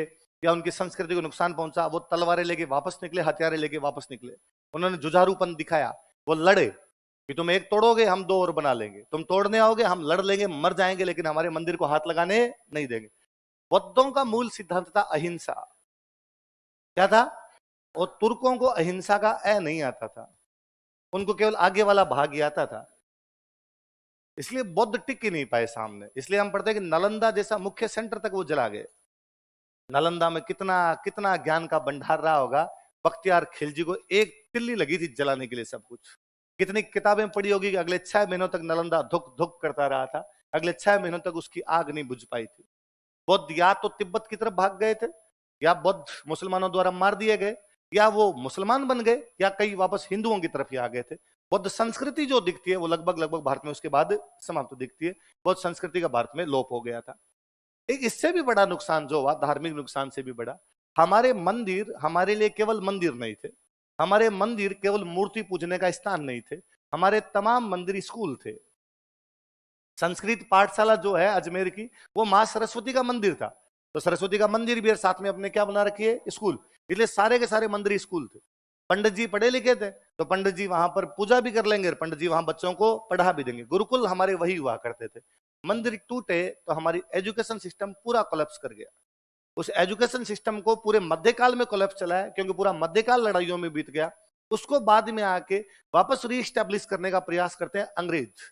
या उनकी संस्कृति को नुकसान पहुंचा, वो तलवारें लेके वापस निकले, हथियारें लेके वापस निकले। उन्होंने जुझारूपन दिखाया। वो लड़े कि तुम एक तोड़ोगे, हम 2 और बना लेंगे। तुम तोड़ने आओगे, हम लड़ लेंगे, मर जाएंगे, लेकिन हमारे मंदिर को हाथ लगाने नहीं देंगे। बौद्धों का मूल सिद्धांत था अहिंसा। क्या था? और तुर्कों को अहिंसा का ए नहीं आता था, उनको केवल आगे वाला भाग ही आता था। इसलिए बौद्ध टिक ही नहीं पाए सामने। इसलिए हम पढ़ते हैं कि नालंदा जैसा मुख्य सेंटर तक वो जला गए। नालंदा में कितना कितना ज्ञान का भंडार रहा होगा। बख्तियार खिलजी को एक तिल्ली लगी थी जलाने के लिए सब कुछ। कितनी किताबें पढ़ी होगी कि अगले 6 महीनों तक नालंदा धुक धुक करता रहा था, अगले 6 महीनों तक उसकी आग नहीं बुझ पाई थी। बौद्ध या तो तिब्बत की तरफ भाग गए थे, या बौद्ध मुसलमानों द्वारा मार दिए गए, या वो मुसलमान बन गए, या कई वापस हिंदुओं की तरफ ही आ गए थे। बौद्ध संस्कृति जो दिखती है वो लगभग लगभग भारत में उसके बाद समाप्त दिखती है। बौद्ध संस्कृति का भारत में लोप हो गया था। एक इससे भी बड़ा नुकसान जो हुआ, धार्मिक नुकसान से भी बड़ा, हमारे मंदिर हमारे लिए केवल मंदिर नहीं थे, हमारे मंदिर केवल मूर्ति पूजने का स्थान नहीं थे, हमारे तमाम मंदिर स्कूल थे। संस्कृत पाठशाला जो है अजमेर की, वो मां सरस्वती का मंदिर था, तो सरस्वती का मंदिर भी है, साथ में अपने क्या बना रखी है, स्कूल। इसलिए सारे के सारे मंदिर स्कूल थे। पंडित जी पढ़े लिखे थे, तो पंडित जी वहां पर पूजा भी कर लेंगे, पंडित जी वहां बच्चों को पढ़ा भी देंगे। गुरुकुल हमारे वही हुआ करते थे। मंदिर टूटे तो हमारी एजुकेशन सिस्टम पूरा कोलैप्स कर गया। उस एजुकेशन सिस्टम को पूरे मध्यकाल में कोलैप्स चला है, क्योंकि पूरा मध्यकाल लड़ाइयों में बीत गया। उसको बाद में आके वापस रीस्टैब्लिश करने का प्रयास करते हैं अंग्रेज।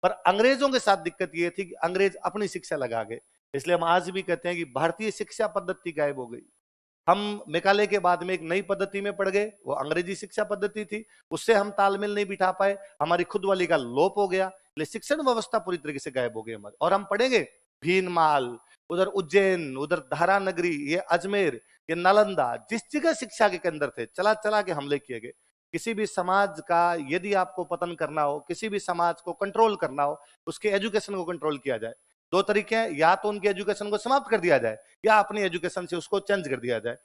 पर अंग्रेजों के साथ दिक्कत ये थी कि अंग्रेज अपनी शिक्षा लगा गए। इसलिए हम आज भी कहते हैं कि भारतीय शिक्षा पद्धति गायब हो गई। हम मेकाले के बाद में एक नई पद्धति में पड़ गए, वो अंग्रेजी शिक्षा पद्धति थी, उससे हम तालमेल नहीं बिठा पाए, हमारी खुद वाली का लोप हो गया। इसलिए शिक्षण व्यवस्था पूरी तरीके से गायब हो गई हमारी। और हम पढ़ेंगे भीनमाल, उधर उज्जैन, उधर धारा नगरी, ये अजमेर, ये नालंदा, जिस जगह शिक्षा के केंद्र थे, चला चला के हमले किए गए। किसी भी समाज का यदि आपको पतन करना हो, किसी भी समाज को कंट्रोल करना हो, उसके एजुकेशन को कंट्रोल किया जाए। दो तरीके हैं, या तो उनके एजुकेशन को समाप्त कर दिया जाए, या अपनी एजुकेशन से उसको चेंज कर दिया जाए।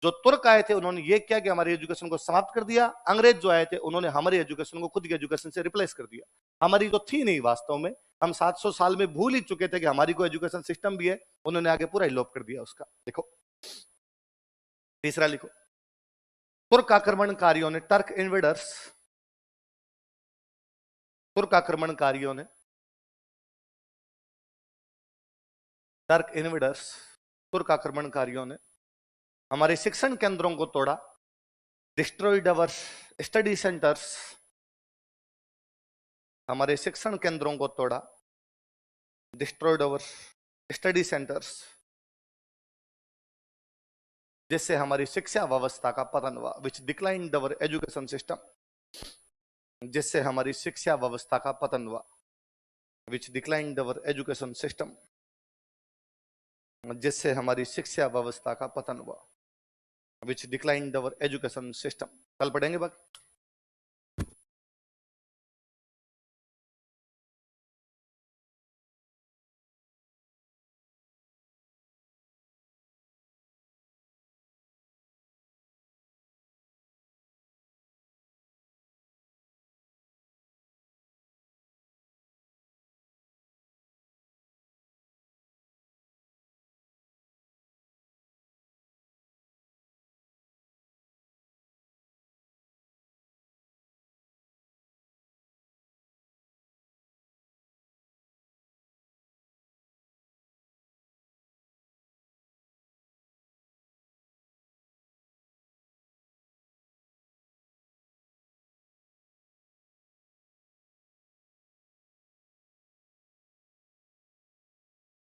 जो तुर्क आए थे उन्होंने ये किया कि हमारी एजुकेशन को समाप्त कर दिया। अंग्रेज जो आए थे उन्होंने हमारी एजुकेशन को खुद की एजुकेशन से रिप्लेस कर दिया। हमारी तो थी नहीं वास्तव में, हम 700 साल में भूल ही चुके थे कि हमारी कोई एजुकेशन सिस्टम भी है। उन्होंने आगे पूरा ही लोप कर दिया उसका। देखो तीसरा लिखो, तुर्क आक्रमणकारियों ने, टर्क इन्वेडर्स, तुर्क आक्रमणकारियों ने, टर्क इन्वेडर्स, तुर्क आक्रमणकारियों ने हमारे शिक्षण केंद्रों को तोड़ा, डिस्ट्रॉयड अवर स्टडी सेंटर्स, हमारे शिक्षण केंद्रों को तोड़ा, डिस्ट्रॉयड अवर स्टडी सेंटर्स, जिससे हमारी शिक्षा व्यवस्था का पतन हुआ, विच डिक्लाइंड अवर एजुकेशन सिस्टम, जिससे हमारी शिक्षा व्यवस्था का पतन हुआ, विच डिक्लाइंड अवर एजुकेशन सिस्टम, जिससे हमारी शिक्षा व्यवस्था का पतन हुआ, विच डिक्लाइंड अवर एजुकेशन सिस्टम। कल पढ़ेंगे बाकी।